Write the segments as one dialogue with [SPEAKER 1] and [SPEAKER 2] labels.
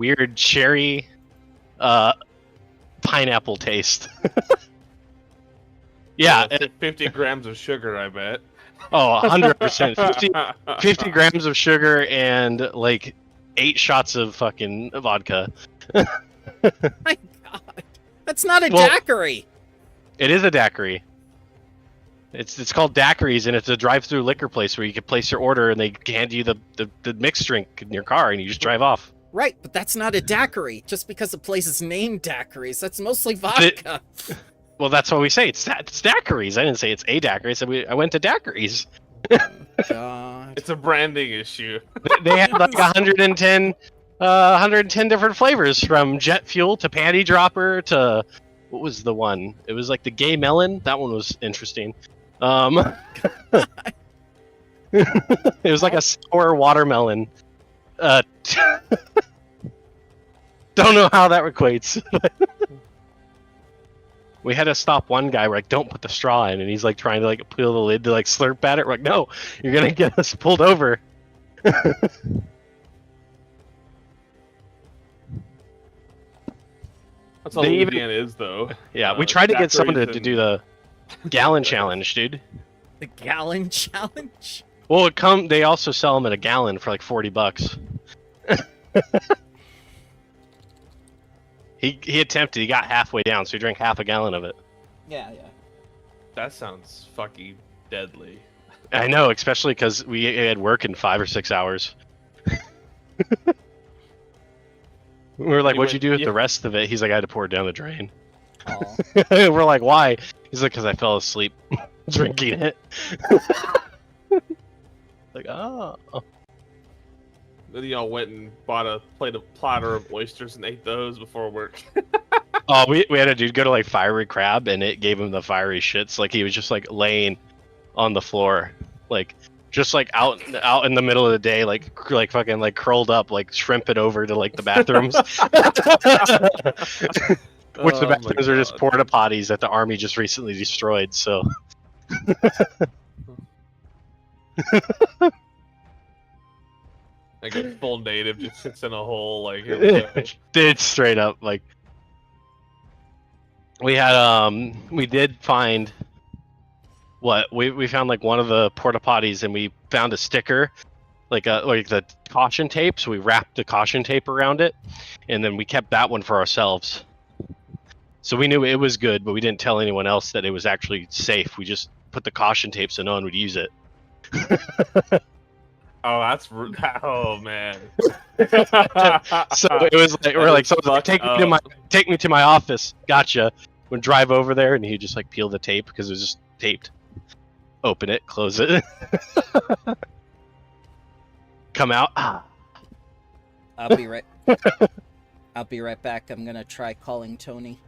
[SPEAKER 1] weird cherry, pineapple taste. Yeah,
[SPEAKER 2] 50 grams of sugar, I bet.
[SPEAKER 1] oh, 100%. 50 grams of sugar and like 8 shots of fucking vodka.
[SPEAKER 3] My God, that's not a
[SPEAKER 1] Well-
[SPEAKER 3] daiquiri.
[SPEAKER 1] It is a daiquiri. It's called daiquiris, and it's a drive-through liquor place where you can place your order and they hand you the mixed drink in your car and you just drive off.
[SPEAKER 3] Right, but that's not a daiquiri. Just because a place is named daiquiris, that's mostly vodka.
[SPEAKER 1] Well, that's what we say. It's daiquiris. I didn't say it's a daiquiri. I said I went to daiquiris.
[SPEAKER 3] God.
[SPEAKER 2] It's a branding issue.
[SPEAKER 1] They had like 110 different flavors, from jet fuel to panty dropper to what was the one? It was like the gay melon. That one was interesting. It was like a sour watermelon. Don't know how that equates. We had to stop one guy. We're like, "Don't put the straw in," and he's like trying to like peel the lid to like slurp at it. We're like, "No, you're gonna get us pulled over."
[SPEAKER 2] That's all
[SPEAKER 1] They even-
[SPEAKER 2] Louisiana is, though.
[SPEAKER 1] Yeah, we tried to get someone to
[SPEAKER 2] daiquiris
[SPEAKER 1] do the gallon challenge, dude.
[SPEAKER 3] The gallon challenge?
[SPEAKER 1] Well, they also sell them at a gallon for like $40. He attempted. He got halfway down, so he drank half a gallon of it.
[SPEAKER 3] Yeah.
[SPEAKER 2] That sounds fucking deadly.
[SPEAKER 1] I know, especially because we had work in 5 or 6 hours. We were like,
[SPEAKER 2] You
[SPEAKER 1] "What'd you
[SPEAKER 2] went-
[SPEAKER 1] do with
[SPEAKER 2] you-
[SPEAKER 1] the rest of it?" He's like, "I had to pour it down the drain."
[SPEAKER 3] Oh.
[SPEAKER 1] We're like, "Why?" He's like, "Because I fell asleep drinking it." Like, oh.
[SPEAKER 2] Then y'all went and bought a platter of oysters and ate those before work.
[SPEAKER 1] Oh, we had a dude go to like Fiery Crab, and it gave him the fiery shits. Like he was just like laying on the floor, like just like out in the middle of the day, like fucking like curled up, like shrimping over to like the bathrooms. Which the
[SPEAKER 2] Oh my
[SPEAKER 1] bathrooms are just
[SPEAKER 2] God.
[SPEAKER 1] porta potties that the army just recently destroyed. So
[SPEAKER 2] Like a full native just sits in a hole, like
[SPEAKER 1] it's straight up like we had we did find we found like one of the porta potties, and we found a sticker like the caution tape, so we wrapped the caution tape around it, and then we kept that one for ourselves, so we knew it was good, but we didn't tell anyone else that it was actually safe. We just put the caution tape so no one would use it.
[SPEAKER 2] oh man.
[SPEAKER 1] So it was like we're like, "Someone's like, take me to my office." Gotcha. Would drive over there, and he'd just like peel the tape because it was just taped. Open it, close it. Come out.
[SPEAKER 3] I'll be right. I'll be right back. I'm gonna try calling Tony.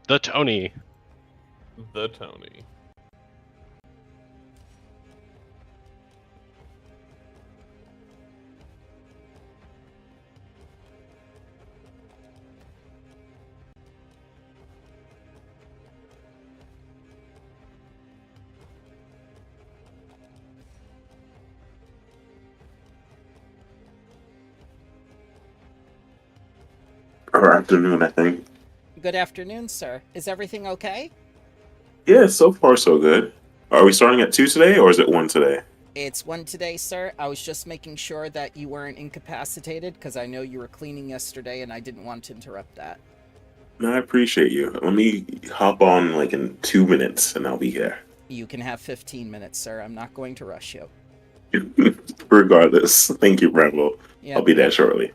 [SPEAKER 1] The Tony.
[SPEAKER 2] The Tony.
[SPEAKER 4] Or afternoon, I think.
[SPEAKER 3] Good afternoon, sir. Is everything okay?
[SPEAKER 4] Yeah, so far so good. Are we starting at 2 today, or is it 1 today?
[SPEAKER 3] It's 1 today, sir. I was just making sure that you weren't incapacitated, because I know you were cleaning yesterday, and I didn't want to interrupt that.
[SPEAKER 4] No, I appreciate you. Let me hop on like in 2 minutes, and I'll be here.
[SPEAKER 3] You can have 15 minutes, sir. I'm not going to rush you.
[SPEAKER 4] Regardless, thank you, Bramble.
[SPEAKER 3] Yeah.
[SPEAKER 4] I'll be there shortly.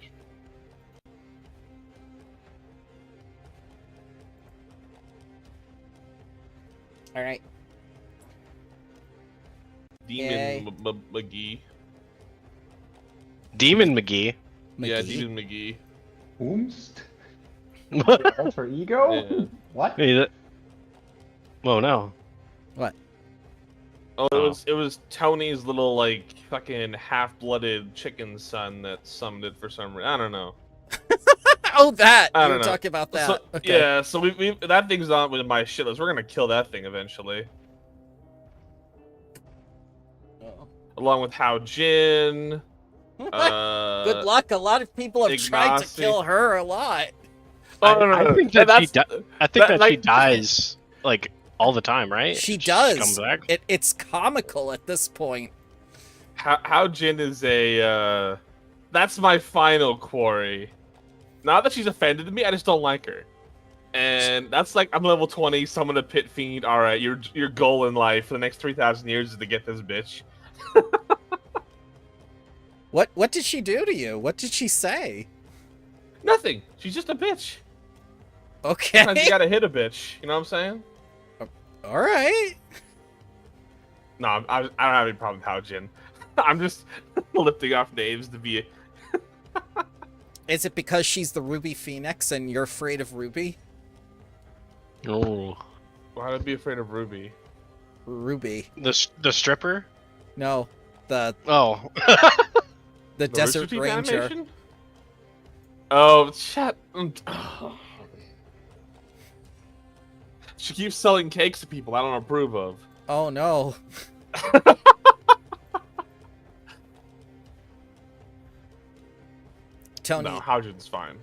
[SPEAKER 3] All right.
[SPEAKER 2] Demon McGee.
[SPEAKER 1] Demon McGee.
[SPEAKER 2] Yeah,
[SPEAKER 3] McGee.
[SPEAKER 2] Demon McGee.
[SPEAKER 5] Oomst?
[SPEAKER 1] What?
[SPEAKER 5] Alter ego?
[SPEAKER 2] Yeah.
[SPEAKER 5] What?
[SPEAKER 1] Oh no.
[SPEAKER 2] Oh,
[SPEAKER 1] Oh.
[SPEAKER 2] it was Tony's little like fucking half-blooded chicken son that summoned it for some reason. I don't know.
[SPEAKER 3] Oh, that!
[SPEAKER 2] I
[SPEAKER 3] You
[SPEAKER 2] don't
[SPEAKER 3] were
[SPEAKER 2] know.
[SPEAKER 3] talking about that.
[SPEAKER 2] So,
[SPEAKER 3] Okay.
[SPEAKER 2] Yeah, so we that thing's on with my shit list. We're gonna kill that thing eventually,
[SPEAKER 3] Oh.
[SPEAKER 2] along with Hao Jin.
[SPEAKER 3] Good luck. A lot of people have tried to
[SPEAKER 2] Ignacy.
[SPEAKER 3] kill her a lot.
[SPEAKER 2] Oh, no,
[SPEAKER 1] I
[SPEAKER 2] no,
[SPEAKER 1] think
[SPEAKER 2] no,
[SPEAKER 1] that
[SPEAKER 2] that's-
[SPEAKER 1] I think that she
[SPEAKER 2] like-
[SPEAKER 1] dies like all the time, right?
[SPEAKER 3] She
[SPEAKER 1] just
[SPEAKER 3] does.
[SPEAKER 1] comes back.
[SPEAKER 3] It's comical at this point.
[SPEAKER 2] How Jin is a that's my final quarry. Not that she's offended me, I just don't like her. And that's like I'm level 20, summon a pit fiend. All right, your goal in life for the next 3,000 years is to get this bitch.
[SPEAKER 3] What did she do to you? What did she say?
[SPEAKER 2] Nothing. She's just a bitch.
[SPEAKER 3] Okay.
[SPEAKER 2] Sometimes you gotta hit a bitch. You know what I'm saying?
[SPEAKER 3] All right.
[SPEAKER 2] No, I don't have any problem with Hao Jin. I'm just lifting off names to be.
[SPEAKER 3] Is it because she's the Ruby Phoenix and you're afraid of Ruby?
[SPEAKER 1] Oh,
[SPEAKER 2] Why would I be afraid of Ruby?
[SPEAKER 3] Ruby.
[SPEAKER 1] the stripper.
[SPEAKER 3] No, the
[SPEAKER 1] Oh,
[SPEAKER 2] The
[SPEAKER 3] Desert
[SPEAKER 2] Rooster Teeth
[SPEAKER 3] Ranger.
[SPEAKER 2] animation? Oh, shut. She keeps selling cakes to people I don't approve of.
[SPEAKER 3] Oh no. Tony
[SPEAKER 2] No, Hao Jin's fine.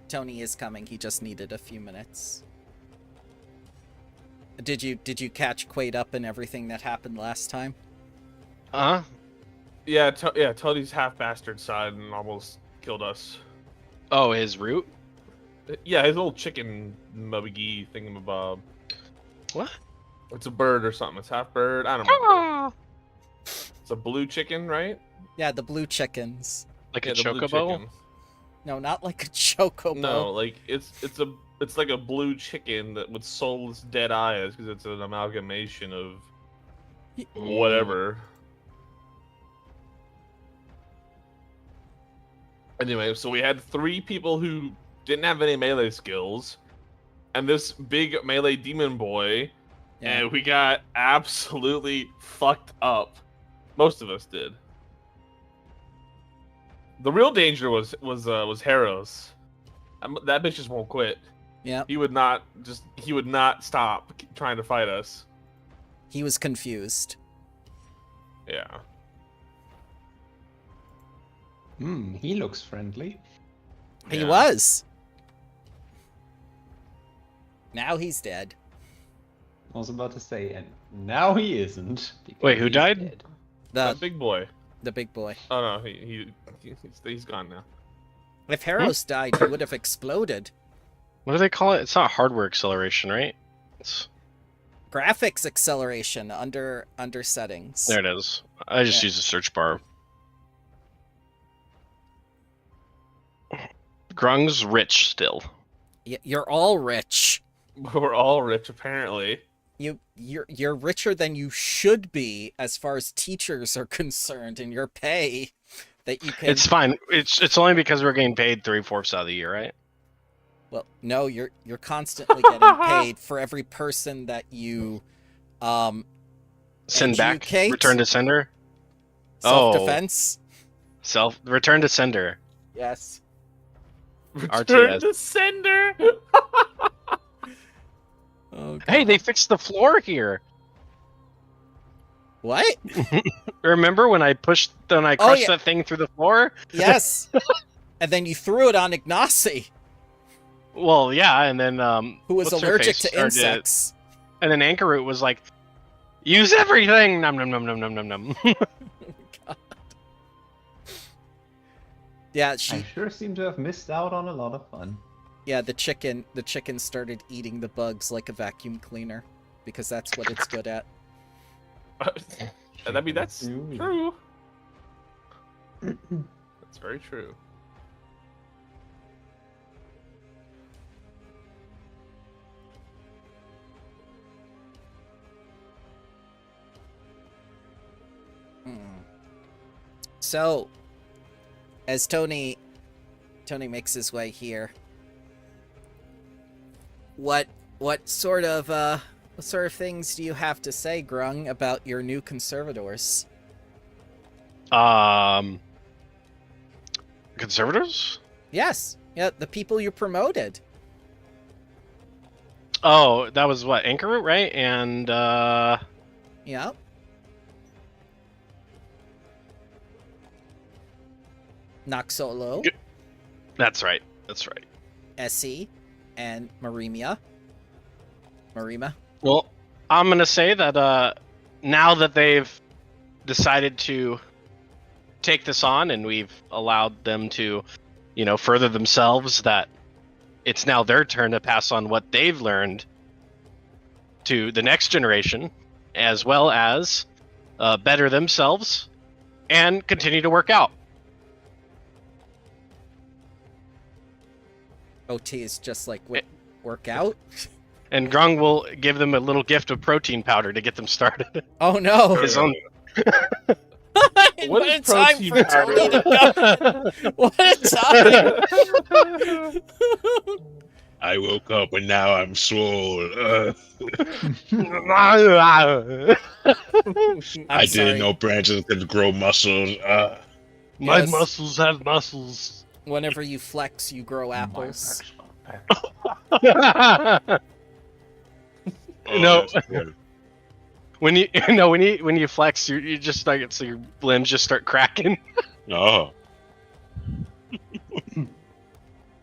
[SPEAKER 3] Tony is coming. He just needed a few minutes. Did you catch Quaid up in everything that happened last time?
[SPEAKER 1] huh?
[SPEAKER 2] Yeah, Tony's half bastard side and almost killed us.
[SPEAKER 1] Oh, his root.
[SPEAKER 2] Yeah, his little chicken mubby thingamabob.
[SPEAKER 1] What?
[SPEAKER 2] It's a bird or something. It's half bird. I don't know. It's a blue chicken, right?
[SPEAKER 3] Yeah, the blue chickens.
[SPEAKER 1] Like
[SPEAKER 2] Yeah,
[SPEAKER 1] a
[SPEAKER 2] the blue
[SPEAKER 1] chocobo?
[SPEAKER 2] chicken.
[SPEAKER 3] No, not like a chocobo.
[SPEAKER 2] No, like it's like a blue chicken that with soulless dead eyes because it's an amalgamation of whatever. Anyway, so we had 3 people who didn't have any melee skills, and this big melee demon boy,
[SPEAKER 3] Yeah.
[SPEAKER 2] and we got absolutely fucked up. Most of us did. The real danger was Harros. That bitch just won't quit.
[SPEAKER 3] Yep.
[SPEAKER 2] He would not stop trying to fight us.
[SPEAKER 3] He was confused.
[SPEAKER 2] Yeah.
[SPEAKER 5] He looks friendly.
[SPEAKER 3] He
[SPEAKER 2] Yeah.
[SPEAKER 3] was. Now he's dead.
[SPEAKER 5] I was about to say, and now he isn't. because
[SPEAKER 1] Wait, who
[SPEAKER 5] he's
[SPEAKER 1] died?
[SPEAKER 5] dead.
[SPEAKER 2] That
[SPEAKER 3] The
[SPEAKER 2] big boy.
[SPEAKER 3] big boy.
[SPEAKER 2] Oh no, he's gone now.
[SPEAKER 3] If Harros died, he would have exploded.
[SPEAKER 1] What do they call it? It's not hardware acceleration, right? It's...
[SPEAKER 3] Graphics acceleration under settings.
[SPEAKER 1] There it is. I just
[SPEAKER 3] Yeah.
[SPEAKER 1] use the search bar. Grung's rich still.
[SPEAKER 3] You're all rich.
[SPEAKER 2] We're all rich apparently.
[SPEAKER 3] You're richer than you should be as far as teachers are concerned in your pay. That you can.
[SPEAKER 1] It's fine. It's only because we're getting paid 3/4 out of the year, right?
[SPEAKER 3] Well, no, you're constantly getting paid for every person that you
[SPEAKER 1] Send back.
[SPEAKER 3] Educate?
[SPEAKER 1] Return to sender.
[SPEAKER 3] self-defense.
[SPEAKER 1] Return to sender.
[SPEAKER 3] Yes.
[SPEAKER 2] Return
[SPEAKER 1] RTS.
[SPEAKER 2] to sender.
[SPEAKER 3] Oh, God.
[SPEAKER 1] Hey, they fixed the floor here.
[SPEAKER 3] What?
[SPEAKER 1] Remember when I crushed
[SPEAKER 3] yeah.
[SPEAKER 1] that thing through the floor?
[SPEAKER 3] Yes. And then you threw it on Ignacy,
[SPEAKER 1] Well, yeah, and then
[SPEAKER 3] who was
[SPEAKER 1] what's her
[SPEAKER 3] allergic
[SPEAKER 1] face
[SPEAKER 3] to
[SPEAKER 1] started-
[SPEAKER 3] insects.
[SPEAKER 1] And then Anchorroot was like, "Use everything." Num num num num num num num.
[SPEAKER 3] God. Yeah,
[SPEAKER 5] I sure seem to have missed out on a lot of fun.
[SPEAKER 3] yeah, the chicken started eating the bugs like a vacuum cleaner because that's what it's good at.
[SPEAKER 2] I mean that's
[SPEAKER 5] Ooh.
[SPEAKER 2] true. That's very true.
[SPEAKER 3] So, as Tony makes his way here, what sort of things do you have to say, Grung, about your new conservators?
[SPEAKER 1] Conservatives?
[SPEAKER 3] Yes, yeah, the people you promoted.
[SPEAKER 1] Oh, that was what, Anchorroot, right? And
[SPEAKER 3] Yeah. Noxolo,
[SPEAKER 1] That's right. That's right.
[SPEAKER 3] Essie, and Marima. Marima?
[SPEAKER 1] Well, I'm gonna say that now that they've decided to take this on and we've allowed them to, further themselves, that it's now their turn to pass on what they've learned to the next generation, as well as better themselves and continue to work out.
[SPEAKER 3] OT is just like, work out?
[SPEAKER 1] And Grung will give them a little gift of protein powder to get them started.
[SPEAKER 3] Oh no!
[SPEAKER 1] His own.
[SPEAKER 2] What
[SPEAKER 3] a
[SPEAKER 2] is
[SPEAKER 3] time
[SPEAKER 2] protein
[SPEAKER 3] for
[SPEAKER 2] powder?
[SPEAKER 3] Tony to go! What a time!
[SPEAKER 6] I woke up and now I'm swole.
[SPEAKER 3] I'm
[SPEAKER 6] I
[SPEAKER 3] sorry.
[SPEAKER 6] didn't know branches could grow muscles.
[SPEAKER 1] My
[SPEAKER 3] Yes.
[SPEAKER 1] muscles have muscles.
[SPEAKER 3] Whenever you flex, you grow apples.
[SPEAKER 1] No.
[SPEAKER 6] That's good.
[SPEAKER 1] When you flex, you just start, so your limbs just start cracking.
[SPEAKER 6] Oh. Sorry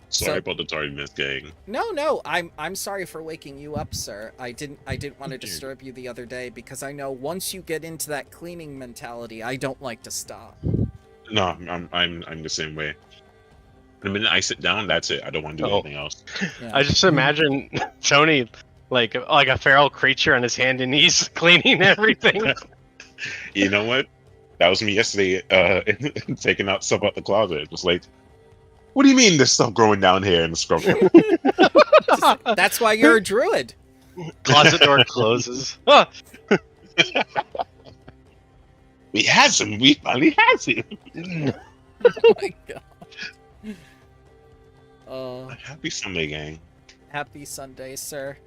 [SPEAKER 3] So-
[SPEAKER 6] about the tardiness, gang.
[SPEAKER 3] No, I'm sorry for waking you up, sir. I didn't want to disturb you the other day because I know once you get into that cleaning mentality, I don't like to stop.
[SPEAKER 6] No, I'm the same way. The minute I sit down, that's it. I don't want to do
[SPEAKER 1] Oh.
[SPEAKER 6] anything else.
[SPEAKER 3] Yeah.
[SPEAKER 1] I just imagine Tony like a feral creature on his hand and knees cleaning everything.
[SPEAKER 6] You know what? That was me yesterday, taking out stuff out the closet. Just like, what do you mean there's stuff growing down here in the scrub?
[SPEAKER 3] That's why you're a druid.
[SPEAKER 1] Closet door closes.
[SPEAKER 6] We finally had him.
[SPEAKER 3] Oh my god.
[SPEAKER 6] Happy Sunday, gang.
[SPEAKER 3] Happy Sunday, sir.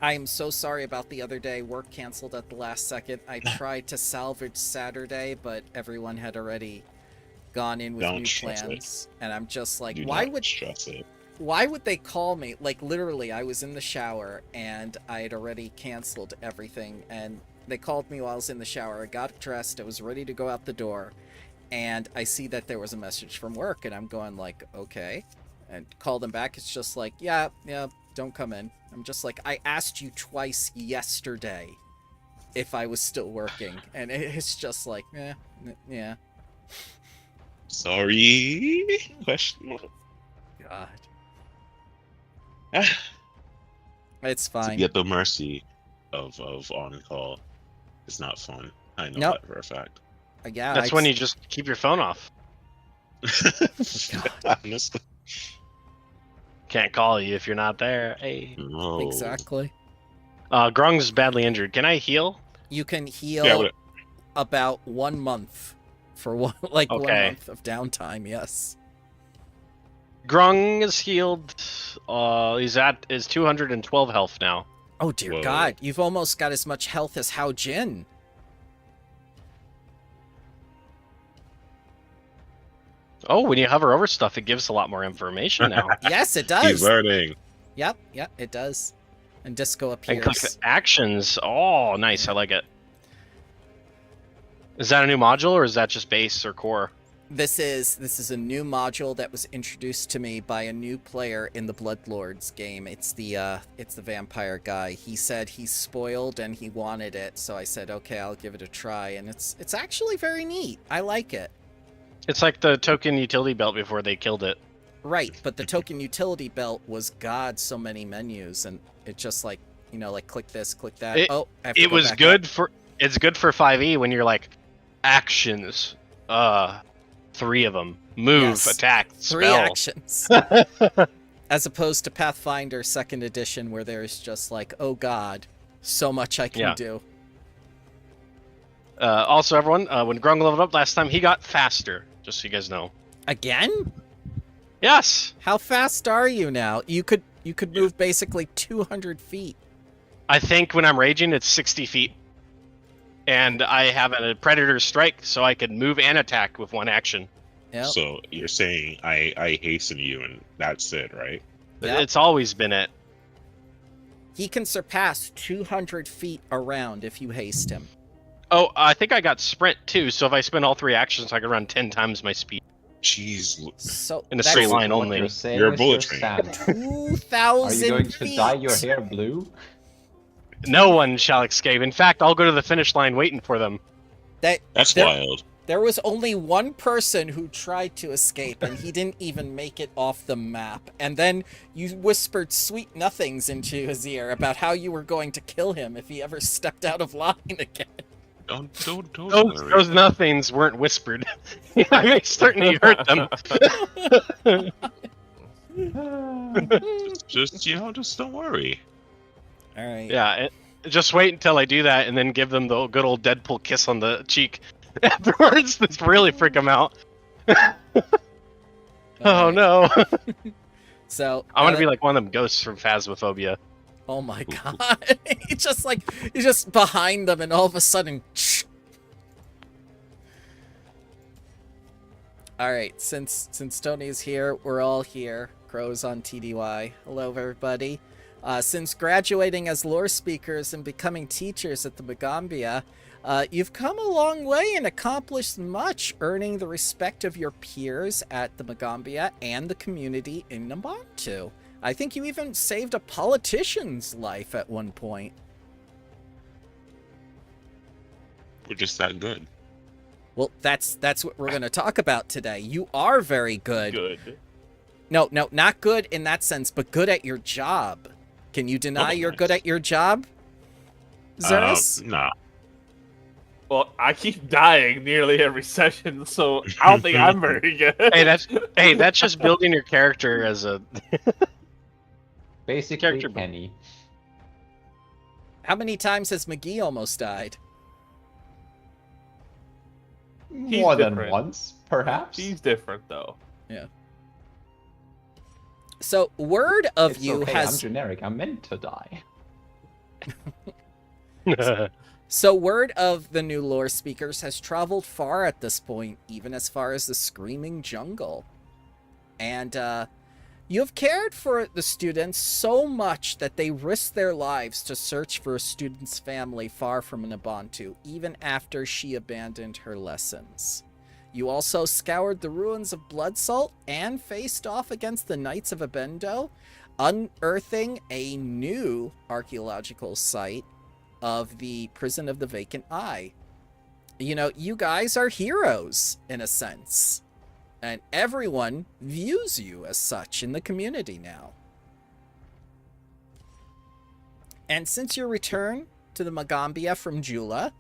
[SPEAKER 3] I am so sorry about the other day. Work canceled at the last second. I tried to salvage Saturday, but everyone had already gone in with
[SPEAKER 6] Don't
[SPEAKER 3] new
[SPEAKER 6] stress it.
[SPEAKER 3] plans. And I'm just like,
[SPEAKER 6] Do
[SPEAKER 3] why
[SPEAKER 6] not
[SPEAKER 3] would
[SPEAKER 6] stress it?
[SPEAKER 3] they call me? Like, literally, I was in the shower and I had already canceled everything. And they called me while I was in the shower. I got dressed. I was ready to go out the door. And I see that there was a message from work. And I'm going like, okay. And call them back. It's just like, yeah, don't come in. I'm just like, I asked you twice yesterday if I was still working. And it's just like, yeah.
[SPEAKER 6] Sorry? Question mark.
[SPEAKER 3] God.
[SPEAKER 6] To
[SPEAKER 3] It's fine.
[SPEAKER 6] get the mercy of on call is not fun. I know
[SPEAKER 3] Nope.
[SPEAKER 6] that for a fact.
[SPEAKER 3] Yeah,
[SPEAKER 1] That's when you just keep your phone off.
[SPEAKER 6] Honestly,
[SPEAKER 1] Can't call you if you're not there. Hey.
[SPEAKER 6] no.
[SPEAKER 3] Exactly.
[SPEAKER 1] Grung's badly injured. Can I heal?
[SPEAKER 3] You can heal
[SPEAKER 6] Yeah, but
[SPEAKER 3] about 1 month for 1
[SPEAKER 1] Okay.
[SPEAKER 3] month of downtime. Yes.
[SPEAKER 1] Grung is healed. He's at his 212 health now.
[SPEAKER 3] Oh dear
[SPEAKER 6] Whoa.
[SPEAKER 3] God, you've almost got as much health as Hao Jin.
[SPEAKER 1] Oh, when you hover over stuff, it gives a lot more information now.
[SPEAKER 3] Yes, it
[SPEAKER 6] he's
[SPEAKER 3] does.
[SPEAKER 6] learning.
[SPEAKER 3] Yep, it does. And Disco
[SPEAKER 1] And click
[SPEAKER 3] appears.
[SPEAKER 1] the actions. Oh, nice. I like it. Is that a new module or is that just base or core?
[SPEAKER 3] This is a new module that was introduced to me by a new player in the Bloodlords game. It's the vampire guy. He said he's spoiled and he wanted it, so I said okay, I'll give it a try. And it's actually very neat. I like it.
[SPEAKER 1] It's like the token utility belt before they killed it.
[SPEAKER 3] Right, but the token utility belt was God so many menus, and it just like click this, click that.
[SPEAKER 1] It-
[SPEAKER 3] I have to
[SPEAKER 1] It
[SPEAKER 3] go
[SPEAKER 1] was
[SPEAKER 3] back
[SPEAKER 1] good
[SPEAKER 3] up.
[SPEAKER 1] for. It's good for 5e when you're like actions. 3 of them. Move,
[SPEAKER 3] Yes.
[SPEAKER 1] attack,
[SPEAKER 3] 3
[SPEAKER 1] spell.
[SPEAKER 3] actions. As opposed to Pathfinder 2nd Edition, where there's just like, oh God, so much I can
[SPEAKER 1] Yeah.
[SPEAKER 3] do.
[SPEAKER 1] Also, everyone, when Grung leveled up last time, he got faster. Just so you guys know.
[SPEAKER 3] Again?
[SPEAKER 1] Yes,
[SPEAKER 3] How fast are you now? You could move basically 200 feet.
[SPEAKER 1] I think when I'm raging, it's 60 feet. And I have a Predator Strike, so I can move and attack with 1 action.
[SPEAKER 3] Yep.
[SPEAKER 6] So you're saying I hasten you and that's it, right?
[SPEAKER 3] Yep.
[SPEAKER 1] It's always been it.
[SPEAKER 3] He can surpass 200 feet around if you haste him.
[SPEAKER 1] Oh, I think I got sprint too. So if I spend all 3 actions, I can run 10 times my speed
[SPEAKER 6] Jeez,
[SPEAKER 3] So
[SPEAKER 1] in a
[SPEAKER 3] that's
[SPEAKER 1] straight line
[SPEAKER 5] What
[SPEAKER 1] only.
[SPEAKER 5] you're saying
[SPEAKER 6] You're a
[SPEAKER 5] is
[SPEAKER 6] bullet
[SPEAKER 5] you're
[SPEAKER 6] train.
[SPEAKER 5] Santa.
[SPEAKER 3] 2,000
[SPEAKER 5] Are you going
[SPEAKER 3] feet.
[SPEAKER 5] to dye your hair blue?
[SPEAKER 1] No one shall escape. In fact, I'll go to the finish line waiting for them.
[SPEAKER 6] That's
[SPEAKER 3] There-
[SPEAKER 6] wild.
[SPEAKER 3] There was only one person who tried to escape, and he didn't even make it off the map. And then you whispered sweet nothings into his ear about how you were going to kill him if he ever stepped out of line again.
[SPEAKER 6] Don't
[SPEAKER 1] Those
[SPEAKER 6] worry.
[SPEAKER 1] nothings weren't whispered. I make certain he heard them.
[SPEAKER 6] Just don't worry.
[SPEAKER 3] All right.
[SPEAKER 1] Yeah, just wait until I do that, and then give them the good old Deadpool kiss on the cheek. Afterwards, this really freak them out. Oh no!
[SPEAKER 3] So
[SPEAKER 1] I want to be like one of them ghosts from Phasmophobia.
[SPEAKER 3] oh my god! It's just like he's just behind them, and all of a sudden. All right, since Tony's here, we're all here. Crow's on TDY. Hello, everybody. Since graduating as lore speakers and becoming teachers at the Magambia, you've come a long way and accomplished much, earning the respect of your peers at the Magambia and the community in Nabantu. I think you even saved a politician's life at one point.
[SPEAKER 6] We're just that good.
[SPEAKER 3] Well, that's what we're going to talk about today. You are very good.
[SPEAKER 2] Good.
[SPEAKER 3] No, not good in that sense, but good at your job. Can you deny you're good at your job, Zerus?
[SPEAKER 6] Nah.
[SPEAKER 2] Well, I keep dying nearly every session, so I don't think I'm very good.
[SPEAKER 1] Hey, that's just building your character as a.
[SPEAKER 5] Basically,
[SPEAKER 1] Character-
[SPEAKER 5] Kenny.
[SPEAKER 3] How many times has McGee almost died?
[SPEAKER 5] More than
[SPEAKER 2] different.
[SPEAKER 5] once, perhaps.
[SPEAKER 2] He's different, though.
[SPEAKER 3] So, word of
[SPEAKER 5] It's
[SPEAKER 3] you
[SPEAKER 5] okay,
[SPEAKER 3] has
[SPEAKER 5] I'm generic. I'm meant to die.
[SPEAKER 3] So word of the new lore speakers has traveled far at this point, even as far as the Screaming Jungle. And you have cared for the students so much that they risked their lives to search for a student's family far from Nabantu, even after she abandoned her lessons. You also scoured the ruins of Bloodsalt and faced off against the Knights of Abendo, unearthing a new archaeological site of the Prison of the Vacant Eye. You know, you guys are heroes, in a sense. And everyone views you as such in the community now. And since your return to the Magambia from Jula,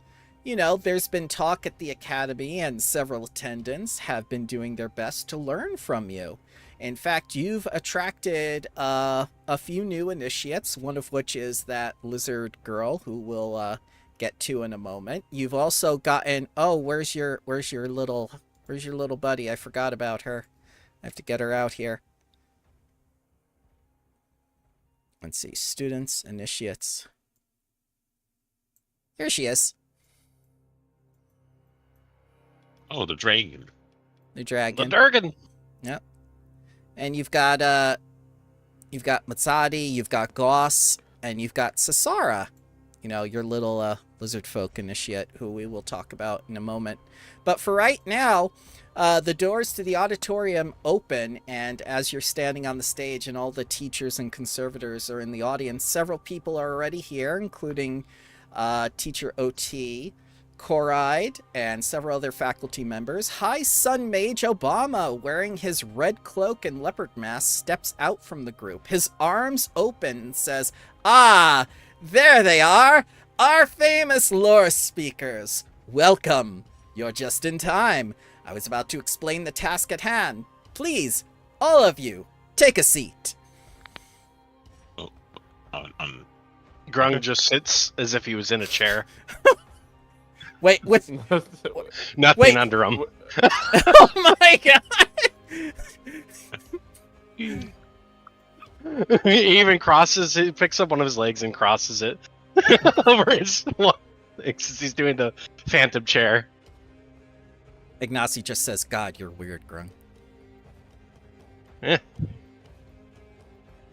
[SPEAKER 3] you know, there's been talk at the academy and several attendants have been doing their best to learn from you. In fact, you've attracted a few new initiates, one of which is that lizard girl who we'll get to in a moment. You've also gotten where's your little buddy? I forgot about her. I have to get her out here. Let's see, students, initiates. Here she is.
[SPEAKER 6] Oh, the dragon.
[SPEAKER 3] The dragon.
[SPEAKER 1] The Durgan.
[SPEAKER 3] Yep. And you've got Matsadi, you've got Goss, and you've got Sasara. You know, your little lizard folk initiate, who we will talk about in a moment. But for right now, the doors to the auditorium open, and as you're standing on the stage and all the teachers and conservators are in the audience, several people are already here, including Teacher OT, Coride, and several other faculty members. High Sun Mage Obama, wearing his red cloak and leopard mask, steps out from the group. His arms open and says, "Ah, there they are, our famous lore speakers. Welcome. You're just in time. I was about to explain the task at hand. Please, all of you, take a seat."
[SPEAKER 1] Grung just sits as if he was in a chair.
[SPEAKER 3] Wait, with
[SPEAKER 1] Nothing
[SPEAKER 3] Wait.
[SPEAKER 1] under him.
[SPEAKER 3] oh my god!
[SPEAKER 1] He even crosses. He picks up one of his legs and crosses it over his legs. He's doing the phantom chair.
[SPEAKER 3] Ignacy just says, "God, you're weird, Grung."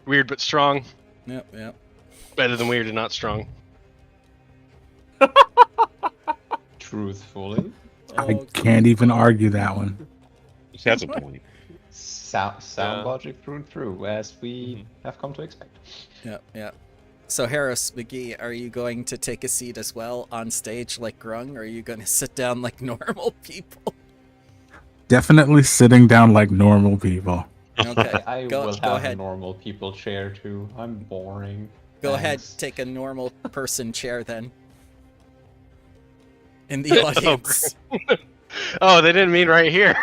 [SPEAKER 1] Weird but strong.
[SPEAKER 3] Yep.
[SPEAKER 1] Better than weird and not strong.
[SPEAKER 5] truthfully.
[SPEAKER 7] I can't even argue that one.
[SPEAKER 6] He has a point.
[SPEAKER 5] Sound
[SPEAKER 2] Yeah.
[SPEAKER 5] logic through and through, as we have come to expect.
[SPEAKER 3] Yeah. So Harris McGee, are you going to take a seat as well on stage like Grung, or are you going to sit down like normal people?
[SPEAKER 7] Definitely sitting down like normal people.
[SPEAKER 3] Okay.
[SPEAKER 5] I
[SPEAKER 3] Go
[SPEAKER 5] will have a
[SPEAKER 3] ahead.
[SPEAKER 5] normal people chair too. I'm boring.
[SPEAKER 3] Go ahead.
[SPEAKER 5] Thanks.
[SPEAKER 3] Take a normal person chair then. In the audience.
[SPEAKER 1] Oh, they didn't mean right here.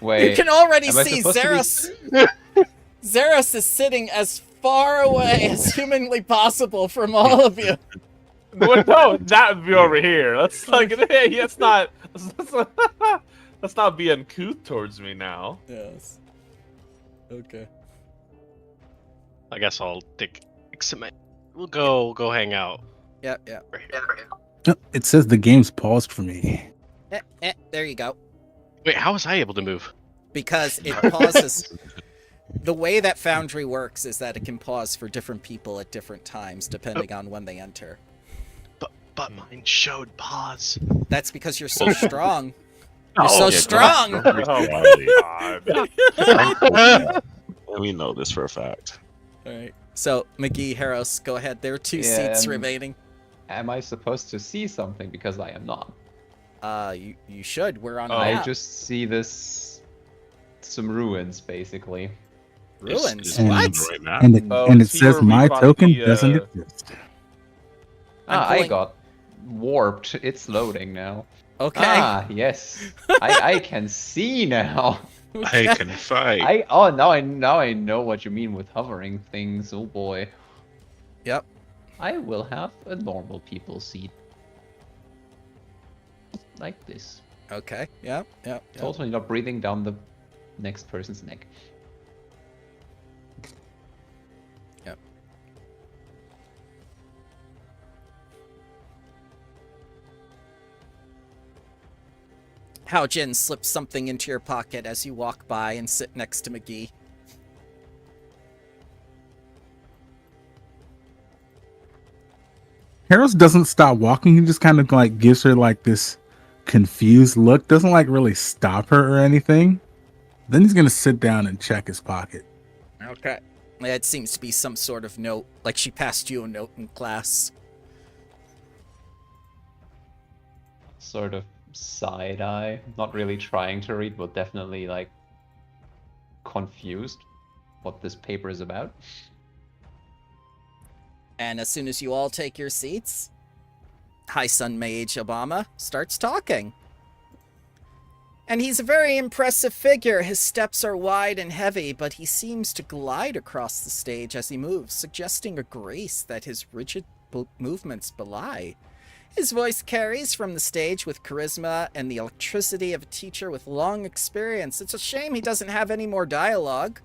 [SPEAKER 5] Wait,
[SPEAKER 3] You can already
[SPEAKER 5] am I
[SPEAKER 3] see
[SPEAKER 5] supposed to be-
[SPEAKER 3] Zeros. Zeros is sitting as far away as humanly possible from all of you.
[SPEAKER 2] No, that would be over here. Let's like, hey, let's not be uncouth towards me now.
[SPEAKER 3] Yes. Okay.
[SPEAKER 1] I guess I'll take some. We'll go hang out.
[SPEAKER 3] Yeah.
[SPEAKER 1] Right here.
[SPEAKER 7] It says the game's paused for me.
[SPEAKER 3] There you go.
[SPEAKER 1] Wait, how was I able to move?
[SPEAKER 3] Because it pauses. The way that Foundry works is that it can pause for different people at different times, depending on when they enter.
[SPEAKER 1] But mine showed pause.
[SPEAKER 3] That's because you're so strong.
[SPEAKER 1] Oh,
[SPEAKER 3] You're so
[SPEAKER 6] yeah,
[SPEAKER 3] strong!
[SPEAKER 2] Oh my god.
[SPEAKER 6] We know this for a fact.
[SPEAKER 3] Alright. So, McGee, Harris, go ahead. There are 2
[SPEAKER 5] Yeah,
[SPEAKER 3] seats remaining.
[SPEAKER 5] Am I supposed to see something? Because I am not.
[SPEAKER 3] You should. We're on a
[SPEAKER 5] I
[SPEAKER 3] map.
[SPEAKER 5] just see some ruins, basically.
[SPEAKER 3] Ruins?
[SPEAKER 6] Is
[SPEAKER 7] And-
[SPEAKER 3] What?
[SPEAKER 6] Android map?
[SPEAKER 7] And it,
[SPEAKER 2] Oh,
[SPEAKER 7] and it
[SPEAKER 2] see
[SPEAKER 7] says
[SPEAKER 2] where we
[SPEAKER 7] my
[SPEAKER 2] fought
[SPEAKER 7] token
[SPEAKER 2] the,
[SPEAKER 7] doesn't exist.
[SPEAKER 3] I'm
[SPEAKER 5] I
[SPEAKER 3] pulling-
[SPEAKER 5] got warped. It's loading now.
[SPEAKER 3] Okay.
[SPEAKER 5] Ah, yes. I can see now.
[SPEAKER 6] I can fight.
[SPEAKER 5] Now I know what you mean with hovering things. Oh boy.
[SPEAKER 3] Yep.
[SPEAKER 5] I will have a normal people seat. Like this.
[SPEAKER 3] Okay. Yep.
[SPEAKER 5] Totally not breathing down the next person's neck.
[SPEAKER 3] Yep. Haojin slips something into your pocket as you walk by and sit next to McGee.
[SPEAKER 7] Harold doesn't stop walking. He just kind of like gives her like this confused look. Doesn't like really stop her or anything. Then he's gonna sit down and check his pocket.
[SPEAKER 3] Okay. It seems to be some sort of note, like she passed you a note in class.
[SPEAKER 5] Sort of side eye. Not really trying to read, but definitely like confused what this paper is about.
[SPEAKER 3] And as soon as you all take your seats, High Sun Mage Obama starts talking. And he's a very impressive figure. His steps are wide and heavy, but he seems to glide across the stage as he moves, suggesting a grace that his rigid movements belie. His voice carries from the stage with charisma and the electricity of a teacher with long experience. It's a shame he doesn't have any more dialogue.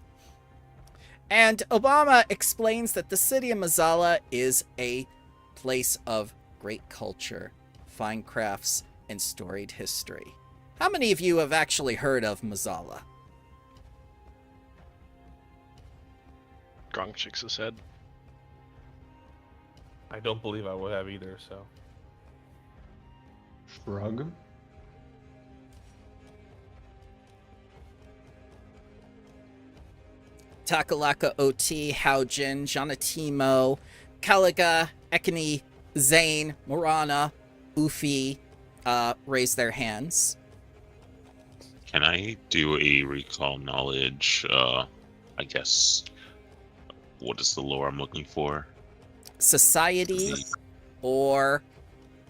[SPEAKER 3] And Obama explains that the city of Mazala is a place of great culture, fine crafts, and storied history. How many of you have actually heard of Mazala?
[SPEAKER 1] Gronk shakes his head.
[SPEAKER 2] I don't believe I would have either, so.
[SPEAKER 5] Shrug.
[SPEAKER 3] Takalaka OT, Haojin, Janatimo, Kaliga, Ekani, Zane, Morana, Ufi raise their hands.
[SPEAKER 6] Can I do a recall knowledge? I guess. What is the lore I'm looking for?
[SPEAKER 3] Society or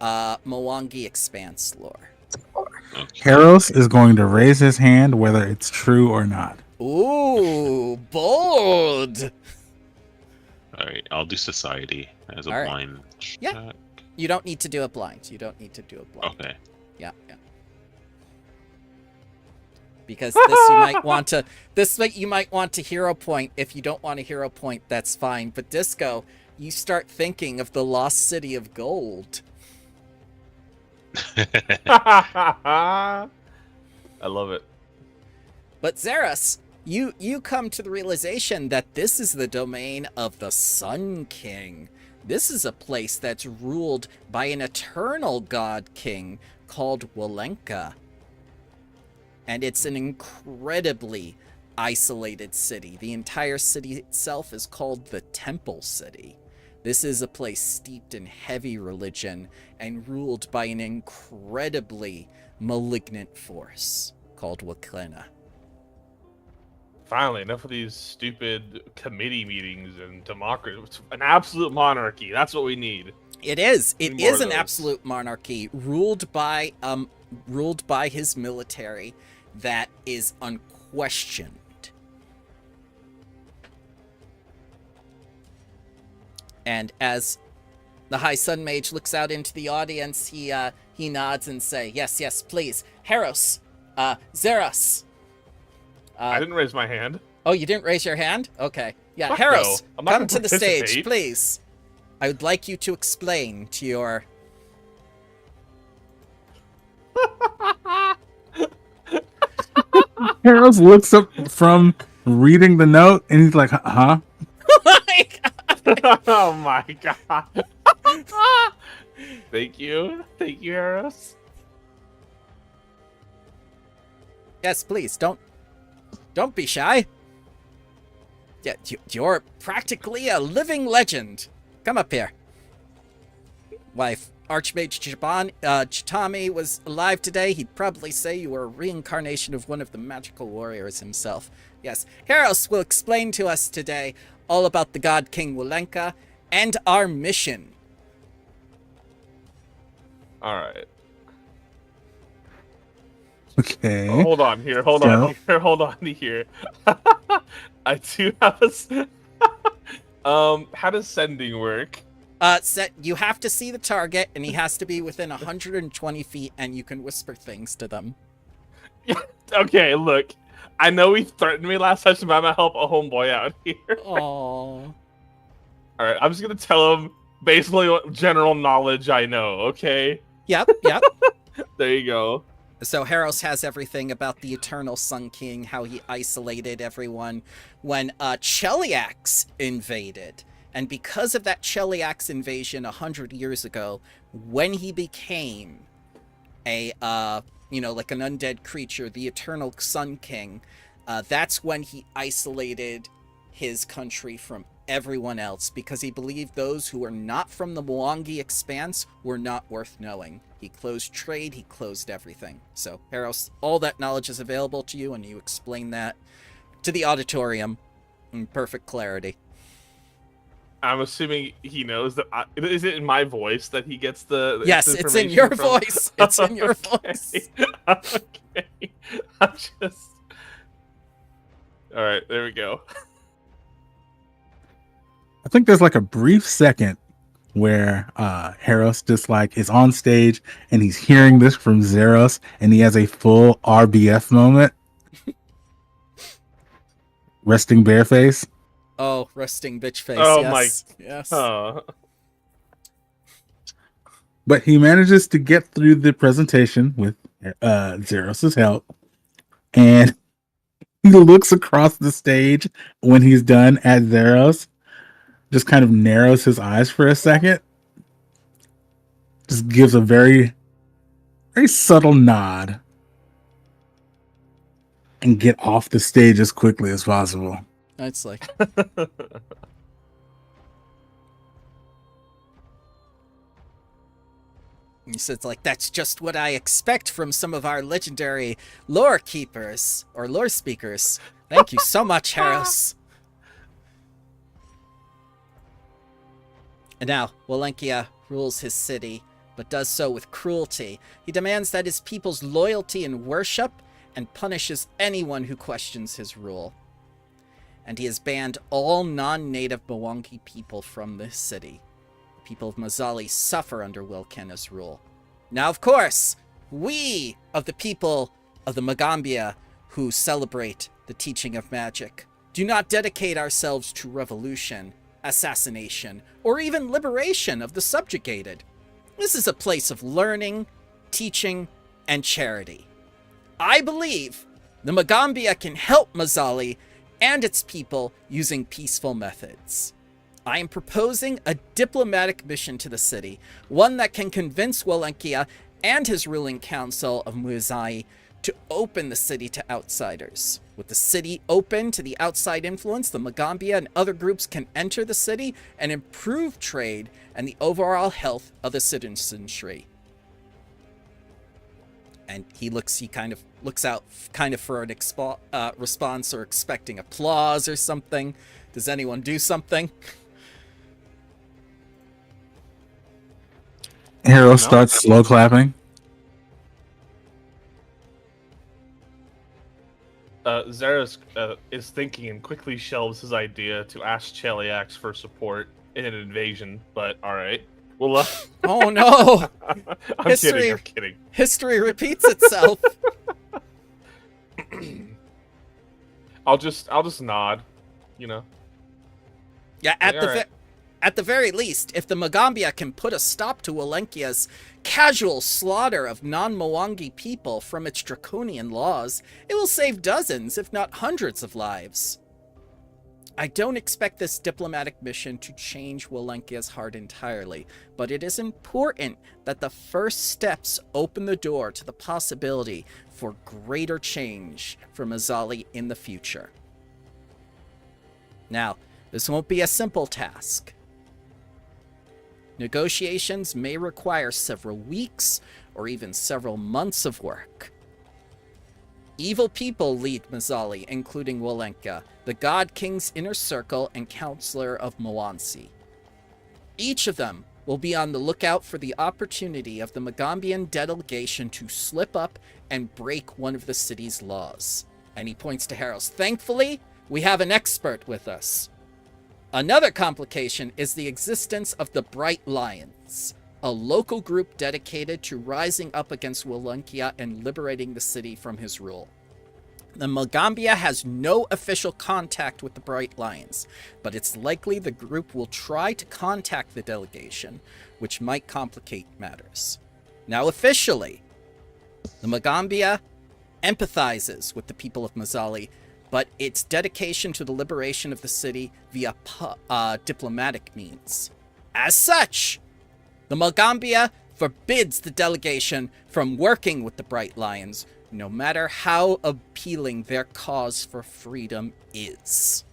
[SPEAKER 3] Mwangi Expanse lore.
[SPEAKER 6] Okay.
[SPEAKER 7] Haros is going to raise his hand whether it's true or not.
[SPEAKER 3] Ooh, bold!
[SPEAKER 6] All right, I'll do society as a
[SPEAKER 3] All right.
[SPEAKER 6] blind
[SPEAKER 3] Yeah.
[SPEAKER 6] check.
[SPEAKER 3] You don't need to do it blind. You don't need to do it blind.
[SPEAKER 6] Okay.
[SPEAKER 3] Yeah. Because this you might want to hero point. If you don't want a hero point, that's fine. But Disco, you start thinking of the lost city of gold.
[SPEAKER 2] I love it.
[SPEAKER 3] But Xeris, you come to the realization that this is the domain of the Sun King, This is a place that's ruled by an eternal god king called Walenka. And it's an incredibly isolated city. The entire city itself is called the Temple City. This is a place steeped in heavy religion and ruled by an incredibly malignant force called Waklena.
[SPEAKER 2] Finally, enough of these stupid committee meetings and democracy. It's an absolute monarchy. That's what we need.
[SPEAKER 3] It is. It
[SPEAKER 2] Need more
[SPEAKER 3] is
[SPEAKER 2] of
[SPEAKER 3] an
[SPEAKER 2] those.
[SPEAKER 3] absolute monarchy ruled by his military that is unquestioned. And as the High Sun Mage looks out into the audience, he nods and say, "Yes, please, Heros, Zeros."
[SPEAKER 2] I didn't raise my hand.
[SPEAKER 3] Oh, you didn't raise your hand? Okay. Yeah,
[SPEAKER 2] Fuck
[SPEAKER 3] Heros,
[SPEAKER 2] no. I'm not
[SPEAKER 3] come
[SPEAKER 2] gonna
[SPEAKER 3] to the stage,
[SPEAKER 2] participate.
[SPEAKER 3] please. I would like you to explain to your...
[SPEAKER 7] Harold looks up from reading the note and he's like, huh?
[SPEAKER 2] Oh my god. Thank you, Eros.
[SPEAKER 3] Yes, please, don't be shy. Yeah, you're practically a living legend. Come up here. Why, if Archmage Chitami was alive today, he'd probably say you were a reincarnation of one of the magical warriors himself. Yes, Heros will explain to us today all about the God King Walenka and our mission.
[SPEAKER 2] All right.
[SPEAKER 7] Okay.
[SPEAKER 2] Hold on here. Hold on here. I do have how does sending work?
[SPEAKER 3] You have to see the target, and he has to be within 120 feet, and you can whisper things to them.
[SPEAKER 2] Okay, look. I know he threatened me last session, but I'm gonna help a homeboy out here.
[SPEAKER 3] Aww.
[SPEAKER 2] Alright, I'm just gonna tell him basically what general knowledge I know, okay?
[SPEAKER 3] Yep.
[SPEAKER 2] There you go.
[SPEAKER 3] So Heros has everything about the Eternal Sun King, how he isolated everyone when Cheliax invaded. And because of that Cheliax invasion 100 years ago, when he became a, like an undead creature, the Eternal Sun King, that's when he isolated his country from everyone else, because he believed those who were not from the Mwangi Expanse were not worth knowing. He closed trade, he closed everything. So, Heros, all that knowledge is available to you, and you explain that to the auditorium in perfect clarity.
[SPEAKER 2] I'm assuming he knows that. Is it in my voice that he gets the
[SPEAKER 3] Yes, it's in your
[SPEAKER 2] information from?
[SPEAKER 3] voice. It's in your
[SPEAKER 2] Okay.
[SPEAKER 3] voice.
[SPEAKER 2] Okay. I'm just. All right, there we go.
[SPEAKER 7] I think there's like a brief second where Heros just like is on stage and he's hearing this from Zeros and he has a full RBF moment. Resting bare face.
[SPEAKER 3] Oh, resting bitch face.
[SPEAKER 2] Oh
[SPEAKER 3] yes. Yes.
[SPEAKER 7] But he manages to get through the presentation with Zeros' help. And he looks across the stage when he's done at Zeros. Just kind of narrows his eyes for a second. Just gives a very, very subtle nod. And get off the stage as quickly as possible.
[SPEAKER 3] It's like, he says, like, that's just what I expect from some of our legendary lore keepers or lore speakers. Thank you so much, Heros. And now, Walenkia rules his city, but does so with cruelty. He demands that his people's loyalty and worship, and punishes anyone who questions his rule. And he has banned all non-native Mwangi people from this city. The people of Mazali suffer under Wilkenna's rule. Now, of course, we of the people of the Magambia who celebrate the teaching of magic do not dedicate ourselves to revolution, assassination, or even liberation of the subjugated. This is a place of learning, teaching, and charity. I believe the Magambia can help Mazali and its people using peaceful methods. I am proposing a diplomatic mission to the city, one that can convince Walenkia and his ruling council of Muizai to open the city to outsiders. With the city open to the outside influence, the Magambia and other groups can enter the city and improve trade and the overall health of the citizenry. And he kind of looks out kind of for an response or expecting applause or something. Does anyone do something?
[SPEAKER 7] Hero starts slow clapping.
[SPEAKER 2] Zeros is thinking and quickly shelves his idea to ask Cheliax for support in an invasion, but alright. Well,
[SPEAKER 3] Oh no!
[SPEAKER 2] I'm kidding.
[SPEAKER 3] History repeats itself.
[SPEAKER 2] I'll just nod, you know.
[SPEAKER 3] Yeah,
[SPEAKER 2] Like, alright.
[SPEAKER 3] at the very least, if the Magambia can put a stop to Walenkia's casual slaughter of non-Mwangi people from its draconian laws, it will save dozens, if not hundreds of lives. I don't expect this diplomatic mission to change Walenkia's heart entirely, but it is important that the first steps open the door to the possibility for greater change for Mazali in the future. Now, this won't be a simple task. Negotiations may require several weeks or even several months of work. Evil people lead Mazali, including Walenka, the God King's inner circle and counselor of Mwansi. Each of them will be on the lookout for the opportunity of the Magambian delegation to slip up and break one of the city's laws. And he points to Harrows. Thankfully, we have an expert with us. Another complication is the existence of the Bright Lions, a local group dedicated to rising up against Walenkia and liberating the city from his rule. The Magambia has no official contact with the Bright Lions, but it's likely the group will try to contact the delegation, which might complicate matters. Now officially, the Magambia empathizes with the people of Mazali, but its dedication to the liberation of the city via diplomatic means. As such, the Magambia forbids the delegation from working with the Bright Lions, no matter how appealing their cause for freedom is.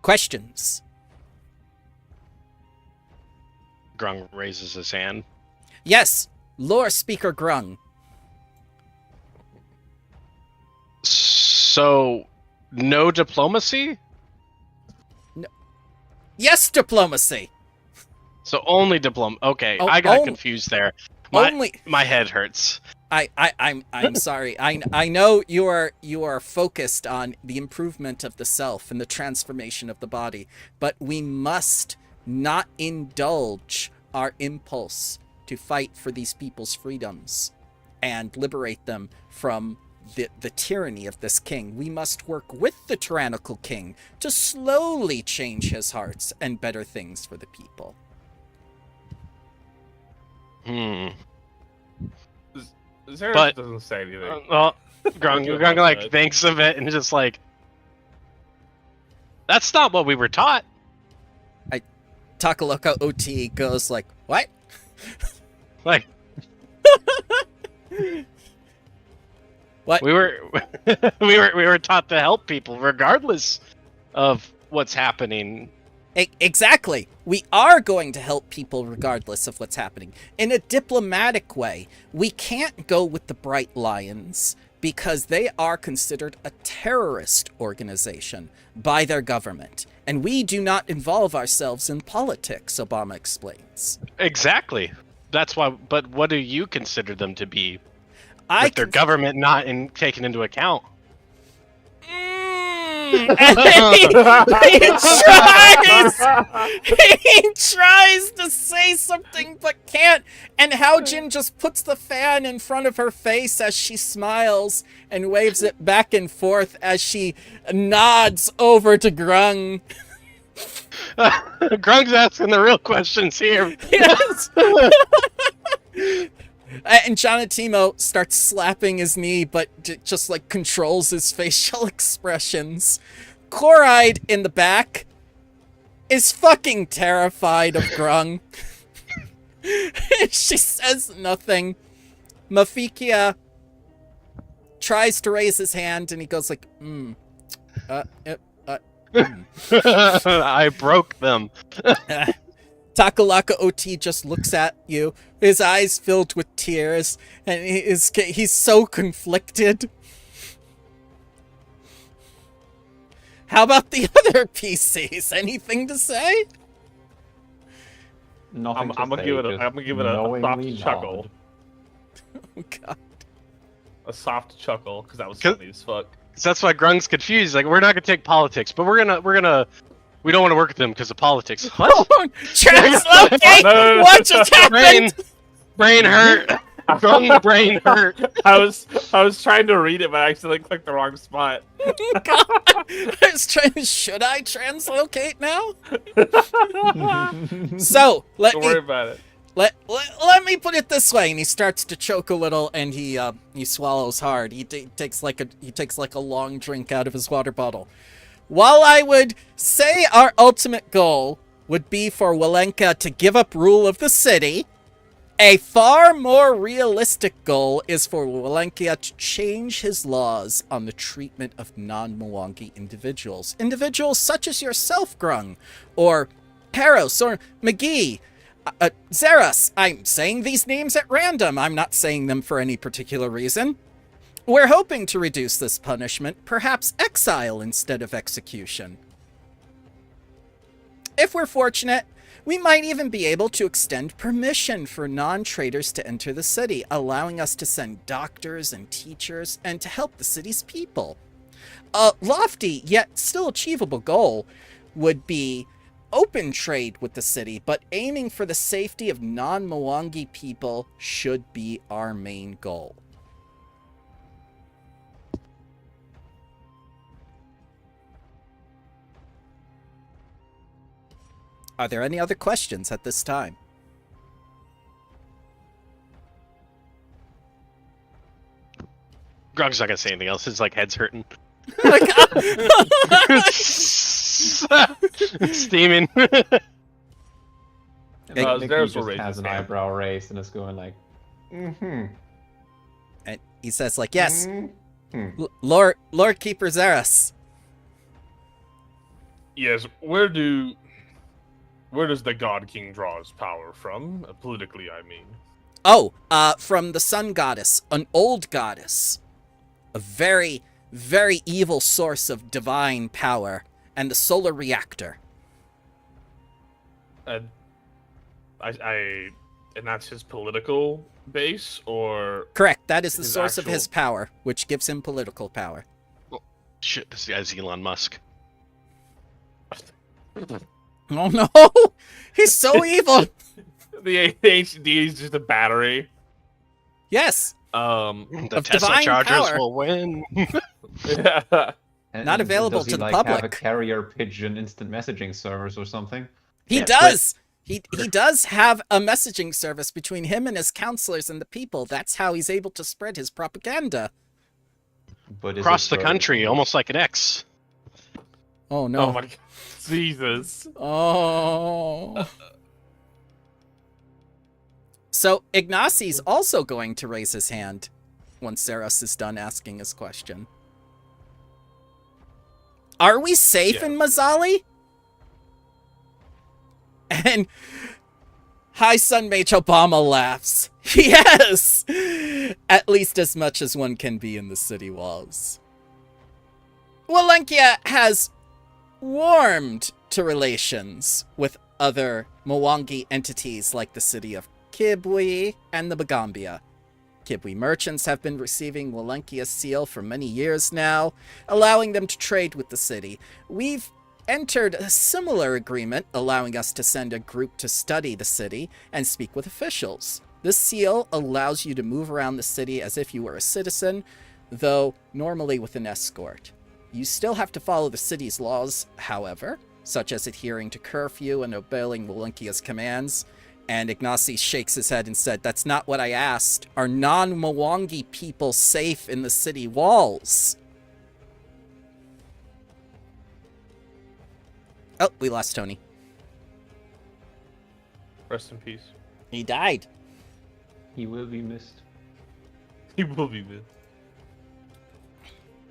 [SPEAKER 3] Questions?
[SPEAKER 1] Grung raises his hand.
[SPEAKER 3] Yes, Lore Speaker Grung.
[SPEAKER 1] So, no diplomacy?
[SPEAKER 3] Yes, diplomacy.
[SPEAKER 1] So only Okay,
[SPEAKER 3] Oh,
[SPEAKER 1] I got confused there. My head hurts.
[SPEAKER 3] I'm sorry. I know you are focused on the improvement of the self and the transformation of the body, but we must not indulge our impulse to fight for these people's freedoms and liberate them from the tyranny of this king. We must work with the tyrannical king to slowly change his hearts and better things for the people.
[SPEAKER 2] Zeros
[SPEAKER 1] But-
[SPEAKER 2] doesn't say anything.
[SPEAKER 1] Well, Grung like thinks of it and just like, that's not what we were taught.
[SPEAKER 3] Takaloka OT goes like, what?
[SPEAKER 1] Like,
[SPEAKER 3] What?
[SPEAKER 1] we were taught to help people regardless of what's happening.
[SPEAKER 3] Exactly. We are going to help people regardless of what's happening. In a diplomatic way, we can't go with the Bright Lions because they are considered a terrorist organization by their government. And we do not involve ourselves in politics, Obama explains.
[SPEAKER 1] Exactly. That's why. But what do you consider them to be?
[SPEAKER 3] I
[SPEAKER 1] With their government not taken into account.
[SPEAKER 3] he tries to say something but can't, and Haojin just puts the fan in front of her face as she smiles and waves it back and forth as she nods over to Grung.
[SPEAKER 1] Grung's asking the real questions here.
[SPEAKER 3] Yes. And Jonatimo starts slapping his knee, but just like controls his facial expressions. Chloride in the back is fucking terrified of Grung. She says nothing. Mafikia tries to raise his hand, and he goes like,
[SPEAKER 1] I broke them.
[SPEAKER 3] Takalaka OT just looks at you, his eyes filled with tears, and he's so conflicted. How about the other PCs? Anything to say?
[SPEAKER 5] Nothing
[SPEAKER 2] I'm gonna give it a soft chuckle.
[SPEAKER 3] Oh god.
[SPEAKER 2] A soft chuckle, because that was funny as fuck.
[SPEAKER 1] That's why Grung's confused. Like, we're not gonna take politics, but we don't want to work with them because of politics. What?
[SPEAKER 3] Translocate!
[SPEAKER 2] No.
[SPEAKER 3] What just happened?
[SPEAKER 1] Brain hurt. Grung brain hurt.
[SPEAKER 2] I was trying to read it, but I accidentally clicked the wrong spot.
[SPEAKER 3] God. I was trying. Should I translocate now? So let
[SPEAKER 2] Don't
[SPEAKER 3] me
[SPEAKER 2] worry about it.
[SPEAKER 3] let me put it this way. And he starts to choke a little, and he swallows hard. He takes like a long drink out of his water bottle. While I would say our ultimate goal would be for Walenka to give up rule of the city, a far more realistic goal is for Walenka to change his laws on the treatment of non-Mwangi individuals. Individuals such as yourself, Grung, or Peros, or McGee, Zeros. I'm saying these names at random. I'm not saying them for any particular reason. We're hoping to reduce this punishment, perhaps exile instead of execution. If we're fortunate, we might even be able to extend permission for non-traders to enter the city, allowing us to send doctors and teachers and to help the city's people. A lofty, yet still achievable goal would be open trade with the city, but aiming for the safety of non-Mwangi people should be our main goal. Are there any other questions at this time?
[SPEAKER 1] Grung's not gonna say anything else. His like head's hurting. Steaming.
[SPEAKER 5] Nicky
[SPEAKER 2] Zeros
[SPEAKER 5] just
[SPEAKER 2] will raise
[SPEAKER 5] has
[SPEAKER 2] his
[SPEAKER 5] an
[SPEAKER 2] hand.
[SPEAKER 5] eyebrow raised and is going like,
[SPEAKER 3] And he says, like, yes,
[SPEAKER 5] mhm.
[SPEAKER 3] Lord Keeper Zeros.
[SPEAKER 2] Yes, where does the God King draw his power from? Politically, I mean.
[SPEAKER 3] Oh, from the Sun Goddess, an old goddess. A very, very evil source of divine power, and the solar reactor.
[SPEAKER 2] And that's his political base, or
[SPEAKER 3] Correct, that is the
[SPEAKER 2] His
[SPEAKER 3] source of
[SPEAKER 2] actual-
[SPEAKER 3] his power, which gives him political power.
[SPEAKER 1] Shit, this guy's Elon Musk.
[SPEAKER 3] Oh no! He's so evil!
[SPEAKER 2] the HD is just a battery.
[SPEAKER 3] Yes!
[SPEAKER 1] The
[SPEAKER 3] Of
[SPEAKER 1] Tesla
[SPEAKER 3] divine
[SPEAKER 1] Chargers
[SPEAKER 3] power.
[SPEAKER 1] will win.
[SPEAKER 5] And-
[SPEAKER 3] Not
[SPEAKER 5] and
[SPEAKER 3] available
[SPEAKER 5] does
[SPEAKER 3] to
[SPEAKER 5] he,
[SPEAKER 3] the
[SPEAKER 5] like, Have a
[SPEAKER 3] public.
[SPEAKER 5] carrier pigeon instant messaging servers or something?
[SPEAKER 3] He
[SPEAKER 1] Yeah,
[SPEAKER 3] does! He does have a messaging service between him and his counselors and the people. That's how he's able to spread his propaganda.
[SPEAKER 5] But is
[SPEAKER 1] Across
[SPEAKER 5] it
[SPEAKER 1] the
[SPEAKER 5] for-
[SPEAKER 1] country, almost like an X.
[SPEAKER 3] Oh no.
[SPEAKER 2] Oh my god. Jesus.
[SPEAKER 3] Oh. So Ignacy's also going to raise his hand once Zeros is done asking his question. Are we safe
[SPEAKER 2] Yeah.
[SPEAKER 3] in Mazali? And High Sun Mage Obama laughs. Yes! At least as much as one can be in the city walls. Walenkia has warmed to relations with other Mwangi entities like the city of Kibwe and the Bagambia. Kibwe merchants have been receiving Walenkia's seal for many years now, allowing them to trade with the city. We've entered a similar agreement, allowing us to send a group to study the city and speak with officials. This seal allows you to move around the city as if you were a citizen, though normally with an escort. You still have to follow the city's laws, however. such as adhering to curfew and obeying Walinkia's commands. And Ignacy shakes his head and said, "That's not what I asked. Are non-Mwangi people safe in the city walls?" Oh, we lost Tony.
[SPEAKER 2] Rest in peace.
[SPEAKER 3] He died.
[SPEAKER 5] He will be missed,
[SPEAKER 2] He will be missed.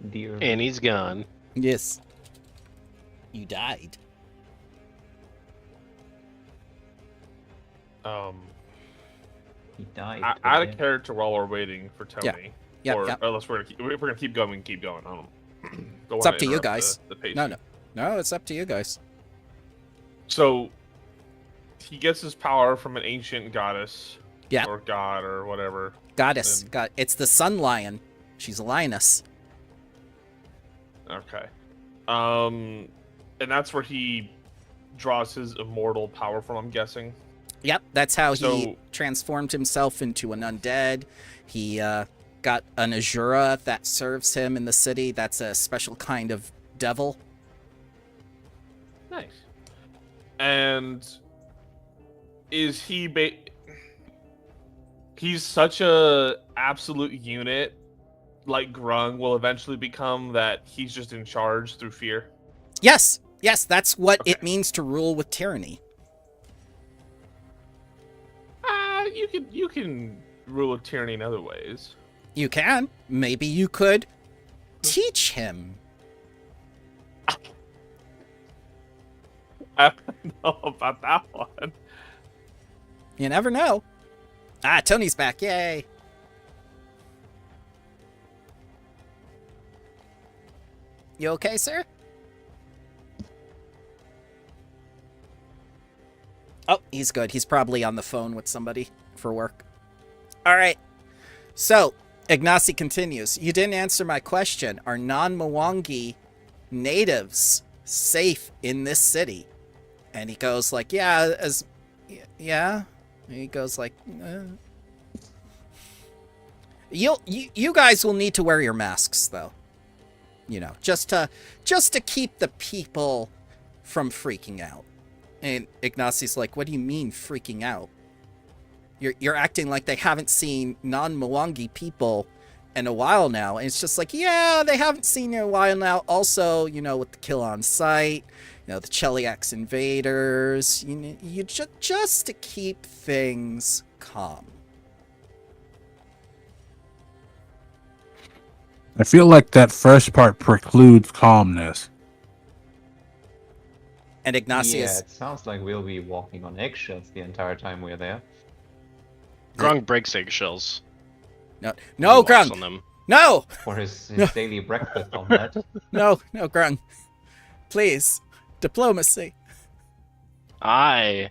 [SPEAKER 5] dear.
[SPEAKER 1] And he's gone.
[SPEAKER 3] Yes. You died.
[SPEAKER 5] He died.
[SPEAKER 2] Out
[SPEAKER 5] again.
[SPEAKER 2] of character while we're waiting for Tony.
[SPEAKER 3] Yep,
[SPEAKER 2] or
[SPEAKER 3] yep.
[SPEAKER 2] unless we're gonna keep going. I don't know. Don't
[SPEAKER 3] It's
[SPEAKER 2] wanna
[SPEAKER 3] up to you
[SPEAKER 2] interrupt
[SPEAKER 3] guys.
[SPEAKER 2] the pacing.
[SPEAKER 3] No, it's up to you guys.
[SPEAKER 2] So he gets his power from an ancient goddess.
[SPEAKER 3] Yeah.
[SPEAKER 2] Or god or whatever.
[SPEAKER 3] Goddess. It's the Sun Lion. She's a lioness.
[SPEAKER 2] Okay. And that's where he draws his immortal power from, I'm guessing.
[SPEAKER 3] Yep, that's how he
[SPEAKER 2] So-
[SPEAKER 3] transformed himself into an undead. He got an Azura that serves him in the city. That's a special kind of devil.
[SPEAKER 2] Nice. And is he he's such a absolute unit, like Grung will eventually become, that he's just in charge through fear?
[SPEAKER 3] Yes, that's what it
[SPEAKER 2] Okay.
[SPEAKER 3] means to rule with tyranny.
[SPEAKER 2] You can rule with tyranny in other ways.
[SPEAKER 3] You can. Maybe you could teach him.
[SPEAKER 2] I don't know about that one.
[SPEAKER 3] You never know. Ah, Tony's back. Yay. You okay, sir? Oh, he's good. He's probably on the phone with somebody for work. All right. So, Ignacy continues. You didn't answer my question. Are non-Mwangi natives safe in this city? And he goes like, yeah. And he goes like, you guys will need to wear your masks though. You know, just to keep the people from freaking out. And Ignacy's like, what do you mean freaking out? You're acting like they haven't seen non-Mwangi people in a while now. And it's just like, yeah, they haven't seen you in a while now. Also, you know, with the kill on sight, you know, the Cheliax invaders, you just to keep things calm.
[SPEAKER 7] I feel like that first part precludes calmness.
[SPEAKER 3] And Ignacy
[SPEAKER 5] Yeah,
[SPEAKER 3] is...
[SPEAKER 5] it sounds like we'll be walking on eggshells the entire time we're there.
[SPEAKER 1] Grung breaks eggshells.
[SPEAKER 3] No,
[SPEAKER 1] He walks
[SPEAKER 3] Grung!
[SPEAKER 1] on them.
[SPEAKER 3] No!
[SPEAKER 5] For his daily breakfast on that.
[SPEAKER 3] No, Grung. Please. Diplomacy.
[SPEAKER 1] I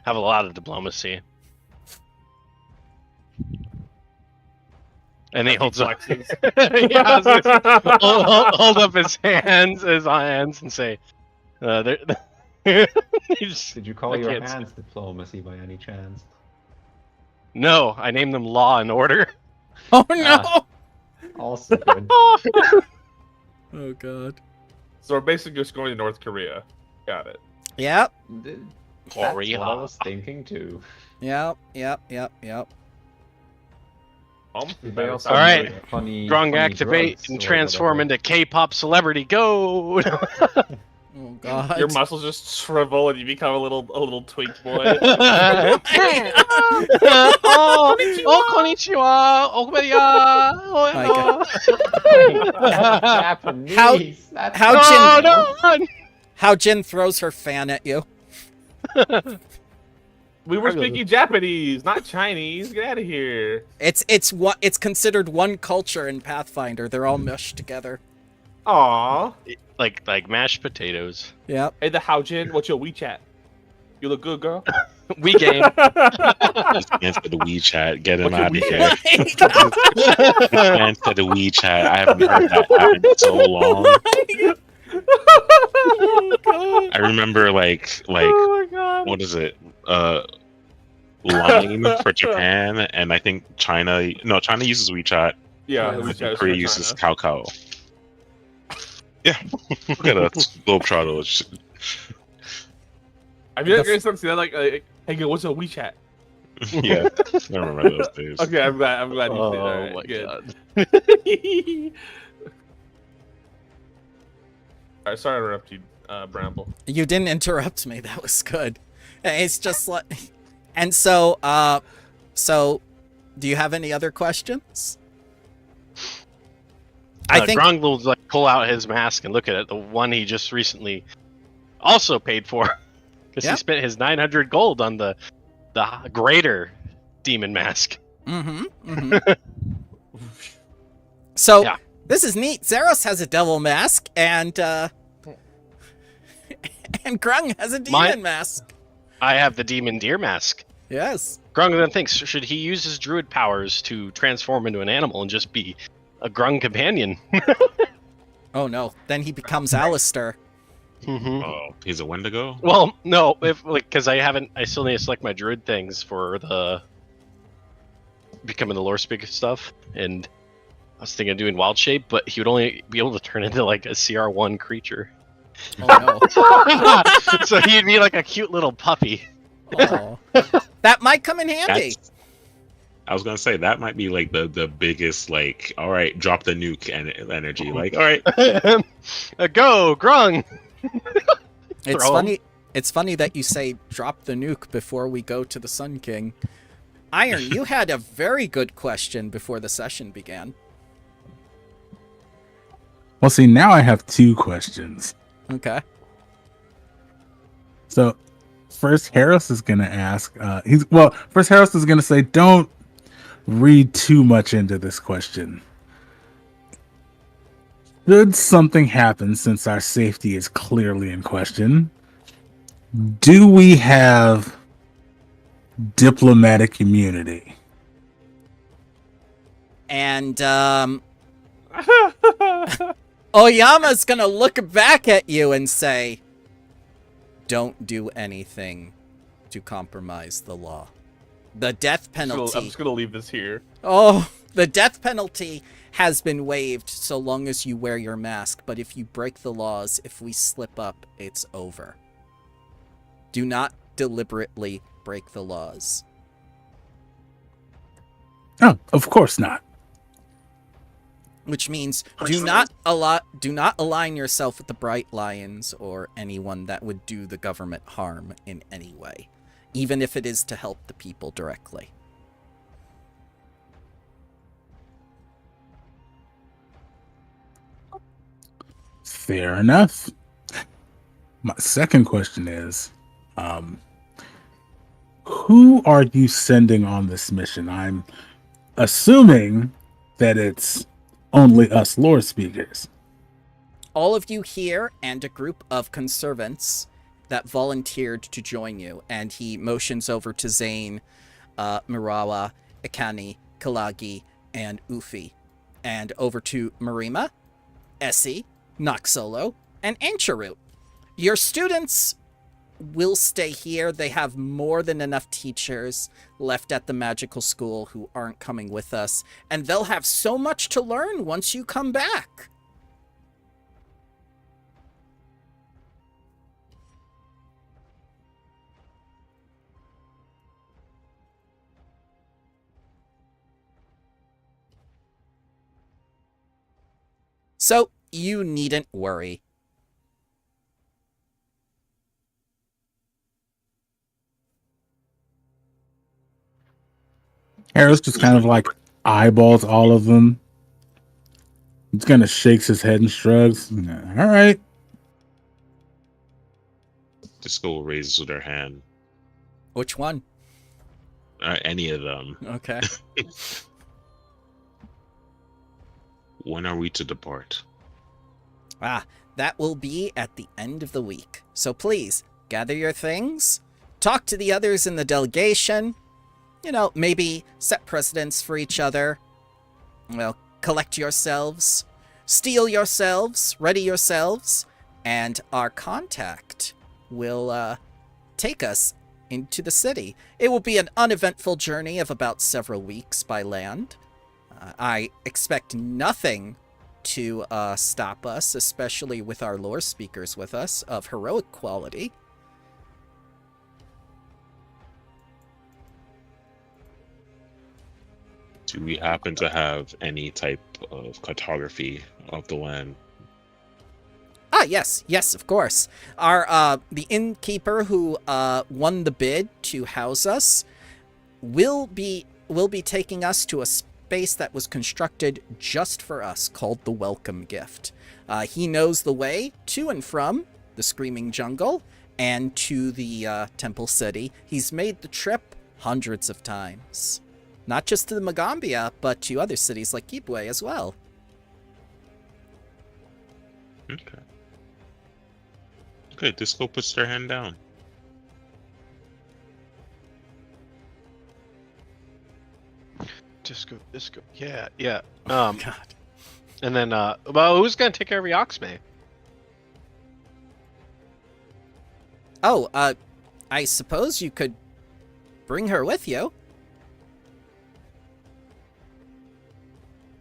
[SPEAKER 1] have a lot of diplomacy. And he holds up.
[SPEAKER 2] Flexes.
[SPEAKER 1] Yeah, I was gonna say, hold up his hands, and say, he just-
[SPEAKER 5] Did you call
[SPEAKER 1] I
[SPEAKER 5] your
[SPEAKER 1] can't
[SPEAKER 5] hands diplomacy by any chance?
[SPEAKER 1] No, I named them Law and Order.
[SPEAKER 3] Oh no!
[SPEAKER 5] Also good.
[SPEAKER 3] Oh god.
[SPEAKER 2] So we're basically just going to North Korea. Got it.
[SPEAKER 3] Yep.
[SPEAKER 5] That's
[SPEAKER 1] Korea.
[SPEAKER 5] what I was thinking too.
[SPEAKER 3] Yep.
[SPEAKER 5] They also
[SPEAKER 1] All right.
[SPEAKER 5] make funny,
[SPEAKER 1] Grung
[SPEAKER 5] funny
[SPEAKER 1] activate
[SPEAKER 5] drugs
[SPEAKER 1] and
[SPEAKER 5] or
[SPEAKER 1] transform
[SPEAKER 5] whatever.
[SPEAKER 1] into K-pop celebrity. Go!
[SPEAKER 3] Oh god.
[SPEAKER 2] Your muscles just shrivel and you become a little twink boy.
[SPEAKER 1] oh, konnichiwa, okomedia.
[SPEAKER 5] Japanese. That's
[SPEAKER 3] how
[SPEAKER 1] Oh,
[SPEAKER 3] Jin-
[SPEAKER 1] no!
[SPEAKER 3] How Jin throws her fan at you.
[SPEAKER 2] We were speaking Japanese, not Chinese. Get out of here.
[SPEAKER 3] It's considered one culture in Pathfinder. They're all mushed together.
[SPEAKER 2] Aw.
[SPEAKER 1] Like mashed potatoes.
[SPEAKER 3] Yep.
[SPEAKER 2] Hey, the Haojin, what's your WeChat? You look good, girl.
[SPEAKER 1] We game.
[SPEAKER 6] Answer the WeChat. Get him
[SPEAKER 2] What's your
[SPEAKER 6] out of here.
[SPEAKER 2] WeChat?
[SPEAKER 6] Answer the WeChat. I haven't heard that happen in so long.
[SPEAKER 3] Oh, God.
[SPEAKER 6] I remember like
[SPEAKER 2] Oh my god.
[SPEAKER 6] what is it? Line for Japan, and I think China. No, China uses WeChat.
[SPEAKER 2] Yeah,
[SPEAKER 5] Yeah,
[SPEAKER 2] WeChat is
[SPEAKER 6] Korea
[SPEAKER 2] for
[SPEAKER 6] uses
[SPEAKER 2] China.
[SPEAKER 6] Kakao. Yeah, look at us globetrotters.
[SPEAKER 2] Have you guys ever seen that? Like, hey, yo, what's a WeChat?
[SPEAKER 6] Yeah, I remember those days.
[SPEAKER 2] Okay, I'm glad you did.
[SPEAKER 1] Oh
[SPEAKER 2] All right,
[SPEAKER 1] my
[SPEAKER 2] good.
[SPEAKER 1] god.
[SPEAKER 2] Alright, sorry to interrupt you, Bramble.
[SPEAKER 3] You didn't interrupt me. That was good. It's just like, and so, do you have any other questions? I think
[SPEAKER 1] Grung will like pull out his mask and look at it, the one he just recently also paid for, because
[SPEAKER 3] Yeah.
[SPEAKER 1] he spent his 900 gold on the greater demon mask.
[SPEAKER 3] So
[SPEAKER 1] Yeah.
[SPEAKER 3] this is neat. Zeros has a devil mask, and and Grung has a demon mask.
[SPEAKER 1] I have the demon deer mask.
[SPEAKER 3] Yes.
[SPEAKER 1] Grung then thinks, should he use his druid powers to transform into an animal and just be a Grung companion?
[SPEAKER 3] Oh no, then he becomes Alistair.
[SPEAKER 6] Oh, he's a Wendigo?
[SPEAKER 1] Well, no, if like because I still need to select my druid things for the becoming the lore speaker stuff, and I was thinking of doing wild shape, but he would only be able to turn into like a CR1 creature.
[SPEAKER 3] Oh
[SPEAKER 1] So he'd be like a cute little puppy.
[SPEAKER 3] no. Oh. That might come in handy.
[SPEAKER 6] I was gonna say that might be like the biggest like, all right, drop the nuke energy. Like, all right,
[SPEAKER 1] Go, Grung!
[SPEAKER 3] It's
[SPEAKER 1] Throw 'em.
[SPEAKER 3] funny. It's funny that you say drop the nuke before we go to the Sun King. Iron, you had a very good question before the session began.
[SPEAKER 7] Well, see, now I have two questions.
[SPEAKER 3] Okay.
[SPEAKER 7] So, first, Harris is going to ask. First, Harris is going to say, don't read too much into this question. Should something happen, since our safety is clearly in question, do we have diplomatic immunity?
[SPEAKER 3] And Oyama's gonna look back at you and say, don't do anything to compromise the law. The death penalty.
[SPEAKER 2] I'm just gonna leave this here.
[SPEAKER 3] Oh, the death penalty has been waived so long as you wear your mask, but if you break the laws, if we slip up, it's over. Do not deliberately break the laws.
[SPEAKER 7] Oh, of course not.
[SPEAKER 3] Which means do not align yourself with the Bright Lions or anyone that would do the government harm in any way, even if it is to help the people directly.
[SPEAKER 7] Fair enough. My second question is, who are you sending on this mission? I'm assuming that it's only us lore speakers.
[SPEAKER 3] All of you here and a group of conservants that volunteered to join you, and he motions over to Zane, Mirawa, Ikani, Kalagi, and Ufi, and over to Marima, Essie, Noxolo, and Ancharoot. Your students will stay here. They have more than enough teachers left at the magical school who aren't coming with us, and they'll have so much to learn once you come back. So, you needn't worry.
[SPEAKER 7] Harris just kind of like eyeballs all of them. He's kind of shakes his head and shrugs. All right.
[SPEAKER 6] the school raises their hand.
[SPEAKER 3] Which one?
[SPEAKER 6] Any of them.
[SPEAKER 3] Okay.
[SPEAKER 6] When are we to depart?
[SPEAKER 3] That will be at the end of the week. So please, gather your things, talk to the others in the delegation, maybe set precedents for each other. Well, collect yourselves, steel yourselves, ready yourselves, and our contact will take us into the city. It will be an uneventful journey of about several weeks by land. I expect nothing to stop us, especially with our lore speakers with us of heroic quality.
[SPEAKER 6] Do we happen to have any type of cartography of the land?
[SPEAKER 3] Ah, yes, of course. Our the innkeeper who won the bid to house us will be taking us to a space that was constructed just for us, called the Welcome Gift. He knows the way to and from the Screaming Jungle and to the Temple City. He's made the trip hundreds of times, not just to the Magambia, but to other cities like Kibwe as well.
[SPEAKER 6] Okay. Okay, Disco puts their hand down.
[SPEAKER 1] Disco. Yeah.
[SPEAKER 3] Oh, God.
[SPEAKER 1] And then, well, who's gonna take care of Yoxme?
[SPEAKER 3] Oh, I suppose you could bring her with you.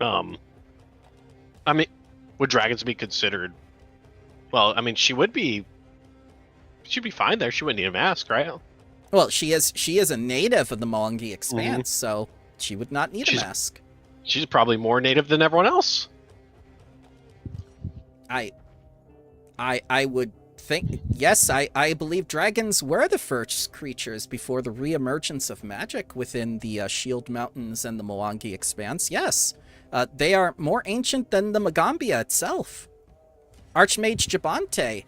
[SPEAKER 1] I mean, would dragons be considered? Well, I mean, she'd be fine there. She wouldn't need a mask, right?
[SPEAKER 3] Well, she is a native of the Mwangi Expanse, so she would not need a mask.
[SPEAKER 1] She's probably more native than everyone else.
[SPEAKER 3] I would think, yes, I believe dragons were the first creatures before the reemergence of magic within the Shield Mountains and the Mwangi Expanse. Yes, they are more ancient than the Magambia itself. Archmage Jabante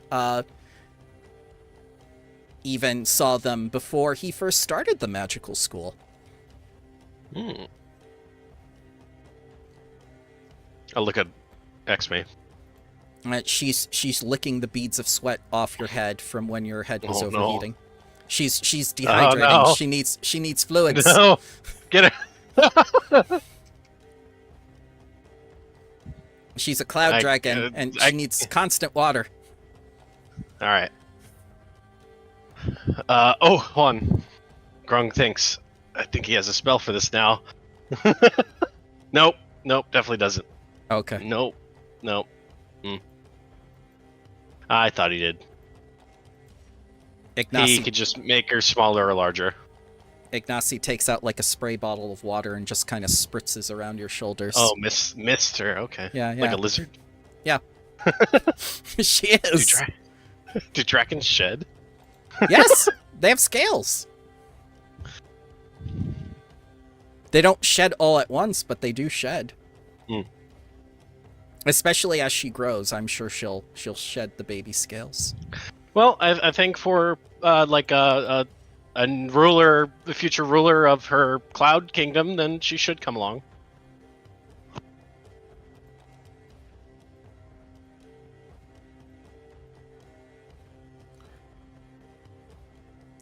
[SPEAKER 3] even saw them before he first started the magical school.
[SPEAKER 1] I'll look at X-Me.
[SPEAKER 3] She's licking the beads of sweat off your head from when your head was
[SPEAKER 1] Oh, no.
[SPEAKER 3] overheating. She's dehydrating.
[SPEAKER 1] no.
[SPEAKER 3] She needs fluids.
[SPEAKER 1] No, get her.
[SPEAKER 3] She's a cloud dragon, and she needs constant water.
[SPEAKER 1] All right. Hold on. Grung thinks. I think he has a spell for this now. Nope, definitely doesn't.
[SPEAKER 3] Okay.
[SPEAKER 1] Nope. I thought he did. He
[SPEAKER 3] Ignacy,
[SPEAKER 1] could just make her smaller or larger.
[SPEAKER 3] Ignacy takes out like a spray bottle of water and just kind of spritzes around your shoulders.
[SPEAKER 1] Oh, missed her. Okay.
[SPEAKER 3] Yeah.
[SPEAKER 1] Like a lizard.
[SPEAKER 3] She is.
[SPEAKER 1] Do dragons shed?
[SPEAKER 3] Yes, they have scales. They don't shed all at once, but they do shed. Especially as she grows, I'm sure she'll shed the baby scales.
[SPEAKER 1] Well, I think for like a ruler, the future ruler of her cloud kingdom, then she should come along.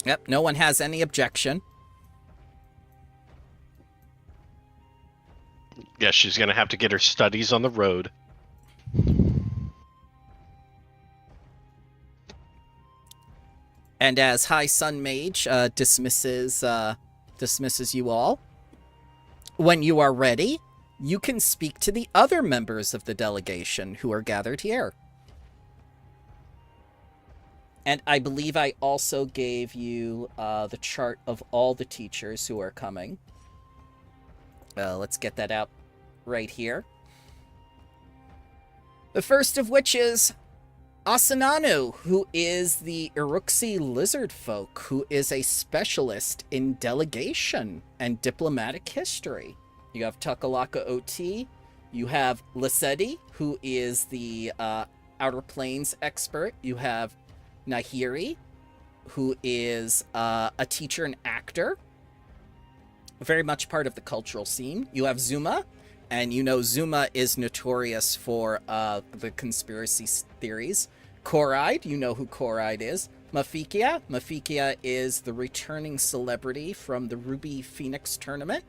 [SPEAKER 3] Yep, no one has any objection.
[SPEAKER 1] Yeah, she's gonna have to get her studies on the road.
[SPEAKER 3] And as High Sun Mage dismisses you all, when you are ready, you can speak to the other members of the delegation who are gathered here. And I believe I also gave you the chart of all the teachers who are coming. Let's get that out right here. The first of which is Asananu, who is the Iruxi lizard folk, who is a specialist in delegation and diplomatic history. You have Takalaka OT. You have Liseti, who is the Outer Plains expert. You have Nahiri, who is a teacher and actor, very much part of the cultural scene. You have Zuma, and you know Zuma is notorious for the conspiracy theories. Koride, you know who Koride is. Mafikia is the returning celebrity from the Ruby Phoenix tournament.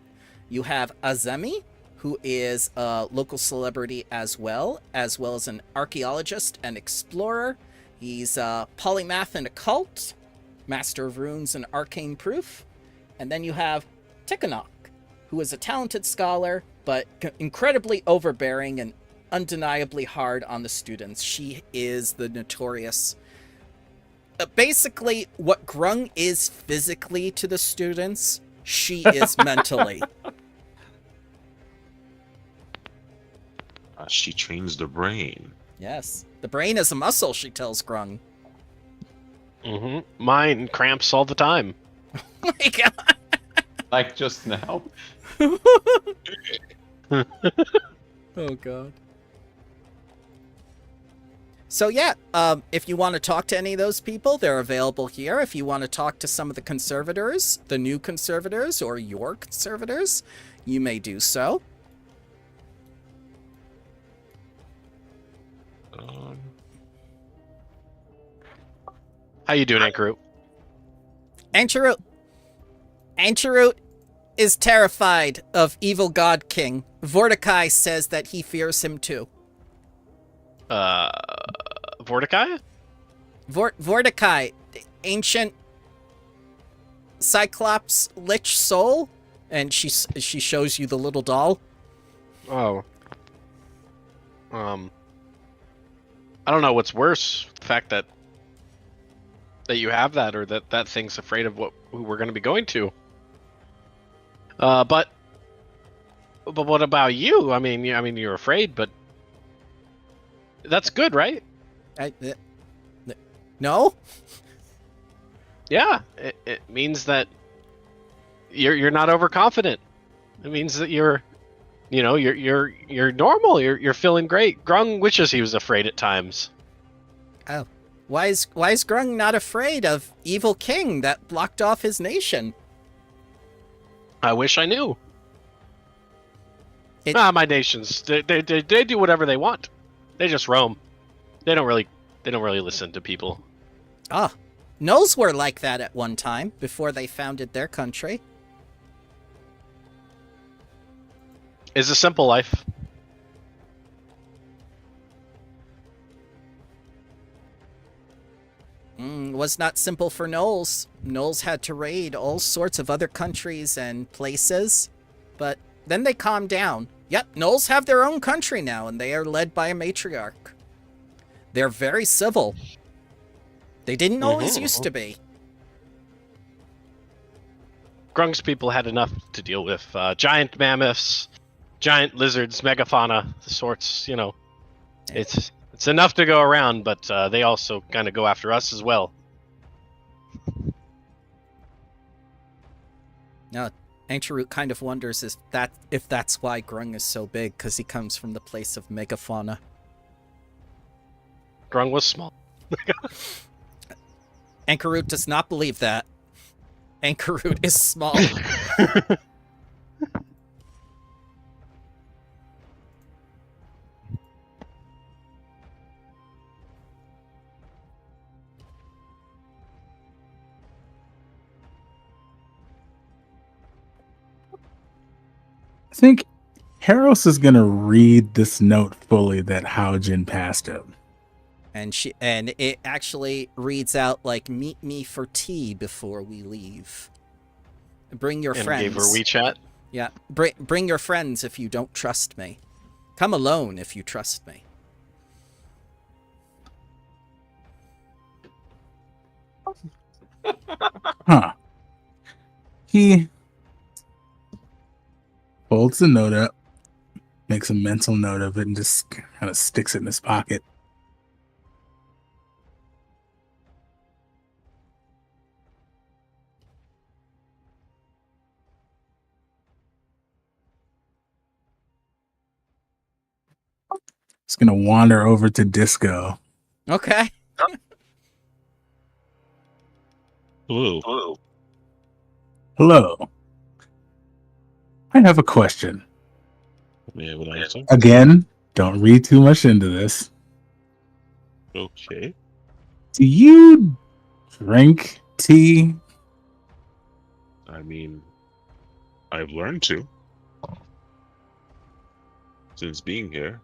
[SPEAKER 3] You have Azemi, who is a local celebrity as well as an archaeologist and explorer. He's a polymath and occult, master of runes and arcane proof. And then you have Tikanok, who is a talented scholar, but incredibly overbearing and undeniably hard on the students. She is the notorious... basically, what Grung is physically to the students, she is mentally.
[SPEAKER 6] She trains the brain.
[SPEAKER 3] Yes. The brain is a muscle, she tells Grung.
[SPEAKER 1] Mine cramps all the time.
[SPEAKER 3] Oh my god.
[SPEAKER 5] Like just now.
[SPEAKER 3] Oh god. So yeah, if you want to talk to any of those people, they're available here. If you want to talk to some of the conservators, the new conservators, or your conservators, you may do so.
[SPEAKER 1] How you doing, Ankarut?
[SPEAKER 3] Ancherut is terrified of Evil God King. Vorticai says that he fears him too.
[SPEAKER 1] Vorticai?
[SPEAKER 3] Vorticai, the ancient Cyclops Lich soul, and she shows you the little doll.
[SPEAKER 1] Oh. I don't know what's worse, the fact that you have that, or that thing's afraid of who we're going to be going to. But what about you? I mean, you're afraid, but that's good, right?
[SPEAKER 3] No.
[SPEAKER 1] Yeah, it means that you're not overconfident. It means that you're normal. You're feeling great. Grung wishes he was afraid at times.
[SPEAKER 3] Oh, why is Grung not afraid of Evil King that blocked off his nation?
[SPEAKER 1] I wish I knew. My nations, they do whatever they want. They just roam. They don't really listen to people.
[SPEAKER 3] Ah, Knolls were like that at one time before they founded their country.
[SPEAKER 1] It's a simple life.
[SPEAKER 3] Was not simple for Knolls. Knolls had to raid all sorts of other countries and places, but then they calmed down. Yep, Knolls have their own country now, and they are led by a matriarch. They're very civil. They didn't always used to be.
[SPEAKER 1] Grung's people had enough to deal with. Giant mammoths, giant lizards, megafauna, the sorts, It's enough to go around, but they also kind of go after us as well.
[SPEAKER 3] Now, Ancherut kind of wonders if that's why Grung is so big, because he comes from the place of megafauna.
[SPEAKER 1] Grung was small.
[SPEAKER 3] Ancherut does not believe that. Ancherut is small.
[SPEAKER 7] I think Haros is gonna read this note fully that Haojin passed him.
[SPEAKER 3] And it actually reads out like, "Meet me for tea before we leave. Bring your
[SPEAKER 1] And
[SPEAKER 3] friends."
[SPEAKER 1] gave her WeChat.
[SPEAKER 3] Yeah, bring your friends if you don't trust me. Come alone if you trust me.
[SPEAKER 7] Huh. He folds the note up, makes a mental note of it, and just kind of sticks it in his pocket. He's gonna wander over to Disco.
[SPEAKER 3] Okay.
[SPEAKER 6] Hello.
[SPEAKER 7] Hello. I have a question.
[SPEAKER 6] Yeah, what answer?
[SPEAKER 7] Again, don't read too much into this.
[SPEAKER 6] Okay.
[SPEAKER 7] Do you drink tea?
[SPEAKER 6] I mean, I've learned to. Since being here,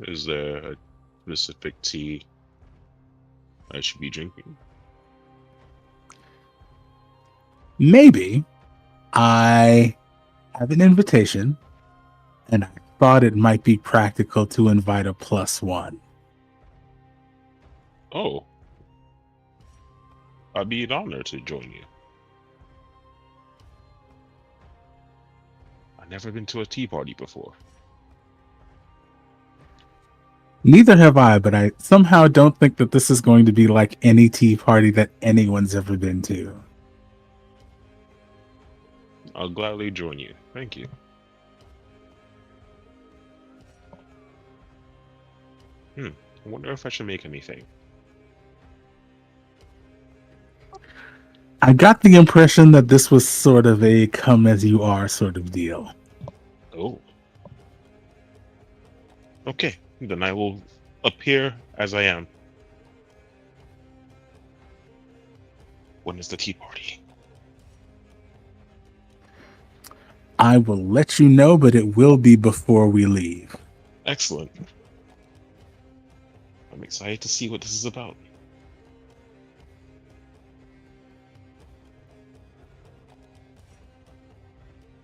[SPEAKER 6] is there a specific tea I should be drinking?
[SPEAKER 7] Maybe. I have an invitation, and I thought it might be practical to invite a +1.
[SPEAKER 6] Oh. I'd be an honor to join you. I've never been to a tea party before.
[SPEAKER 7] Neither have I, but I somehow don't think that this is going to be like any tea party that anyone's ever been to.
[SPEAKER 6] I'll gladly join you. Thank you. I wonder if I should make anything.
[SPEAKER 7] I got the impression that this was sort of a come as you are sort of deal.
[SPEAKER 6] Oh. Okay, then I will appear as I am. When is the tea party?
[SPEAKER 7] I will let you know, but it will be before we leave.
[SPEAKER 6] Excellent. I'm excited to see what this is about.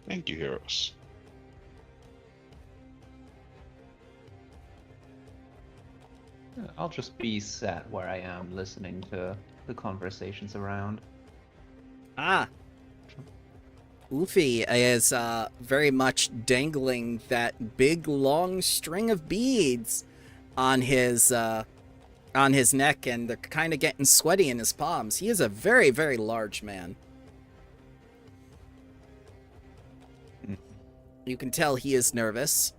[SPEAKER 6] Thank you, heroes.
[SPEAKER 5] I'll just be sat where I am, listening to the conversations around.
[SPEAKER 3] Ah. Ufi is very much dangling that big long string of beads on his neck, and they're kind of getting sweaty in his palms. He is a very, very large man. You can tell he is nervous.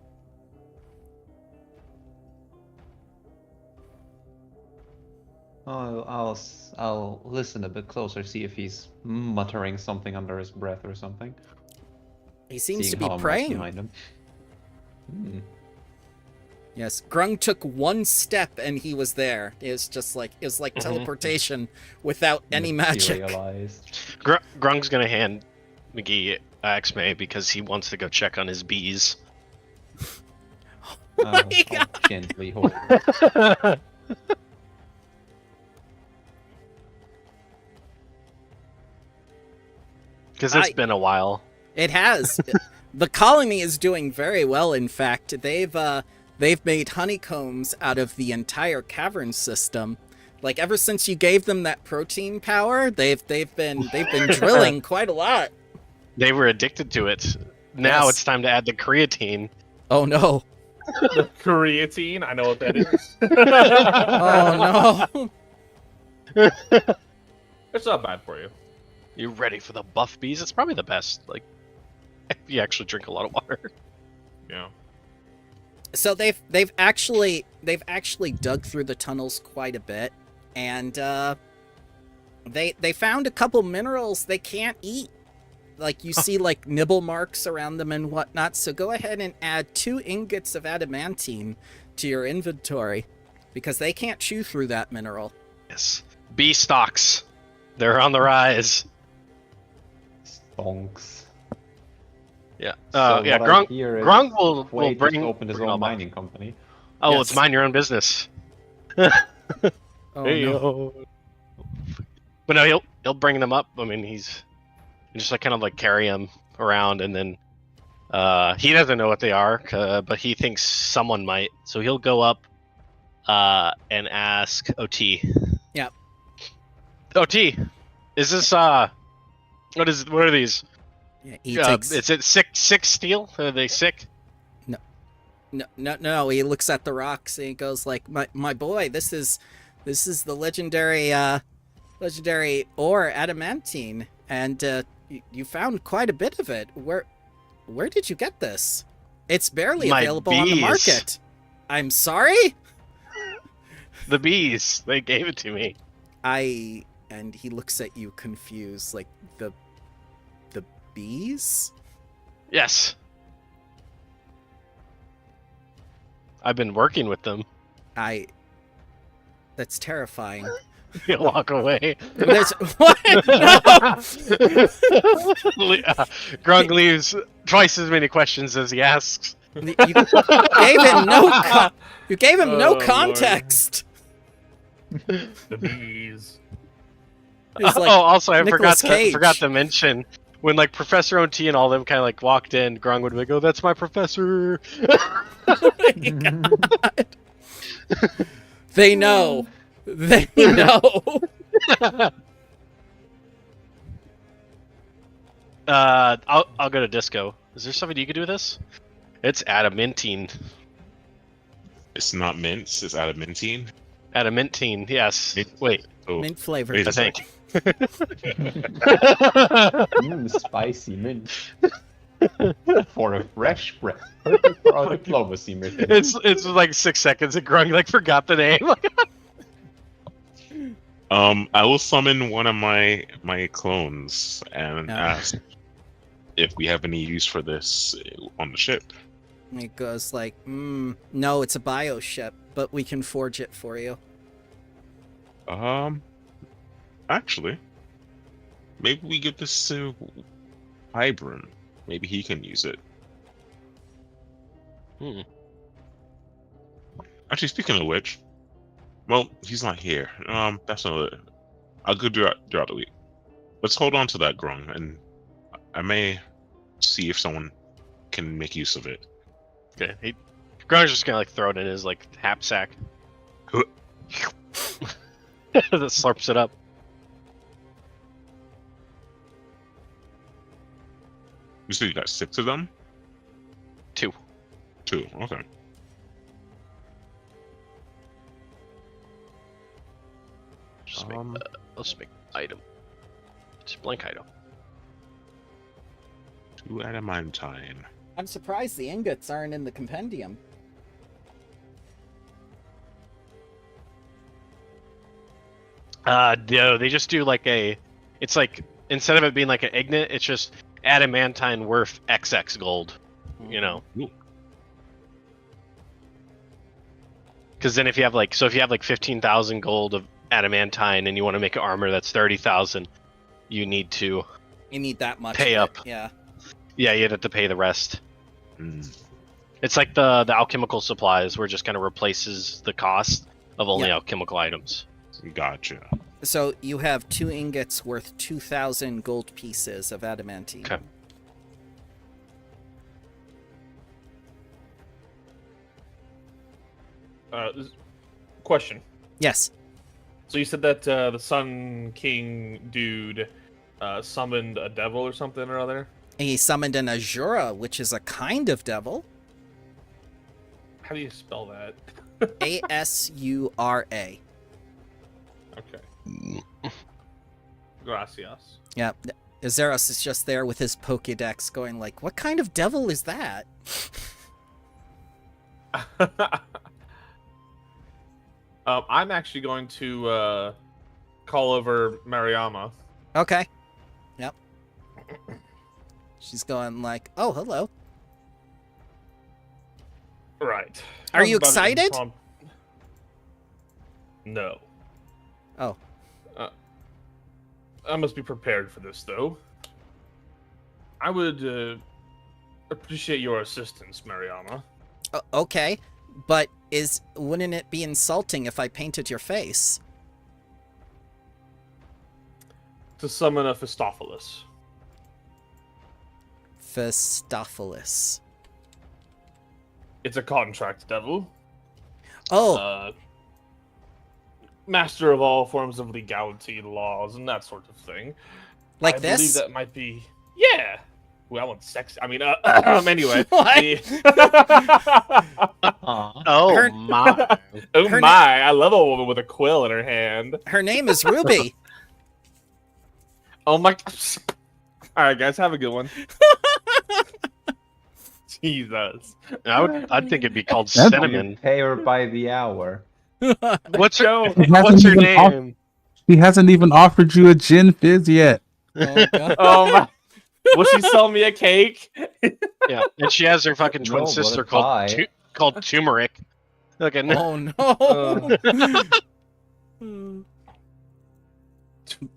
[SPEAKER 5] I'll listen a bit closer, see if he's muttering something under his breath or something.
[SPEAKER 3] He seems
[SPEAKER 5] Seeing
[SPEAKER 3] to be
[SPEAKER 5] how I'm right
[SPEAKER 3] praying.
[SPEAKER 5] behind him.
[SPEAKER 3] Yes, Grung took one step and he was there. It was like teleportation without any magic.
[SPEAKER 5] Materialized.
[SPEAKER 1] Grung's gonna hand McGee Axmay because he wants to go check on his bees.
[SPEAKER 5] I'll gently hold it.
[SPEAKER 1] Because it's been a while.
[SPEAKER 3] It has. The colony is doing very well. In fact, they've made honeycombs out of the entire cavern system. Like ever since you gave them that protein power, they've been drilling quite a lot.
[SPEAKER 1] They were addicted to it. Now
[SPEAKER 3] Yes.
[SPEAKER 1] it's time to add the creatine.
[SPEAKER 3] Oh no!
[SPEAKER 2] The creatine, I know what that is.
[SPEAKER 3] Oh no!
[SPEAKER 2] It's not bad for you.
[SPEAKER 1] You ready for the buff bees? It's probably the best. Like, if you actually drink a lot of water.
[SPEAKER 2] Yeah.
[SPEAKER 3] So they've actually dug through the tunnels quite a bit, and they found a couple minerals they can't eat. Like you see like nibble marks around them and whatnot. So go ahead and add 2 ingots of adamantine to your inventory, because they can't chew through that mineral.
[SPEAKER 1] Yes. Bee stocks. They're on the rise.
[SPEAKER 5] Stonks.
[SPEAKER 1] Yeah.
[SPEAKER 5] So
[SPEAKER 1] Yeah.
[SPEAKER 5] what I hear is
[SPEAKER 1] Grung will
[SPEAKER 5] Quaid
[SPEAKER 1] bring.
[SPEAKER 5] just opened his
[SPEAKER 1] bring
[SPEAKER 5] own
[SPEAKER 1] all back.
[SPEAKER 5] mining company.
[SPEAKER 1] Oh,
[SPEAKER 3] Yes.
[SPEAKER 1] it's mind your own business.
[SPEAKER 3] Oh
[SPEAKER 1] Hey,
[SPEAKER 3] no!
[SPEAKER 1] yo. But no, he'll bring them up. I mean, he's just like kind of like carry them around, and then he doesn't know what they are, but he thinks someone might. So he'll go up and ask OT.
[SPEAKER 3] Yep.
[SPEAKER 1] OT, is this what are these?
[SPEAKER 3] Yeah, he takes.
[SPEAKER 1] Is it sick steel? Are they sick?
[SPEAKER 3] No, he looks at the rocks and he goes like, my boy, this is the legendary ore adamantine, and you found quite a bit of it. Where did you get this? It's barely
[SPEAKER 1] My
[SPEAKER 3] available on the
[SPEAKER 1] bees.
[SPEAKER 3] market. I'm sorry?
[SPEAKER 1] The bees. They gave it to me.
[SPEAKER 3] And he looks at you confused, like the bees?
[SPEAKER 1] Yes. I've been working with them.
[SPEAKER 3] That's terrifying.
[SPEAKER 1] He'll walk away.
[SPEAKER 3] There's what? No!
[SPEAKER 1] Grung leaves twice as many questions as he asks.
[SPEAKER 3] You gave him no
[SPEAKER 2] Oh, Lord.
[SPEAKER 3] context.
[SPEAKER 2] The bees.
[SPEAKER 3] It's like
[SPEAKER 1] also, I
[SPEAKER 3] Nicolas Cage.
[SPEAKER 1] forgot to mention when like Professor OT and all them kind of like walked in. Grung would be like, "Oh, that's my professor."
[SPEAKER 3] Oh my God. They know. They know.
[SPEAKER 1] I'll go to disco. Is there something you can do with this? It's adamantine.
[SPEAKER 6] It's not mince. It's adamantine.
[SPEAKER 1] Adamantine, yes.
[SPEAKER 6] Mint.
[SPEAKER 1] Wait.
[SPEAKER 6] Oh,
[SPEAKER 3] Mint flavored.
[SPEAKER 6] wait
[SPEAKER 1] I
[SPEAKER 6] a
[SPEAKER 1] think.
[SPEAKER 5] Spicy mint. For a fresh breath. Perfect for our diplomacy mission.
[SPEAKER 1] It's like 6 seconds and Grung like forgot the name.
[SPEAKER 6] I will summon one of my clones and
[SPEAKER 3] No.
[SPEAKER 6] ask if we have any use for this on the ship.
[SPEAKER 3] It goes like, no, it's a bio ship, but we can forge it for you.
[SPEAKER 6] Actually, maybe we give this to Hybrim. Maybe he can use it. Actually, speaking of which, well, he's not here. That's another. I'll go throughout the week. Let's hold on to that Grung, and I may see if someone can make use of it.
[SPEAKER 1] Okay. Grung's just gonna like throw it in his like hapsack. That slurps it up.
[SPEAKER 6] You said you got 6 of them?
[SPEAKER 1] 2.
[SPEAKER 6] 2, okay.
[SPEAKER 1] Just make, let's make item. It's a blank item.
[SPEAKER 6] 2 adamantine.
[SPEAKER 3] I'm surprised the ingots aren't in the compendium.
[SPEAKER 1] No, they just do like it's like, instead of it being like an ignet, it's just adamantine worth XX gold, you know?
[SPEAKER 6] Ooh.
[SPEAKER 1] Because then if you have like 15,000 gold of adamantine and you want to make an armor that's 30,000, you need to
[SPEAKER 3] You need that much.
[SPEAKER 1] Pay
[SPEAKER 3] of it,
[SPEAKER 1] up.
[SPEAKER 3] Yeah.
[SPEAKER 1] you'd have to pay the rest.
[SPEAKER 6] Mm.
[SPEAKER 1] It's like the alchemical supplies where it just kind of replaces the cost of only alchemical items.
[SPEAKER 6] Gotcha.
[SPEAKER 3] So you have 2 ingots worth 2,000 gold pieces of adamantine.
[SPEAKER 1] Okay.
[SPEAKER 2] Question.
[SPEAKER 3] Yes.
[SPEAKER 2] So you said that the Sun King dude summoned a devil or something or other?
[SPEAKER 3] He summoned an Azura, which is a kind of devil.
[SPEAKER 2] How do you spell that?
[SPEAKER 3] Asura.
[SPEAKER 2] Okay. Gracias.
[SPEAKER 3] Yeah. Azeros is just there with his Pokédex going like, what kind of devil is that?
[SPEAKER 2] I'm actually going to call over Mariama.
[SPEAKER 3] Okay. Yep. She's going like, oh, hello.
[SPEAKER 2] Right.
[SPEAKER 3] Are you
[SPEAKER 2] How's about an
[SPEAKER 3] excited?
[SPEAKER 2] No.
[SPEAKER 3] Oh.
[SPEAKER 2] I must be prepared for this, though. I would appreciate your assistance, Mariama.
[SPEAKER 3] Okay. But wouldn't it be insulting if I painted your face?
[SPEAKER 2] To summon a Phistophilis.
[SPEAKER 3] Phistophilis.
[SPEAKER 2] It's a contract devil.
[SPEAKER 3] Oh,
[SPEAKER 2] Master of all forms of legality, laws, and that sort of thing.
[SPEAKER 3] like
[SPEAKER 2] I believe
[SPEAKER 3] this?
[SPEAKER 2] that might be... Yeah! Well, I want sex. I mean, anyway.
[SPEAKER 3] What?
[SPEAKER 1] Oh
[SPEAKER 3] Her-
[SPEAKER 1] my!
[SPEAKER 2] Oh
[SPEAKER 3] Her
[SPEAKER 2] my, I love a woman with a quill in her hand.
[SPEAKER 3] Her name is Ruby.
[SPEAKER 2] Oh my... Alright, guys, have a good one. Jesus.
[SPEAKER 1] I'd think it'd be called
[SPEAKER 7] That's-
[SPEAKER 1] cinnamon.
[SPEAKER 5] Pay her by the hour.
[SPEAKER 1] What's her
[SPEAKER 7] He hasn't
[SPEAKER 1] What's her
[SPEAKER 7] even
[SPEAKER 1] name?
[SPEAKER 7] He hasn't even offered you a gin fizz yet.
[SPEAKER 3] Oh, God.
[SPEAKER 2] Oh my... Will she sell me a cake?
[SPEAKER 1] Yeah, and she has her fucking twin
[SPEAKER 5] No, but
[SPEAKER 1] sister
[SPEAKER 5] a
[SPEAKER 1] called
[SPEAKER 5] pie.
[SPEAKER 1] called Turmeric. Look at
[SPEAKER 3] Oh, no.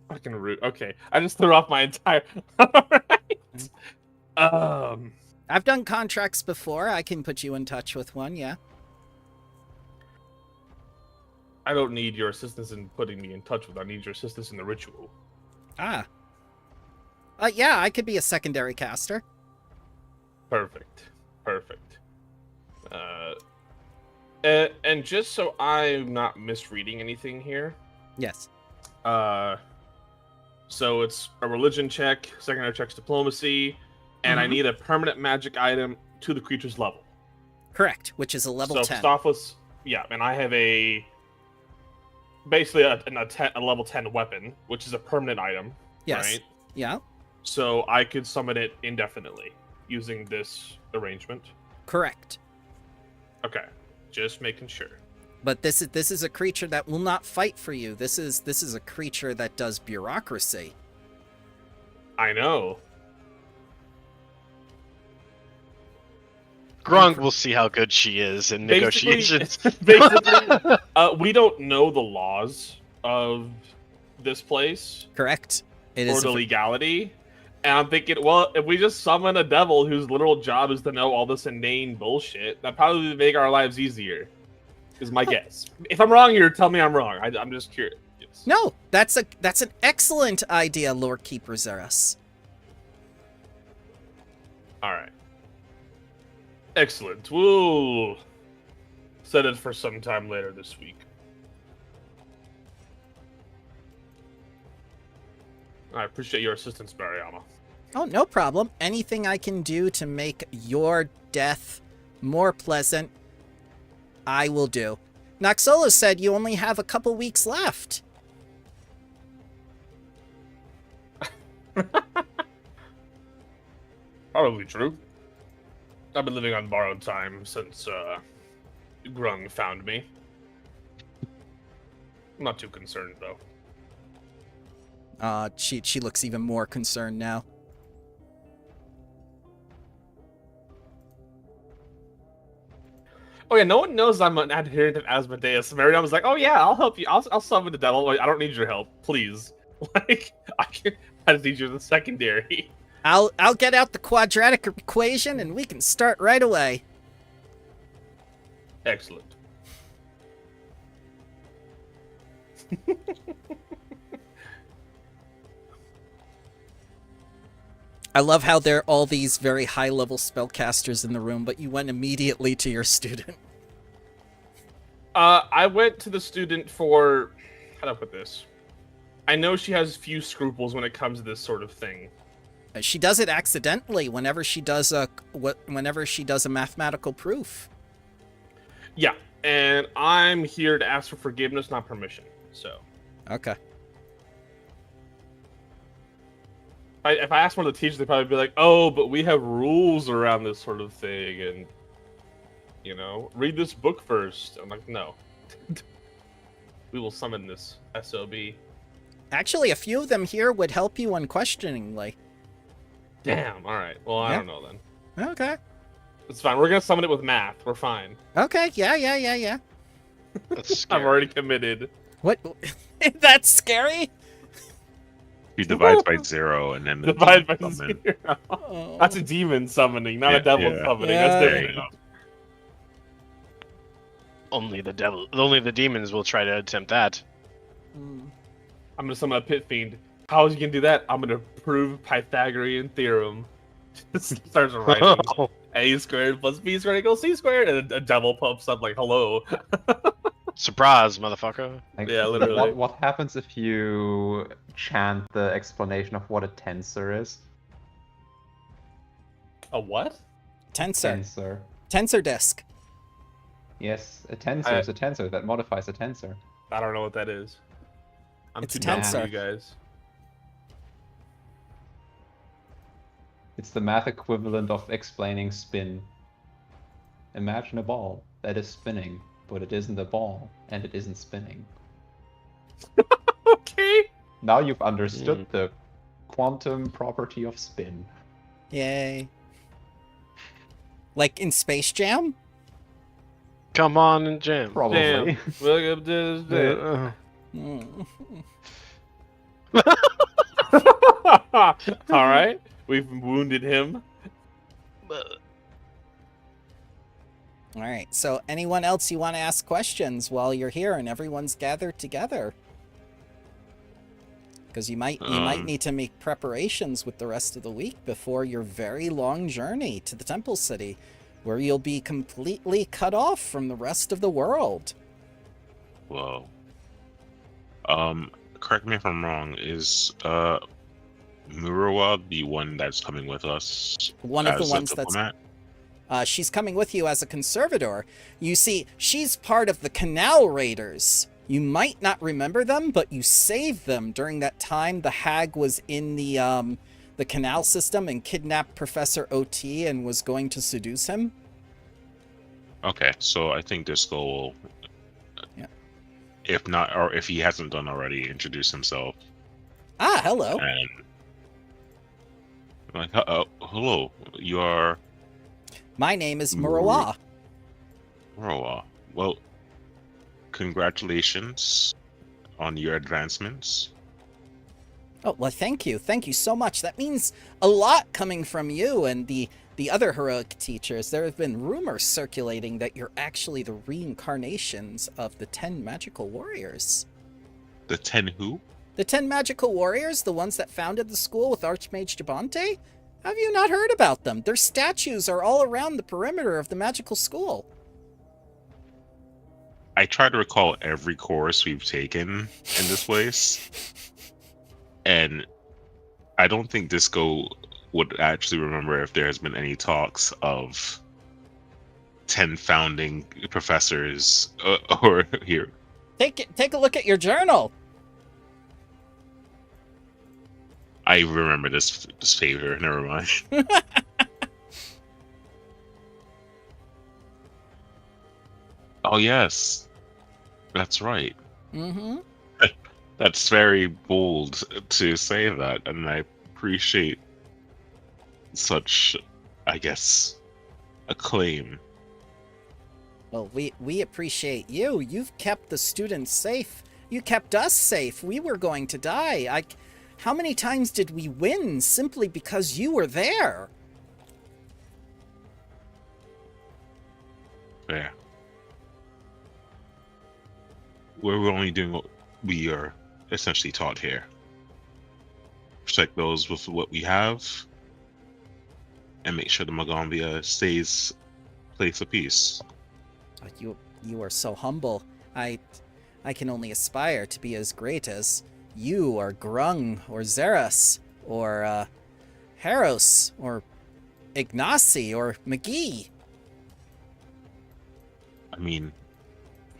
[SPEAKER 2] Fucking rude. Okay, I just threw off my entire... Alright.
[SPEAKER 3] I've done contracts before. I can put you in touch with one, yeah.
[SPEAKER 2] I don't need your assistance in putting me in touch with. I need your assistance in the ritual.
[SPEAKER 3] Ah. Yeah, I could be a secondary caster.
[SPEAKER 2] Perfect. Perfect. And just so I'm not misreading anything here,
[SPEAKER 3] Yes.
[SPEAKER 2] so it's a religion check, secondary check's diplomacy, and I
[SPEAKER 3] Mhm.
[SPEAKER 2] need a permanent magic item to the creature's level.
[SPEAKER 3] Correct, which is a level
[SPEAKER 2] so
[SPEAKER 3] 10.
[SPEAKER 2] Phistophilis, Yeah, and I have basically a level 10 weapon, which is a permanent item.
[SPEAKER 3] Yes.
[SPEAKER 2] Right?
[SPEAKER 3] Yeah.
[SPEAKER 2] So I could summon it indefinitely using this arrangement.
[SPEAKER 3] Correct.
[SPEAKER 2] Okay, just making sure.
[SPEAKER 3] But this is a creature that will not fight for you. This is a creature that does bureaucracy.
[SPEAKER 2] I know.
[SPEAKER 1] Grung will see how good she is in negotiations.
[SPEAKER 2] Basically, we don't know the laws of this place
[SPEAKER 3] Correct. It
[SPEAKER 2] or
[SPEAKER 3] is
[SPEAKER 2] the legality. And I'm thinking, well, if we just summon a devil whose literal job is to know all this inane bullshit, that probably would make our lives easier. Is my guess. If I'm wrong here, tell me I'm wrong. I'm just curious.
[SPEAKER 3] No, that's an excellent idea, Lord Keeper Zeros.
[SPEAKER 2] All right. Excellent. We'll set it for some time later this week. I appreciate your assistance, Mariama.
[SPEAKER 3] Oh, no problem. Anything I can do to make your death more pleasant, I will do. Noxolo said you only have a couple weeks left.
[SPEAKER 2] Probably true. I've been living on borrowed time since Grung found me. I'm not too concerned though.
[SPEAKER 3] She looks even more concerned now.
[SPEAKER 2] Oh yeah, no one knows I'm an adherent of Asmodeus. Mariam was like, "Oh yeah, I'll help you. I'll summon the devil. I don't need your help, please. Like, I just need you in the secondary."
[SPEAKER 3] I'll get out the quadratic equation and we can start right away.
[SPEAKER 2] Excellent.
[SPEAKER 3] I love how there are all these very high-level spellcasters in the room, but you went immediately to your student.
[SPEAKER 2] I went to the student for... How do I put this? I know she has few scruples when it comes to this sort of thing.
[SPEAKER 3] She does it accidentally whenever she does a mathematical proof.
[SPEAKER 2] Yeah, and I'm here to ask for forgiveness, not permission. So,
[SPEAKER 3] Okay.
[SPEAKER 2] if I asked one of the teachers, they'd probably be like, "Oh, but we have rules around this sort of thing, and read this book first." I'm like, "No, we will summon this SOB."
[SPEAKER 3] Actually, a few of them here would help you unquestioningly.
[SPEAKER 2] Damn. All right. Well, I
[SPEAKER 3] Yeah.
[SPEAKER 2] don't know then.
[SPEAKER 3] Okay.
[SPEAKER 2] It's fine. We're gonna summon it with math. We're fine.
[SPEAKER 3] Okay. Yeah.
[SPEAKER 1] That's
[SPEAKER 2] I'm
[SPEAKER 1] scary.
[SPEAKER 2] already committed.
[SPEAKER 3] What? That's scary.
[SPEAKER 6] He divides by 0 and then
[SPEAKER 2] Divide by
[SPEAKER 6] summon.
[SPEAKER 2] 0.
[SPEAKER 3] Oh.
[SPEAKER 2] That's a demon summoning, not
[SPEAKER 6] Yeah,
[SPEAKER 2] a devil
[SPEAKER 6] yeah.
[SPEAKER 2] summoning.
[SPEAKER 3] Yeah.
[SPEAKER 2] That's
[SPEAKER 6] There you
[SPEAKER 2] different.
[SPEAKER 6] go.
[SPEAKER 1] Only the demons will try to attempt that.
[SPEAKER 3] Mm.
[SPEAKER 2] I'm gonna summon a pit fiend. How is he gonna do that? I'm gonna prove Pythagorean theorem. Just starts writing a squared plus b squared equals c squared, and a devil pops up like, "Hello."
[SPEAKER 1] Surprise, motherfucker.
[SPEAKER 5] Like,
[SPEAKER 2] Yeah, literally.
[SPEAKER 5] What happens if you chant the explanation of what a tensor is?
[SPEAKER 2] A what?
[SPEAKER 3] Tensor. Tensor disk.
[SPEAKER 5] Yes, a tensor is a tensor that modifies a tensor.
[SPEAKER 2] I don't know what that is. I'm
[SPEAKER 3] It's
[SPEAKER 2] too
[SPEAKER 3] a
[SPEAKER 2] dumb for
[SPEAKER 3] tensor.
[SPEAKER 2] you guys.
[SPEAKER 5] It's the math equivalent of explaining spin. Imagine a ball that is spinning, but it isn't a ball, and it isn't spinning.
[SPEAKER 2] Okay.
[SPEAKER 5] Now you've understood the quantum property of spin.
[SPEAKER 3] Yay. Like in Space Jam?
[SPEAKER 1] Come on and jam.
[SPEAKER 5] Probably.
[SPEAKER 2] Damn. Look up to this
[SPEAKER 1] Uh,
[SPEAKER 3] Mm.
[SPEAKER 2] All right. We've wounded him.
[SPEAKER 3] Alright, so anyone else you want to ask questions while you're here and everyone's gathered together? Because you might need to make preparations with the rest of the week before your very long journey to the Temple City, where you'll be completely cut off from the rest of the world.
[SPEAKER 6] Whoa. Correct me if I'm wrong. Is Murawa the one that's coming with us?
[SPEAKER 3] One of the
[SPEAKER 6] as a
[SPEAKER 3] ones that's
[SPEAKER 6] diplomat?
[SPEAKER 3] She's coming with you as a conservator. You see, she's part of the Canal Raiders. You might not remember them, but you saved them during that time the hag was in the canal system and kidnapped Professor OT and was going to seduce him.
[SPEAKER 6] Okay, so I think Disco will,
[SPEAKER 3] Yeah.
[SPEAKER 6] if not, or if he hasn't done already, introduce himself.
[SPEAKER 3] Ah, hello.
[SPEAKER 6] And like, hello, you are
[SPEAKER 3] My name is Murawa.
[SPEAKER 6] Roa. Well, congratulations on your advancements.
[SPEAKER 3] Oh, well, thank you. Thank you so much. That means a lot coming from you and the other heroic teachers. There have been rumors circulating that you're actually the reincarnations of the 10 magical warriors.
[SPEAKER 6] The 10 who?
[SPEAKER 3] The 10 magical warriors, the ones that founded the school with Archmage Jabante? Have you not heard about them? Their statues are all around the perimeter of the magical school.
[SPEAKER 6] I try to recall every course we've taken in this place, and I don't think Disco would actually remember if there has been any talks of 10 founding professors or here.
[SPEAKER 3] Take a look at your journal.
[SPEAKER 6] I remember this favor. Never mind. Oh yes, that's right.
[SPEAKER 3] Mm-hmm.
[SPEAKER 6] That's very bold to say that, and I appreciate such, I guess, acclaim.
[SPEAKER 3] Well, we appreciate you. You've kept the students safe. You kept us safe. We were going to die. How many times did we win simply because you were there?
[SPEAKER 6] Fair. We're only doing what we are essentially taught here. Protect those with what we have, and make sure the Magambia stays a place of peace.
[SPEAKER 3] You are so humble. I can only aspire to be as great as you or Grung or Xeras or Haros or Ignacy or McGee.
[SPEAKER 6] I mean,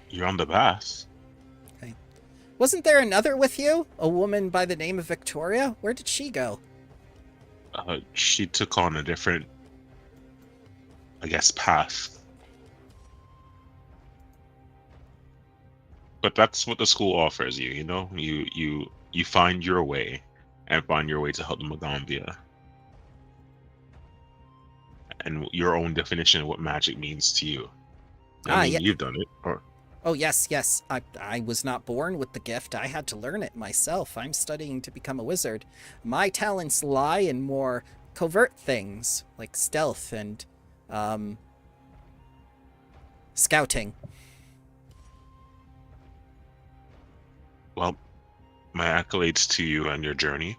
[SPEAKER 6] you're on the path.
[SPEAKER 3] Wasn't there another with you? A woman by the name of Victoria? Where did she go?
[SPEAKER 6] She took on a different, I guess, path. But that's what the school offers you, you know? You find your way, and find your way to help the Magambia. And your own definition of what magic means to you. I mean,
[SPEAKER 3] yeah.
[SPEAKER 6] You've done it. Or
[SPEAKER 3] Oh, yes. I was not born with the gift. I had to learn it myself. I'm studying to become a wizard. My talents lie in more covert things, like stealth and, scouting.
[SPEAKER 6] Well, my accolades to you and your journey.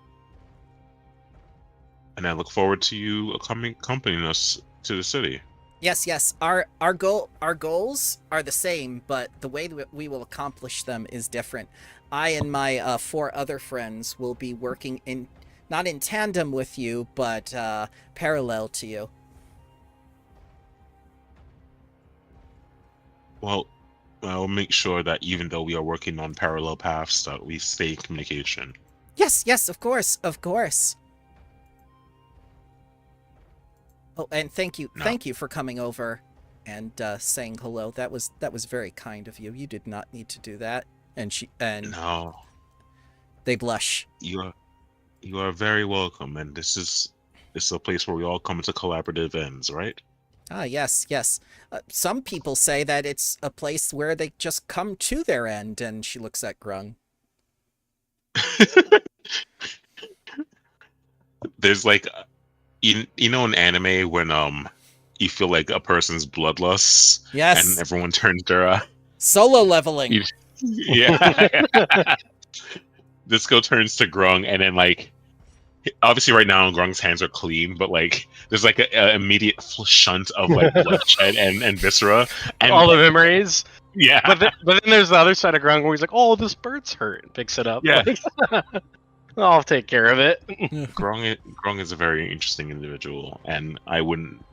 [SPEAKER 6] And I look forward to you accompanying us to the city.
[SPEAKER 3] Yes. Our goals are the same, but the way that we will accomplish them is different. I and my 4 other friends will be working not in tandem with you, but parallel to you.
[SPEAKER 6] Well, I'll make sure that even though we are working on parallel paths, that we stay in communication.
[SPEAKER 3] Yes, of course. Oh, and thank you for coming over and saying hello. That was very kind of you. You did not need to do that. And
[SPEAKER 6] No,
[SPEAKER 3] they blush.
[SPEAKER 6] you are very welcome, and this is a place where we all come to collaborative ends, right?
[SPEAKER 3] Ah, yes. Some people say that it's a place where they just come to their end. And she looks at Grung.
[SPEAKER 6] There's like, you know, in anime when you feel like a person's bloodlust,
[SPEAKER 3] Yes.
[SPEAKER 6] and everyone turns their
[SPEAKER 3] Solo leveling.
[SPEAKER 6] yeah. Disco turns to Grung, and then like, obviously right now Grung's hands are clean, but like there's like a immediate shunt of like bloodshed and viscera, and
[SPEAKER 1] All the memories.
[SPEAKER 6] yeah.
[SPEAKER 1] But then there's the other side of Grung where he's like, "Oh, this bird's hurt," and picks it up.
[SPEAKER 6] Yeah.
[SPEAKER 1] Like, I'll take care of it.
[SPEAKER 6] Grung is a very interesting individual, and I wouldn't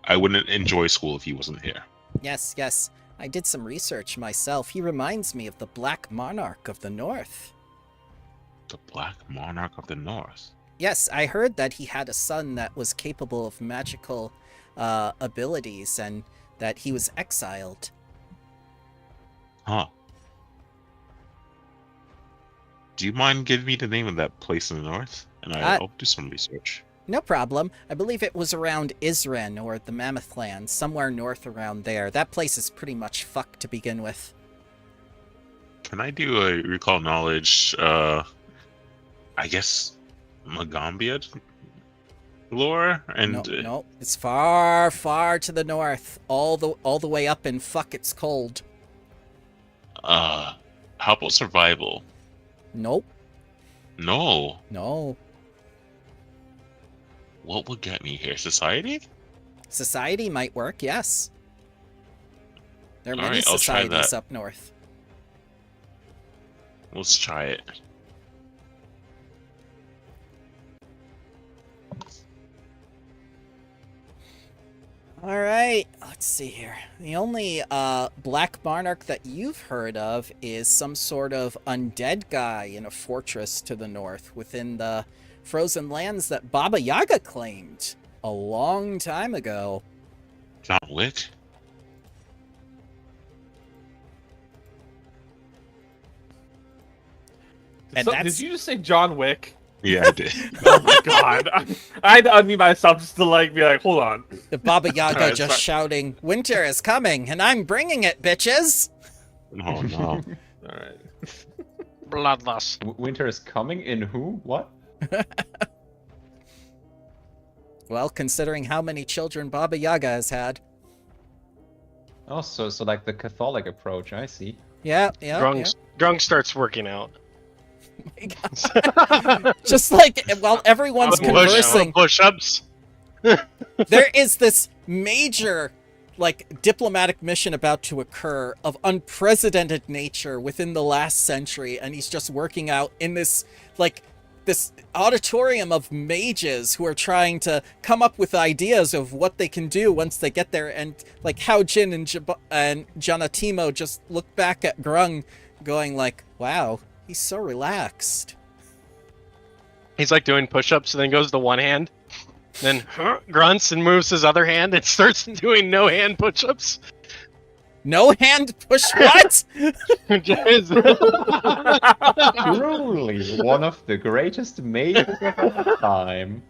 [SPEAKER 6] I wouldn't enjoy school if he wasn't here.
[SPEAKER 3] Yes, yes. I did some research myself. He reminds me of the Black Monarch of the North.
[SPEAKER 6] The Black Monarch of the North.
[SPEAKER 3] Yes, I heard that he had a son that was capable of magical abilities and that he was exiled.
[SPEAKER 6] Huh. Do you mind giving me the name of that place in the north? And I'll do some research.
[SPEAKER 3] No problem. I believe it was around Isren or the Mammoth Land, somewhere north around there. That place is pretty much fucked to begin with.
[SPEAKER 6] Can I do a recall knowledge, I guess, Magambia lore? And
[SPEAKER 3] No. It's far, far to the north. All the way up in fuck it's cold.
[SPEAKER 6] how about survival?
[SPEAKER 3] Nope.
[SPEAKER 6] No.
[SPEAKER 3] No.
[SPEAKER 6] What would get me here? Society?
[SPEAKER 3] Society might work, yes. There are many
[SPEAKER 6] Alright, I'll try
[SPEAKER 3] societies
[SPEAKER 6] that.
[SPEAKER 3] up north.
[SPEAKER 6] Let's try it.
[SPEAKER 3] All right, let's see here. The only Black Monarch that you've heard of is some sort of undead guy in a fortress to the north within the frozen lands that Baba Yaga claimed a long time ago.
[SPEAKER 6] John Wick?
[SPEAKER 3] And
[SPEAKER 2] So,
[SPEAKER 3] that's-
[SPEAKER 2] did you just say John Wick?
[SPEAKER 6] Yeah, I did.
[SPEAKER 2] Oh my god. I had to unmute myself just to be like, hold on.
[SPEAKER 3] The Baba Yaga
[SPEAKER 6] Alright,
[SPEAKER 3] just
[SPEAKER 6] sorry.
[SPEAKER 3] shouting, "Winter is coming, and I'm bringing it, bitches!"
[SPEAKER 6] Oh no.
[SPEAKER 2] Alright.
[SPEAKER 1] Bloodlust.
[SPEAKER 5] Winter is coming in who? What?
[SPEAKER 3] Well, considering how many children Baba Yaga has had.
[SPEAKER 5] Oh, so like the Catholic approach. I see.
[SPEAKER 3] Yeah.
[SPEAKER 1] Grung starts working out.
[SPEAKER 3] Just like while everyone's conversing,
[SPEAKER 1] Push-ups.
[SPEAKER 3] there is this major, diplomatic mission about to occur of unprecedented nature within the last century, and he's just working out in this, this auditorium of mages who are trying to come up with ideas of what they can do once they get there, and, Hao Jin and Janatimo just look back at Grung, going wow, he's so relaxed.
[SPEAKER 1] He's doing push-ups and then goes to one hand, then grunts and moves his other hand and starts doing no hand push-ups.
[SPEAKER 3] No hand push what?
[SPEAKER 5] Truly one of the greatest mages of all time.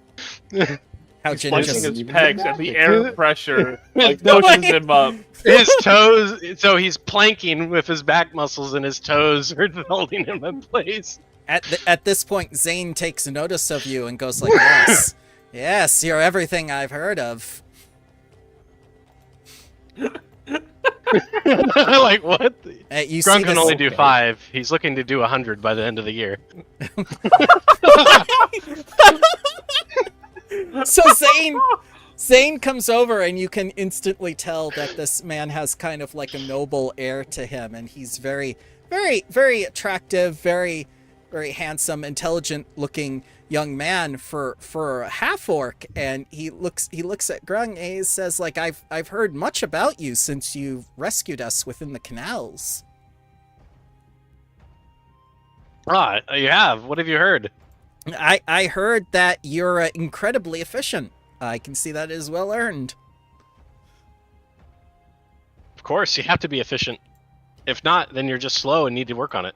[SPEAKER 3] Hao Jin
[SPEAKER 2] Punching
[SPEAKER 3] just
[SPEAKER 2] his pegs and the air pressure
[SPEAKER 1] No
[SPEAKER 2] pushes
[SPEAKER 3] way.
[SPEAKER 2] him up.
[SPEAKER 1] His toes, so he's planking with his back muscles and his toes are holding him in place.
[SPEAKER 3] At this point, Zane takes notice of you and goes yes, yes, you're everything I've heard of.
[SPEAKER 1] What?
[SPEAKER 3] You see
[SPEAKER 1] Grung can
[SPEAKER 3] this,
[SPEAKER 1] only do 5. He's looking to do 100 by the end of the year.
[SPEAKER 3] so Zane comes over, and you can instantly tell that this man has kind of a noble air to him, and he's very, very, very attractive, very, very handsome, intelligent-looking young man for a half orc. And he looks at Grung and he says, I've heard much about you since you rescued us within the canals.
[SPEAKER 1] Ah, you have. What have you heard?
[SPEAKER 3] I heard that you're incredibly efficient. I can see that is well earned.
[SPEAKER 1] Of course, you have to be efficient. If not, then you're just slow and need to work on it.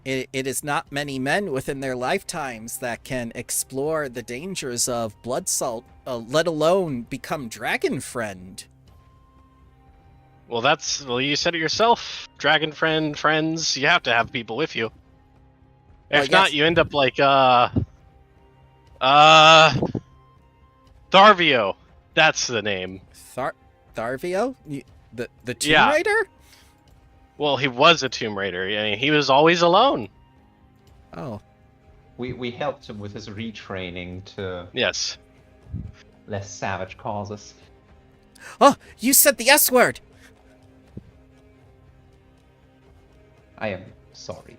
[SPEAKER 3] It is not many men within their lifetimes that can explore the dangers of blood salt, let alone become dragon friend.
[SPEAKER 1] Well, you said it yourself. Dragon friends, you have to have people with you.
[SPEAKER 3] Well,
[SPEAKER 1] If not,
[SPEAKER 3] yes.
[SPEAKER 1] you end up like, Tharvio. That's the name.
[SPEAKER 3] Tharvio? The Tomb
[SPEAKER 1] Yeah.
[SPEAKER 3] Raider?
[SPEAKER 1] Well, he was a Tomb Raider. I mean, he was always alone.
[SPEAKER 3] Oh.
[SPEAKER 5] We helped him with his retraining to
[SPEAKER 1] Yes.
[SPEAKER 5] less savage causes.
[SPEAKER 3] Oh, you said the S word!
[SPEAKER 5] I am sorry.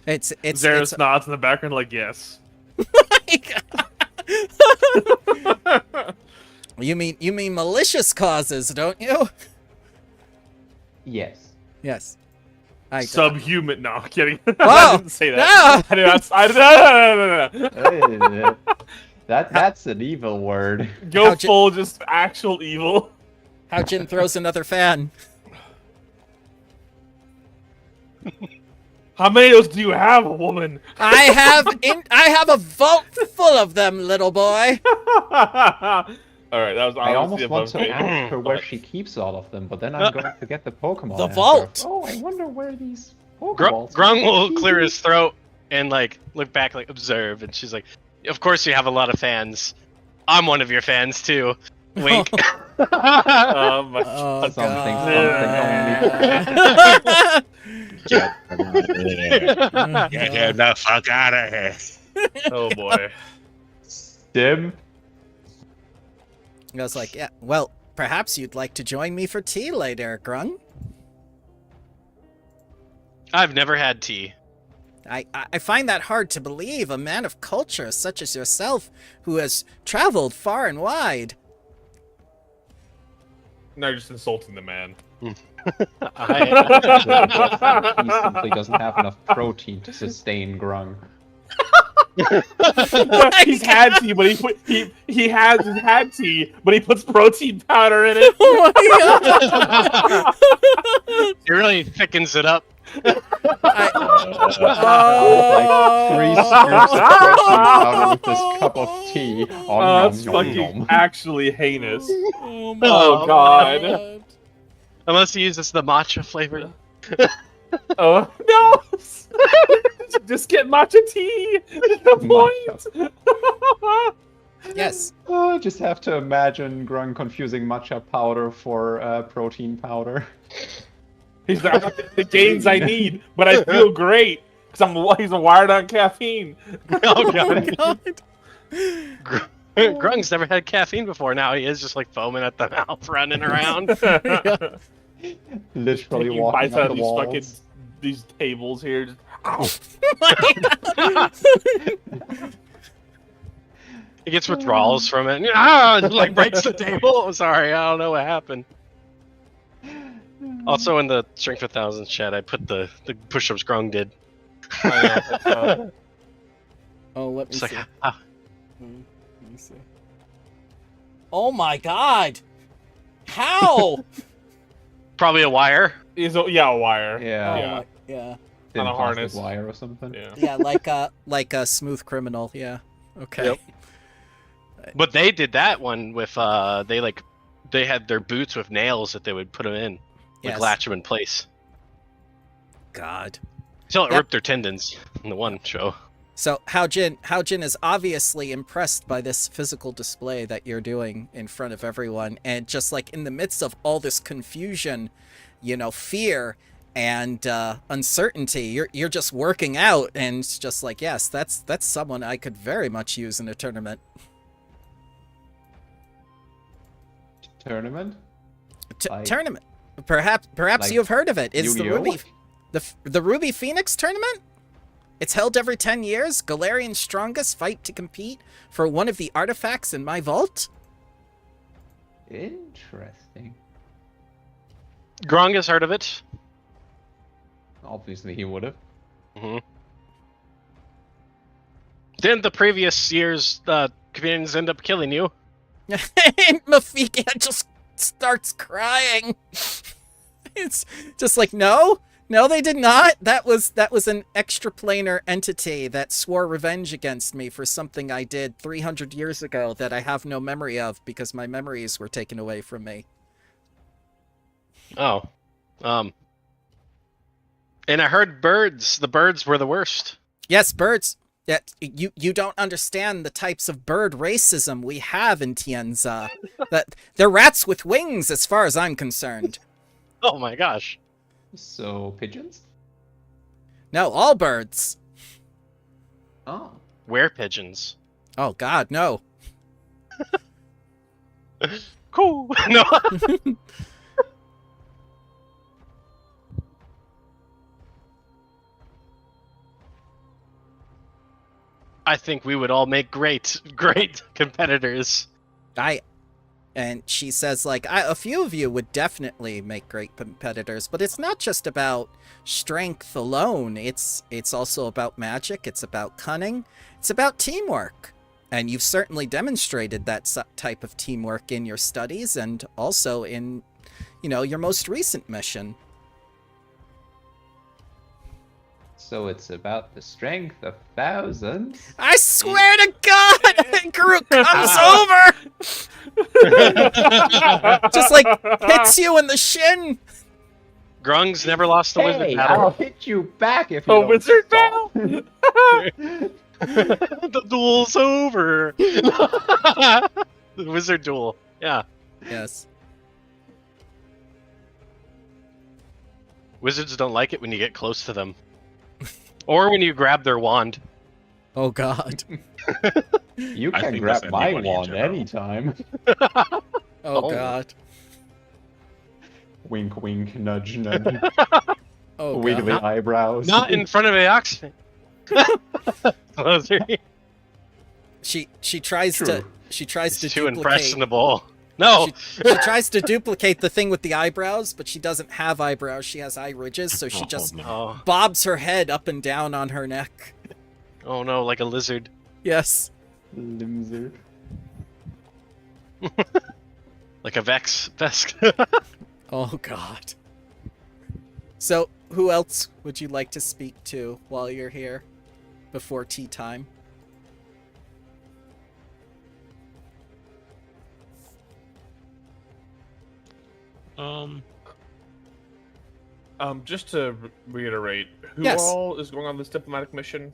[SPEAKER 3] It's
[SPEAKER 2] Zeros nods in the background yes.
[SPEAKER 3] You mean malicious causes, don't you?
[SPEAKER 5] Yes.
[SPEAKER 3] Yes.
[SPEAKER 2] Subhuman. No, I'm kidding.
[SPEAKER 3] Whoa!
[SPEAKER 2] I didn't say that.
[SPEAKER 3] No!
[SPEAKER 2] No.
[SPEAKER 5] That's an evil word.
[SPEAKER 2] Go
[SPEAKER 3] How'd you-
[SPEAKER 2] full just actual evil.
[SPEAKER 3] How Jin throws another fan.
[SPEAKER 2] How many of those do you have, woman?
[SPEAKER 3] I have a vault full of them, little boy.
[SPEAKER 2] All right, that was
[SPEAKER 5] I
[SPEAKER 2] honestly
[SPEAKER 5] almost want
[SPEAKER 2] above
[SPEAKER 5] to
[SPEAKER 2] me.
[SPEAKER 5] ask her where she keeps all of them, but then I'm going to get the Pokemon.
[SPEAKER 3] The
[SPEAKER 5] answer.
[SPEAKER 3] vault.
[SPEAKER 5] Oh, I wonder where these Pokeballs.
[SPEAKER 1] Grung will clear his throat and like look back, like observe, and she's like, "Of course you have a lot of fans. I'm one of your fans too." Wink.
[SPEAKER 2] My
[SPEAKER 3] Oh,
[SPEAKER 5] Something,
[SPEAKER 3] God.
[SPEAKER 6] Get the fuck out of here.
[SPEAKER 2] oh boy.
[SPEAKER 5] Dim.
[SPEAKER 3] I was like, yeah, well, perhaps you'd like to join me for tea later, Grung.
[SPEAKER 1] I've never had tea.
[SPEAKER 3] I find that hard to believe, a man of culture such as yourself, who has traveled far and wide.
[SPEAKER 2] No, you're just insulting the man.
[SPEAKER 5] He simply doesn't have enough protein to sustain Grung.
[SPEAKER 2] He's had tea, but he has had tea, but he puts protein powder in it.
[SPEAKER 3] Oh my god!
[SPEAKER 1] It really thickens it up.
[SPEAKER 5] Like 3 scoops of protein powder with this cup of tea.
[SPEAKER 2] Oh, that's fucking actually heinous.
[SPEAKER 3] Oh,
[SPEAKER 2] Oh god.
[SPEAKER 1] Unless he uses the matcha flavor.
[SPEAKER 2] Oh no! Just get matcha tea. The point.
[SPEAKER 3] Yes.
[SPEAKER 5] I just have to imagine Grung confusing matcha powder for protein powder.
[SPEAKER 2] He's like, I got the gains I need, but I feel great because he's wired on caffeine.
[SPEAKER 1] Oh god.
[SPEAKER 3] God.
[SPEAKER 1] Grung's never had caffeine before. Now he is just like foaming at the mouth, running around.
[SPEAKER 5] Literally
[SPEAKER 2] Taking
[SPEAKER 5] walking
[SPEAKER 2] bites
[SPEAKER 5] up
[SPEAKER 2] out
[SPEAKER 5] the
[SPEAKER 2] of
[SPEAKER 5] walls.
[SPEAKER 2] these tables here. Just, ow.
[SPEAKER 1] He gets withdrawals from it. Ah, it, like breaks the table. Sorry, I don't know what happened. Also, in the Strength 1000 chat, I put the push-ups Grung did.
[SPEAKER 2] I know,
[SPEAKER 3] Oh, let me
[SPEAKER 1] It's like,
[SPEAKER 3] see.
[SPEAKER 1] ah,
[SPEAKER 3] Let me see. Oh my god! How?
[SPEAKER 1] probably a wire.
[SPEAKER 2] he's a wire.
[SPEAKER 5] Yeah.
[SPEAKER 3] Oh my, yeah.
[SPEAKER 5] Thin
[SPEAKER 2] On a
[SPEAKER 5] plastic
[SPEAKER 2] harness.
[SPEAKER 5] wire or something.
[SPEAKER 2] Yeah.
[SPEAKER 3] Yeah, like a smooth criminal. Yeah. Okay.
[SPEAKER 2] Yep.
[SPEAKER 1] But they did that one with they had their boots with nails that they would put them in, like
[SPEAKER 3] Yes.
[SPEAKER 1] latch them in place.
[SPEAKER 3] God.
[SPEAKER 1] Till it
[SPEAKER 3] Yep.
[SPEAKER 1] ripped their tendons in the one show.
[SPEAKER 3] So Haojin is obviously impressed by this physical display that you're doing in front of everyone, and just like in the midst of all this confusion, you know, fear and uncertainty, you're just working out, and it's just like, yes, that's someone I could very much use in a tournament.
[SPEAKER 5] Tournament? Like-
[SPEAKER 3] Tournament. Perhaps
[SPEAKER 5] like
[SPEAKER 3] you have heard of it. It's the
[SPEAKER 5] Yu-Gi-Oh?
[SPEAKER 3] Ruby, the Ruby Phoenix tournament. It's held every 10 years. Galarian's strongest fight to compete for one of the artifacts in my vault.
[SPEAKER 5] Interesting.
[SPEAKER 1] Grung has heard of it.
[SPEAKER 5] Obviously he would have.
[SPEAKER 1] hmm Didn't the previous year's comedians end up killing you?
[SPEAKER 3] And Mafika just starts crying. It's just like, no, they did not. That was an extraplanar entity that swore revenge against me for something I did 300 years ago that I have no memory of because my memories were taken away from me.
[SPEAKER 1] Oh. And I heard the birds were the worst.
[SPEAKER 3] Yes, birds. Yeah, you don't understand the types of bird racism we have in Tianza. That they're rats with wings, as far as I'm concerned.
[SPEAKER 1] Oh my gosh.
[SPEAKER 5] So, pigeons?
[SPEAKER 3] No, all birds.
[SPEAKER 5] Oh.
[SPEAKER 1] Were pigeons.
[SPEAKER 3] Oh God, no.
[SPEAKER 1] Cool. No. I think we would all make great competitors.
[SPEAKER 3] And she says, like, a few of you would definitely make great competitors, but it's not just about strength alone. It's also about magic. It's about cunning. It's about teamwork. And you've certainly demonstrated that type of teamwork in your studies and also in, your most recent mission.
[SPEAKER 5] So it's about the strength of thousands.
[SPEAKER 3] I swear to God, Groot comes over, just like hits you in the shin.
[SPEAKER 1] Grung's never lost a wizard
[SPEAKER 5] Hey,
[SPEAKER 1] battle.
[SPEAKER 5] I'll hit you back if you
[SPEAKER 2] A
[SPEAKER 5] don't
[SPEAKER 2] wizard
[SPEAKER 5] stop.
[SPEAKER 1] The duel's over. The wizard duel. Yeah.
[SPEAKER 3] Yes.
[SPEAKER 1] Wizards don't like it when you get close to them. Or when you grab their wand.
[SPEAKER 3] Oh God.
[SPEAKER 5] You
[SPEAKER 6] I
[SPEAKER 5] can
[SPEAKER 6] think
[SPEAKER 5] grab
[SPEAKER 6] that's
[SPEAKER 5] my
[SPEAKER 6] anybody in
[SPEAKER 5] wand
[SPEAKER 6] general.
[SPEAKER 5] anytime.
[SPEAKER 3] Oh
[SPEAKER 1] Oh.
[SPEAKER 3] God.
[SPEAKER 5] Wink, wink, nudge, nudge.
[SPEAKER 3] Oh
[SPEAKER 5] Wiggly
[SPEAKER 3] God.
[SPEAKER 5] eyebrows.
[SPEAKER 1] Not in front of Aoxne.
[SPEAKER 3] She tries
[SPEAKER 5] True.
[SPEAKER 3] to
[SPEAKER 1] It's too
[SPEAKER 3] duplicate.
[SPEAKER 1] impressionable. No.
[SPEAKER 3] She tries to duplicate the thing with the eyebrows, but she doesn't have eyebrows. She has eye ridges, so she just
[SPEAKER 6] no.
[SPEAKER 1] Oh.
[SPEAKER 3] bobs her head up and down on her neck.
[SPEAKER 1] Oh no, like a lizard.
[SPEAKER 3] Yes.
[SPEAKER 5] Limser.
[SPEAKER 1] Like a Vex.
[SPEAKER 3] Oh God. So, who else would you like to speak to while you're here before tea time?
[SPEAKER 2] Just to reiterate, who
[SPEAKER 3] Yes.
[SPEAKER 2] all is going on this diplomatic mission?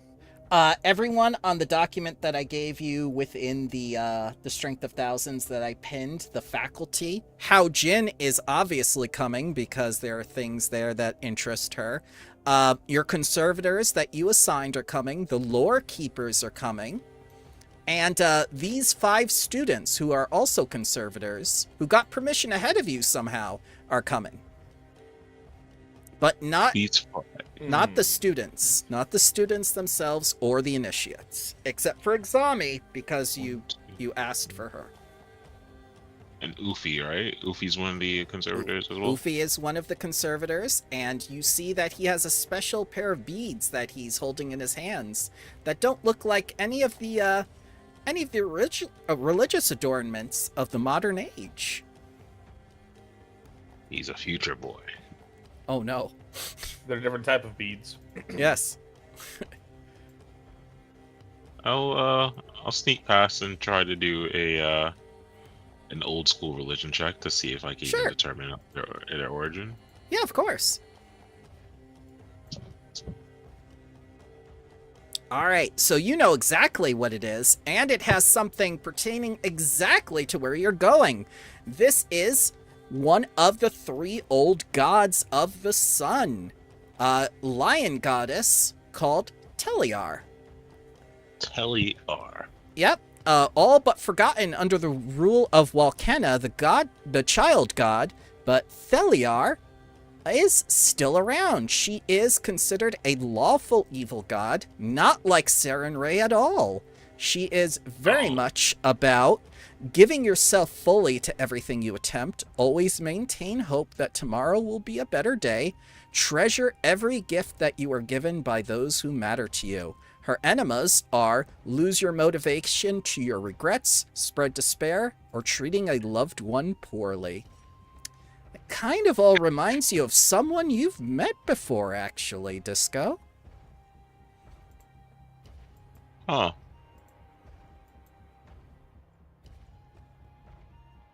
[SPEAKER 3] Everyone on the document that I gave you within the Strength of Thousands that I pinned, the faculty. Hao Jin is obviously coming because there are things there that interest her. Your conservators that you assigned are coming. The lore keepers are coming. And these 5 students who are also conservators, who got permission ahead of you somehow, are coming. But not
[SPEAKER 6] Beats
[SPEAKER 3] not the students. Not the students themselves or the initiates. Except for Exami, because you asked for her.
[SPEAKER 6] And Ufi, right? Ufi's one of the conservators as well.
[SPEAKER 3] Ufi is one of the conservators, and you see that he has a special pair of beads that he's holding in his hands that don't look like any of the religious adornments of the modern age.
[SPEAKER 6] He's a future boy.
[SPEAKER 3] Oh no.
[SPEAKER 2] They're a different type of beads.
[SPEAKER 3] Yes.
[SPEAKER 6] I'll sneak past and try to do an old school religion check to see if I can
[SPEAKER 3] Sure.
[SPEAKER 6] even determine their origin.
[SPEAKER 3] Yeah, of course. Alright, so you know exactly what it is, and it has something pertaining exactly to where you're going. This is one of the 3 old gods of the sun. Lion goddess called Teliar.
[SPEAKER 6] Teliar.
[SPEAKER 3] Yep. All but forgotten under the rule of Walkena, the child god, but Theliar is still around. She is considered a lawful evil god, not like Sarenrae at all. She is very much about giving yourself fully to everything you attempt. Always maintain hope that tomorrow will be a better day. Treasure every gift that you are given by those who matter to you. Her enemas are lose your motivation to your regrets, spread despair, or treating a loved one poorly. It kind of all reminds you of someone you've met before, actually, Disco.
[SPEAKER 6] Huh.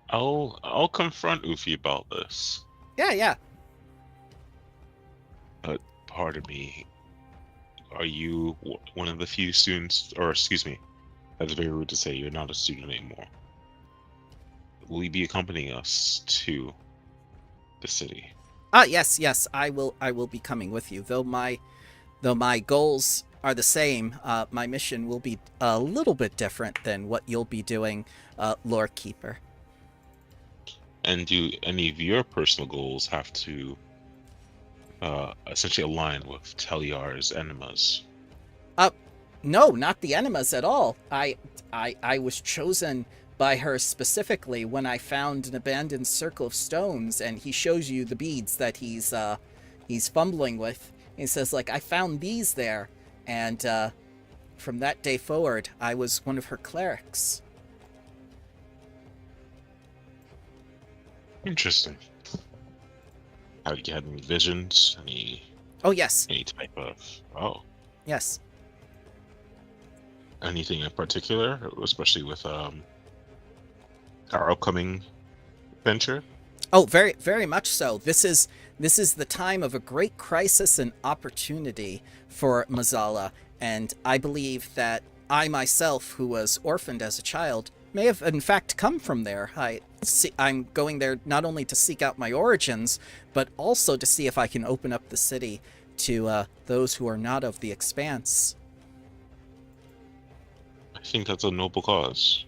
[SPEAKER 6] I'll confront Ufi about this.
[SPEAKER 3] Yeah.
[SPEAKER 6] But pardon me, are you one of the few students, or excuse me, that's very rude to say, you're not a student anymore. Will you be accompanying us to the city?
[SPEAKER 3] Yes, I will be coming with you. Though my goals are the same, my mission will be a little bit different than what you'll be doing, Lore Keeper.
[SPEAKER 6] And do any of your personal goals have to essentially align with Teliar's enemas?
[SPEAKER 3] No, not the enemas at all. I was chosen by her specifically when I found an abandoned circle of stones, and he shows you the beads that he's fumbling with. He says, like, I found these there, and from that day forward, I was one of her clerics.
[SPEAKER 6] Interesting. Have you had any visions?
[SPEAKER 3] Oh, yes.
[SPEAKER 6] Any type of
[SPEAKER 3] Yes.
[SPEAKER 6] anything in particular, especially with our upcoming venture?
[SPEAKER 3] Oh, very, very much so. This is the time of a great crisis and opportunity for Mazala, and I believe that I myself, who was orphaned as a child, may have in fact come from there. I'm going there not only to seek out my origins, but also to see if I can open up the city to those who are not of the Expanse.
[SPEAKER 6] I think that's a noble cause.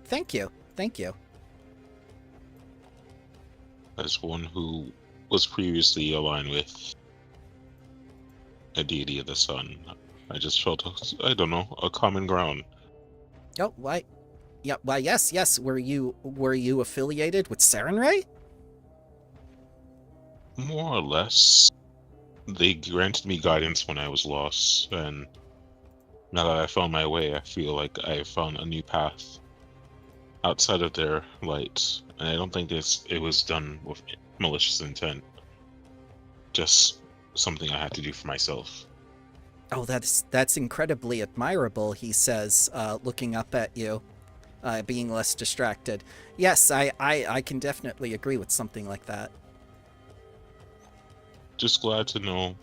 [SPEAKER 3] Thank you. Thank you.
[SPEAKER 6] As one who was previously aligned with a deity of the sun, I just felt, I don't know, a common ground.
[SPEAKER 3] Oh, why? Yeah, why, yes. Were you affiliated with Sarenrae?
[SPEAKER 6] More or less. They granted me guidance when I was lost, and now that I found my way, I feel like I found a new path outside of their light. And I don't think it was done with malicious intent. Just something I had to do for myself.
[SPEAKER 3] Oh, that's incredibly admirable, he says, looking up at you, being less distracted. Yes, I can definitely agree with something like that.
[SPEAKER 6] Just glad to know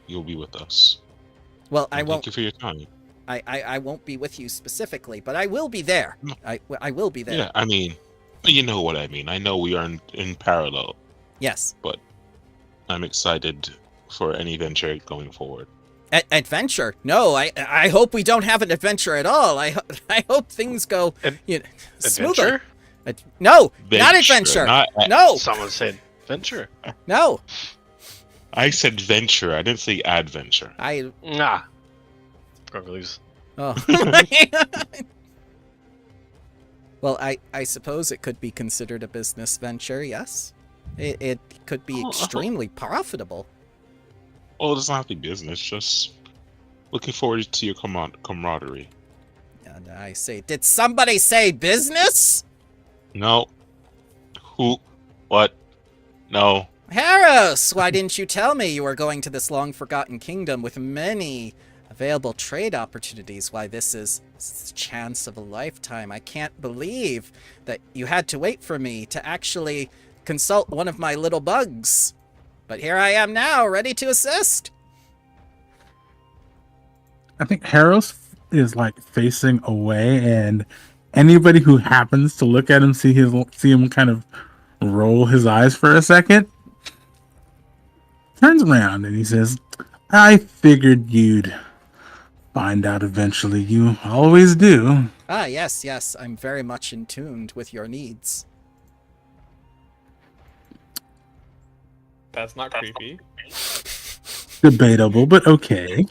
[SPEAKER 6] you'll be with us.
[SPEAKER 3] Well,
[SPEAKER 6] And thank you for your time.
[SPEAKER 3] I won't be with you specifically, but I will be there.
[SPEAKER 6] No.
[SPEAKER 3] I will be there.
[SPEAKER 6] Yeah, I mean, you know what I mean. I know we are in parallel,
[SPEAKER 3] Yes.
[SPEAKER 6] but I'm excited for any venture going forward.
[SPEAKER 3] Adventure? No, I hope we don't have an adventure at all. I hope things go smoothly.
[SPEAKER 1] Adventure?
[SPEAKER 3] No, not adventure. No,
[SPEAKER 1] Someone said adventure.
[SPEAKER 3] no.
[SPEAKER 6] I said venture. I didn't say adventure.
[SPEAKER 1] Nah. Gargleys.
[SPEAKER 3] Oh. Well, I suppose it could be considered a business venture, yes. It could be extremely profitable.
[SPEAKER 6] Oh, it doesn't have to be business. Just looking forward to your camaraderie.
[SPEAKER 3] And I say, did somebody say business?
[SPEAKER 6] No. Who? What? No.
[SPEAKER 3] Harris, why didn't you tell me you were going to this long-forgotten kingdom with many available trade opportunities? Why, this is the chance of a lifetime. I can't believe that you had to wait for me to actually consult one of my little bugs. But here I am now, ready to assist.
[SPEAKER 7] I think Harris is like facing away, and anybody who happens to look at him see him kind of roll his eyes for a second, turns around and he says, "I figured you'd find out eventually. You always do."
[SPEAKER 3] Ah, yes, I'm very much in tune with your needs.
[SPEAKER 2] That's not creepy.
[SPEAKER 7] Debatable, but okay.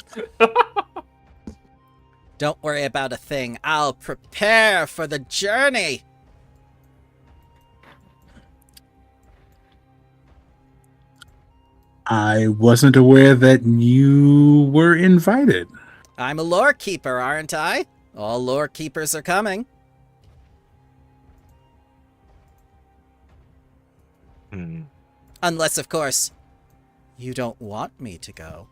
[SPEAKER 3] Don't worry about a thing. I'll prepare for the journey.
[SPEAKER 7] I wasn't aware that you were invited.
[SPEAKER 3] I'm a lore keeper, aren't I? All lore keepers are coming. Unless, of course, you don't want me to go.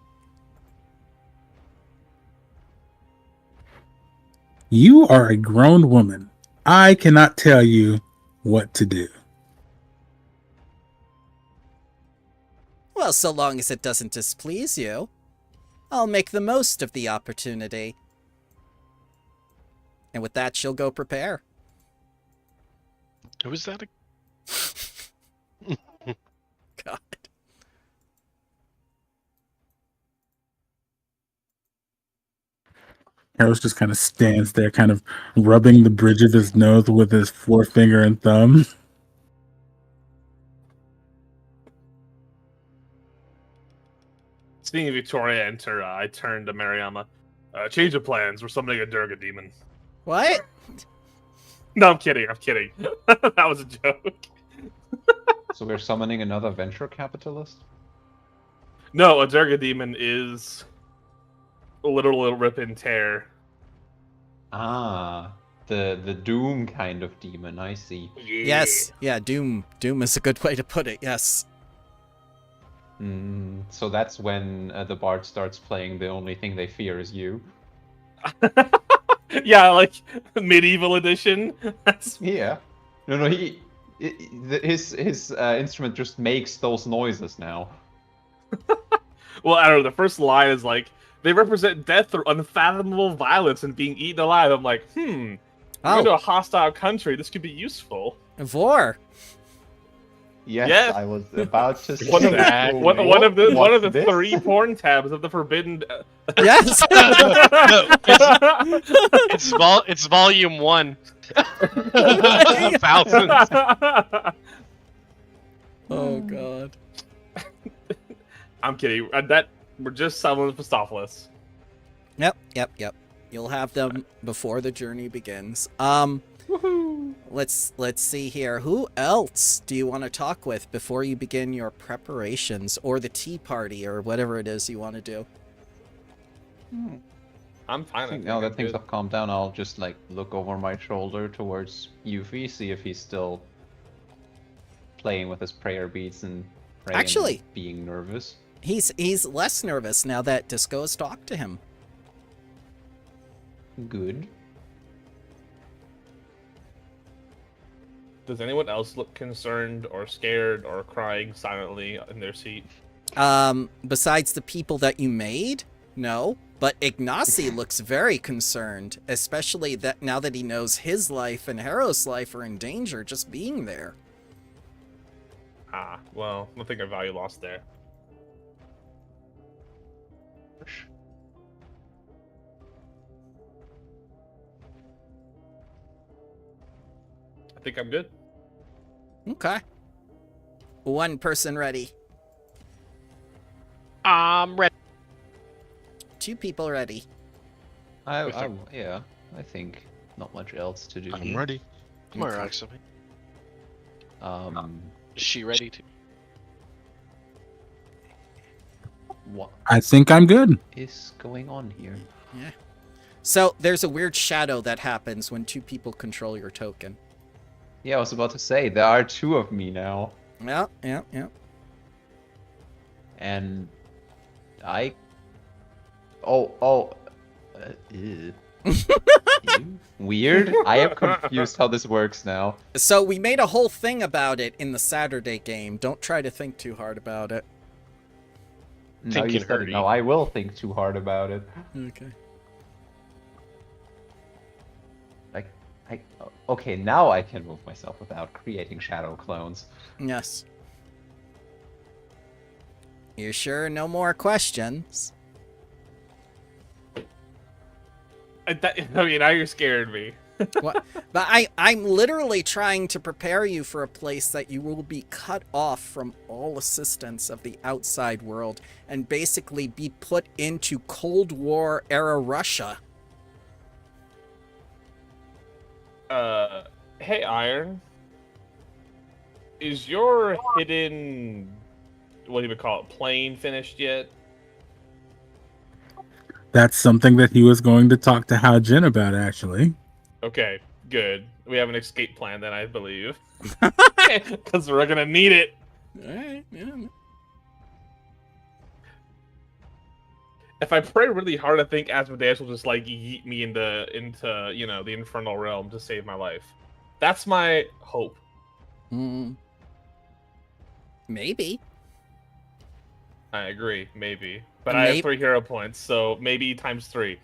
[SPEAKER 7] You are a grown woman. I cannot tell you what to do.
[SPEAKER 3] Well, so long as it doesn't displease you, I'll make the most of the opportunity. And with that, she'll go prepare.
[SPEAKER 1] Who was that?
[SPEAKER 3] God.
[SPEAKER 7] Harris just kind of stands there, kind of rubbing the bridge of his nose with his forefinger and thumb.
[SPEAKER 2] Seeing Victoria enter, I turned to Mariama. Change of plans. We're summoning a Durga demon.
[SPEAKER 3] What?
[SPEAKER 2] No, I'm kidding. That was a joke.
[SPEAKER 5] So we're summoning another venture capitalist?
[SPEAKER 2] No, a Durga demon is a literal rip and tear.
[SPEAKER 5] Ah, the Doom kind of demon, I see.
[SPEAKER 3] Yes. Yeah, Doom. Doom is a good way to put it, yes.
[SPEAKER 5] So that's when the bard starts playing The Only Thing They Fear Is You.
[SPEAKER 2] Yeah, like medieval edition. That's
[SPEAKER 5] Yeah. No, his instrument just makes those noises now.
[SPEAKER 2] well, I don't know. The first line is like, they represent death through unfathomable violence and being eaten alive. I'm like, we're into a hostile country. This could be useful.
[SPEAKER 3] Vor.
[SPEAKER 5] Yes,
[SPEAKER 2] Yes.
[SPEAKER 5] I was about to say
[SPEAKER 2] One of the,
[SPEAKER 5] that.
[SPEAKER 2] one of the
[SPEAKER 5] What's this?
[SPEAKER 2] 3 porn tabs of the forbidden.
[SPEAKER 3] Yes.
[SPEAKER 1] It's volume 1. Thousands.
[SPEAKER 3] Oh god.
[SPEAKER 2] I'm kidding. We're just summoning Pistopheles.
[SPEAKER 3] Yep. You'll have them before the journey begins. Let's see here. Who else do you want to talk with before you begin your preparations or the tea party or whatever it is you want to do?
[SPEAKER 2] I'm fine.
[SPEAKER 5] I think now that things have calmed down, I'll just like look over my shoulder towards Yuffie, see if he's still playing with his prayer beads and praying
[SPEAKER 3] Actually-
[SPEAKER 5] and being nervous.
[SPEAKER 3] He's less nervous now that Disco has talked to him.
[SPEAKER 5] Good.
[SPEAKER 2] Does anyone else look concerned or scared or crying silently in their seat?
[SPEAKER 3] Besides the people that you made? No. But Ignacy looks very concerned, especially that now that he knows his life and Harrow's life are in danger just being there.
[SPEAKER 2] Ah, well, nothing of value lost there. I think I'm good.
[SPEAKER 3] Okay. One person ready.
[SPEAKER 1] I'm ready.
[SPEAKER 3] 2 people ready.
[SPEAKER 5] Yeah, I think not much else to do.
[SPEAKER 6] I'm ready.
[SPEAKER 1] Come on, Roxy. Is she ready to?
[SPEAKER 5] What
[SPEAKER 7] I think I'm good.
[SPEAKER 5] is going on here?
[SPEAKER 3] So there's a weird shadow that happens when 2 people control your token.
[SPEAKER 5] Yeah, I was about to say there are 2 of me now,
[SPEAKER 3] Yeah.
[SPEAKER 5] and I. Ew. Weird. I am confused how this works now.
[SPEAKER 3] So we made a whole thing about it in the Saturday game. Don't try to think too hard about it.
[SPEAKER 5] Now you
[SPEAKER 1] Thinking
[SPEAKER 5] said it.
[SPEAKER 1] hurry.
[SPEAKER 5] Now I will think too hard about it.
[SPEAKER 3] Okay.
[SPEAKER 5] Okay, now I can move myself without creating shadow clones.
[SPEAKER 3] Yes. You sure no more questions?
[SPEAKER 2] Now you're scaring me.
[SPEAKER 3] What? But I'm literally trying to prepare you for a place that you will be cut off from all assistance of the outside world and basically be put into Cold War era Russia.
[SPEAKER 2] Hey, Iron. Is your hidden, what do you call it, plane finished yet?
[SPEAKER 7] That's something that he was going to talk to Hao Jin about, actually.
[SPEAKER 2] Okay, good. We have an escape plan then, I believe. Because we're gonna need it.
[SPEAKER 3] Alright, yeah.
[SPEAKER 2] If I pray really hard, I think Asmodeus will just like yeet me into the infernal realm to save my life. That's my hope.
[SPEAKER 3] Maybe.
[SPEAKER 2] I agree, maybe. But I have 3 hero points, so maybe times 3.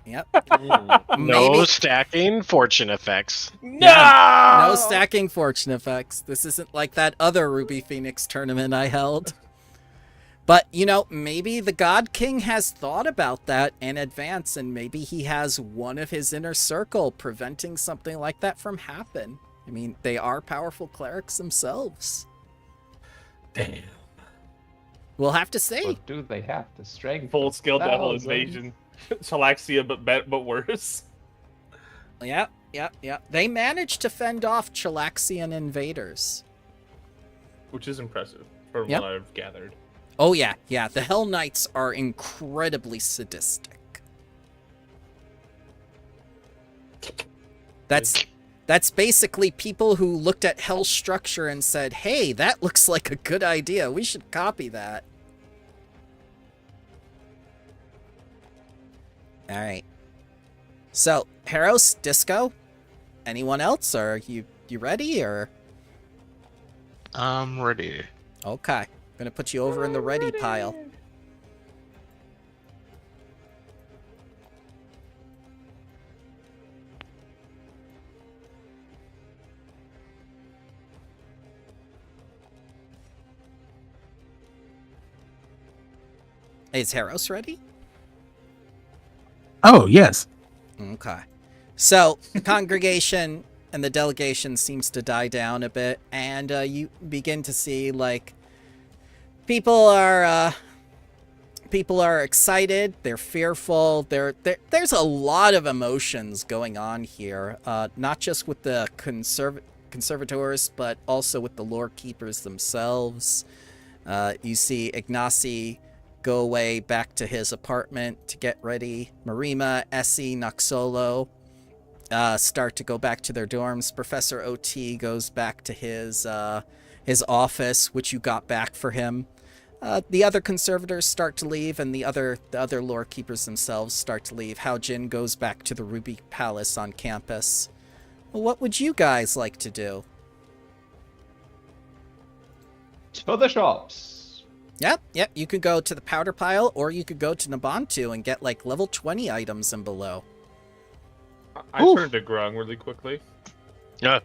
[SPEAKER 3] Yep.
[SPEAKER 1] No
[SPEAKER 3] Maybe.
[SPEAKER 1] stacking fortune effects.
[SPEAKER 2] No!
[SPEAKER 3] No stacking fortune effects. This isn't like that other Ruby Phoenix tournament I held. But, maybe the God King has thought about that in advance, and maybe he has one of his inner circle preventing something like that from happen. I mean, they are powerful clerics themselves.
[SPEAKER 2] Damn.
[SPEAKER 3] We'll have to see.
[SPEAKER 5] But do they have the strength?
[SPEAKER 2] Full
[SPEAKER 5] of
[SPEAKER 2] skill devil
[SPEAKER 5] thousands?
[SPEAKER 2] invasion. Chalaxia, but worse.
[SPEAKER 3] Yeah. They managed to fend off Chalaxian invaders.
[SPEAKER 2] Which is impressive, from
[SPEAKER 3] Yep.
[SPEAKER 2] what I've gathered.
[SPEAKER 3] Oh yeah. The Hell Knights are incredibly sadistic. That's basically people who looked at Hell structure and said, "Hey, that looks like a good idea. We should copy that." All right. So, Heros, Disco, anyone else? Are you ready or?
[SPEAKER 6] I'm ready.
[SPEAKER 3] Okay, gonna put you over in the ready pile. Is Heros ready?
[SPEAKER 7] Oh, yes.
[SPEAKER 3] Okay. So, the congregation and the delegation seems to die down a bit, and you begin to see, like, people are excited, they're fearful, there's a lot of emotions going on here, not just with the conservators, but also with the lore keepers themselves. You see Ignacy go away back to his apartment to get ready. Marima, Essie, Noxolo start to go back to their dorms. Professor OT goes back to his office, which you got back for him. The other conservators start to leave, and the other lore keepers themselves start to leave. Hao Jin goes back to the Ruby Palace on campus. What would you guys like to do?
[SPEAKER 5] To the shops.
[SPEAKER 3] Yep. You could go to the powder pile, or you could go to Nabantu and get like level 20 items and below.
[SPEAKER 2] I turned to Grung really quickly.
[SPEAKER 1] Yeah.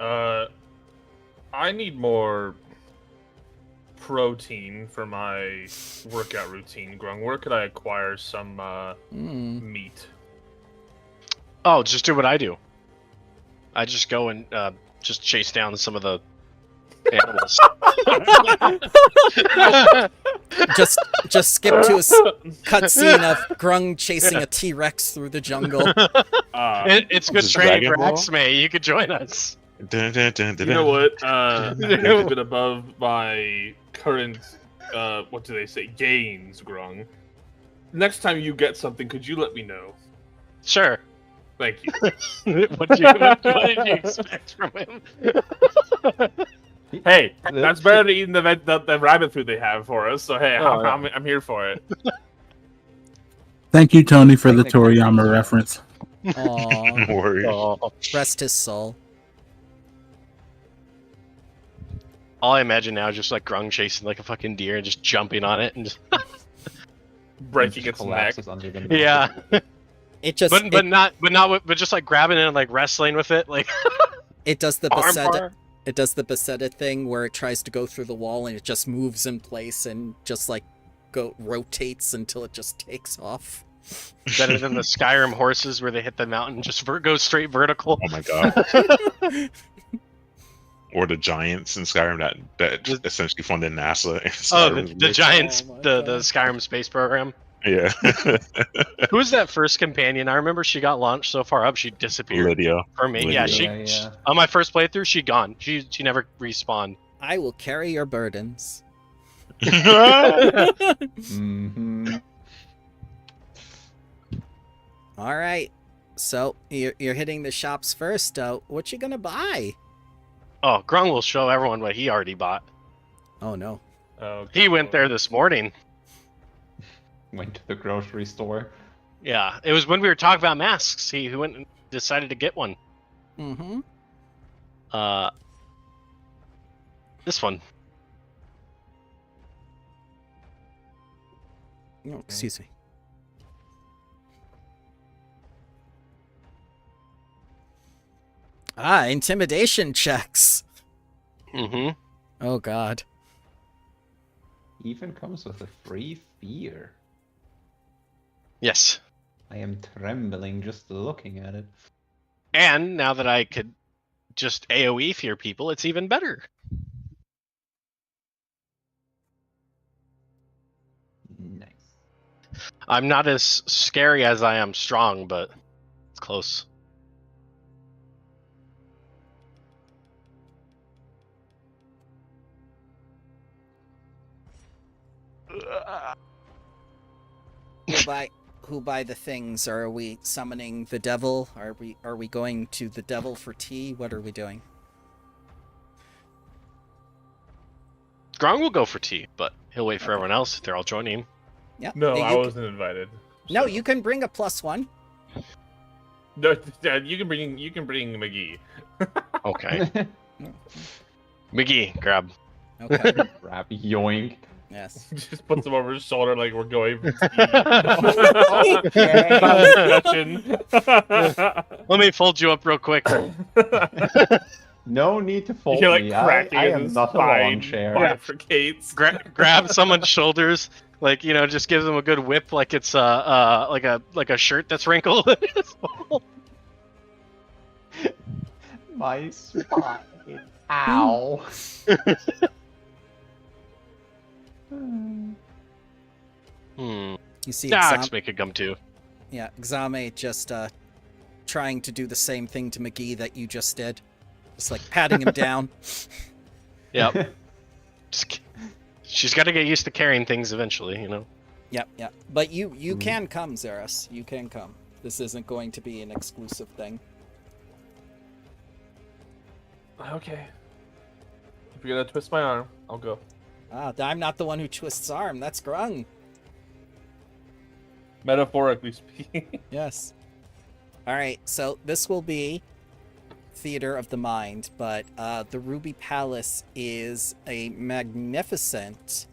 [SPEAKER 2] I need more protein for my workout routine, Grung. Where could I acquire some meat?
[SPEAKER 1] Oh, just do what I do. I just go and just chase down some of the animals.
[SPEAKER 3] just skip to a cutscene of Grung chasing a T-Rex through the jungle.
[SPEAKER 1] It's good
[SPEAKER 6] Just
[SPEAKER 1] training for
[SPEAKER 6] Dragon Ball?
[SPEAKER 1] Axme. You could join us.
[SPEAKER 6] Dun, dun, dun, dun,
[SPEAKER 2] You know
[SPEAKER 6] dun.
[SPEAKER 2] what? It's a bit above my current, what do they say, gains, Grung. Next time you get something, could you let me know?
[SPEAKER 1] Sure.
[SPEAKER 2] Thank you.
[SPEAKER 1] what did you expect from him?
[SPEAKER 2] Hey, that's better than eating the rabbit food they have for us. So hey,
[SPEAKER 1] Oh, yeah.
[SPEAKER 2] I'm here for it.
[SPEAKER 7] Thank you, Tony, for the Toriyama reference.
[SPEAKER 3] Aww,
[SPEAKER 6] No worries.
[SPEAKER 1] Oh.
[SPEAKER 3] rest his soul.
[SPEAKER 1] All I imagine now is just like Grung chasing like a fucking deer and just jumping on it and just
[SPEAKER 2] Breaking
[SPEAKER 5] It
[SPEAKER 2] its neck.
[SPEAKER 5] collapses under the
[SPEAKER 1] yeah,
[SPEAKER 3] It just
[SPEAKER 1] but just like grabbing it and like wrestling with it like
[SPEAKER 3] it does the
[SPEAKER 1] arm
[SPEAKER 3] Basetta.
[SPEAKER 1] bar.
[SPEAKER 3] It does the Basetta thing where it tries to go through the wall and it just moves in place and just like rotates until it just takes off.
[SPEAKER 1] Better than the Skyrim horses where they hit the mountain and just go straight vertical.
[SPEAKER 6] Oh my god. Or the giants in Skyrim that essentially funded NASA. in
[SPEAKER 1] Oh,
[SPEAKER 6] Skyrim.
[SPEAKER 1] the giants,
[SPEAKER 3] Oh my
[SPEAKER 1] the
[SPEAKER 3] God.
[SPEAKER 1] Skyrim space program.
[SPEAKER 6] Yeah.
[SPEAKER 1] Who was that first companion? I remember she got launched so far up she disappeared
[SPEAKER 6] Lydia.
[SPEAKER 1] for me.
[SPEAKER 6] Lydia.
[SPEAKER 1] Yeah,
[SPEAKER 5] Yeah.
[SPEAKER 1] on my first playthrough she gone. She never respawned.
[SPEAKER 3] I will carry your burdens.
[SPEAKER 5] Mm-hmm.
[SPEAKER 3] All right. So you're hitting the shops first. What you gonna buy?
[SPEAKER 1] Oh, Grung will show everyone what he already bought.
[SPEAKER 3] Oh no.
[SPEAKER 1] He went there this morning.
[SPEAKER 5] Went to the grocery store.
[SPEAKER 1] Yeah, it was when we were talking about masks. He went and decided to get one.
[SPEAKER 3] Mm-hmm.
[SPEAKER 1] This one.
[SPEAKER 3] Oh, excuse me. Intimidation checks.
[SPEAKER 1] Mm-hmm.
[SPEAKER 3] Oh god.
[SPEAKER 5] Even comes with a free fear.
[SPEAKER 1] Yes.
[SPEAKER 5] I am trembling just looking at it.
[SPEAKER 1] And now that I could just AoE fear people, it's even better.
[SPEAKER 5] Nice.
[SPEAKER 1] I'm not as scary as I am strong, but it's close.
[SPEAKER 3] Who buy the things? Are we summoning the devil? Are we going to the devil for tea? What are we doing?
[SPEAKER 1] Grong will go for tea, but he'll wait for everyone else if they're all joining him.
[SPEAKER 3] Yeah.
[SPEAKER 2] No,
[SPEAKER 3] you
[SPEAKER 2] I wasn't invited.
[SPEAKER 3] No,
[SPEAKER 2] so-
[SPEAKER 3] you can bring a +1.
[SPEAKER 2] No, Dad, you can bring McGee.
[SPEAKER 1] Okay. McGee, grab.
[SPEAKER 3] Okay.
[SPEAKER 5] Grab, yoink.
[SPEAKER 3] Yes.
[SPEAKER 2] Just puts him over his shoulder like we're going for
[SPEAKER 1] Let me fold you up real quick.
[SPEAKER 5] No need to fold
[SPEAKER 2] You're like
[SPEAKER 5] me.
[SPEAKER 2] cracking
[SPEAKER 5] I
[SPEAKER 2] in
[SPEAKER 5] am
[SPEAKER 2] his
[SPEAKER 5] not a lawn
[SPEAKER 2] spine,
[SPEAKER 5] chair.
[SPEAKER 2] bifurcates.
[SPEAKER 1] Grab someone's shoulders, like just give them a good whip, like it's like a shirt that's wrinkled.
[SPEAKER 5] My spine. Ow.
[SPEAKER 1] Hmm.
[SPEAKER 3] You see
[SPEAKER 1] Just make a gum too.
[SPEAKER 3] Yeah, Xame just trying to do the same thing to McGee that you just did. Just like patting him down.
[SPEAKER 1] Yep. She's got to get used to carrying things eventually,
[SPEAKER 3] Yep. But you can come, Xeris. You can come. This isn't going to be an exclusive thing.
[SPEAKER 2] Okay. If you're gonna twist my arm, I'll go.
[SPEAKER 3] I'm not the one who twists arm. That's Grung.
[SPEAKER 2] Metaphorically speaking.
[SPEAKER 3] Yes. All right. So this will be Theater of the Mind, but the Ruby Palace is a magnificent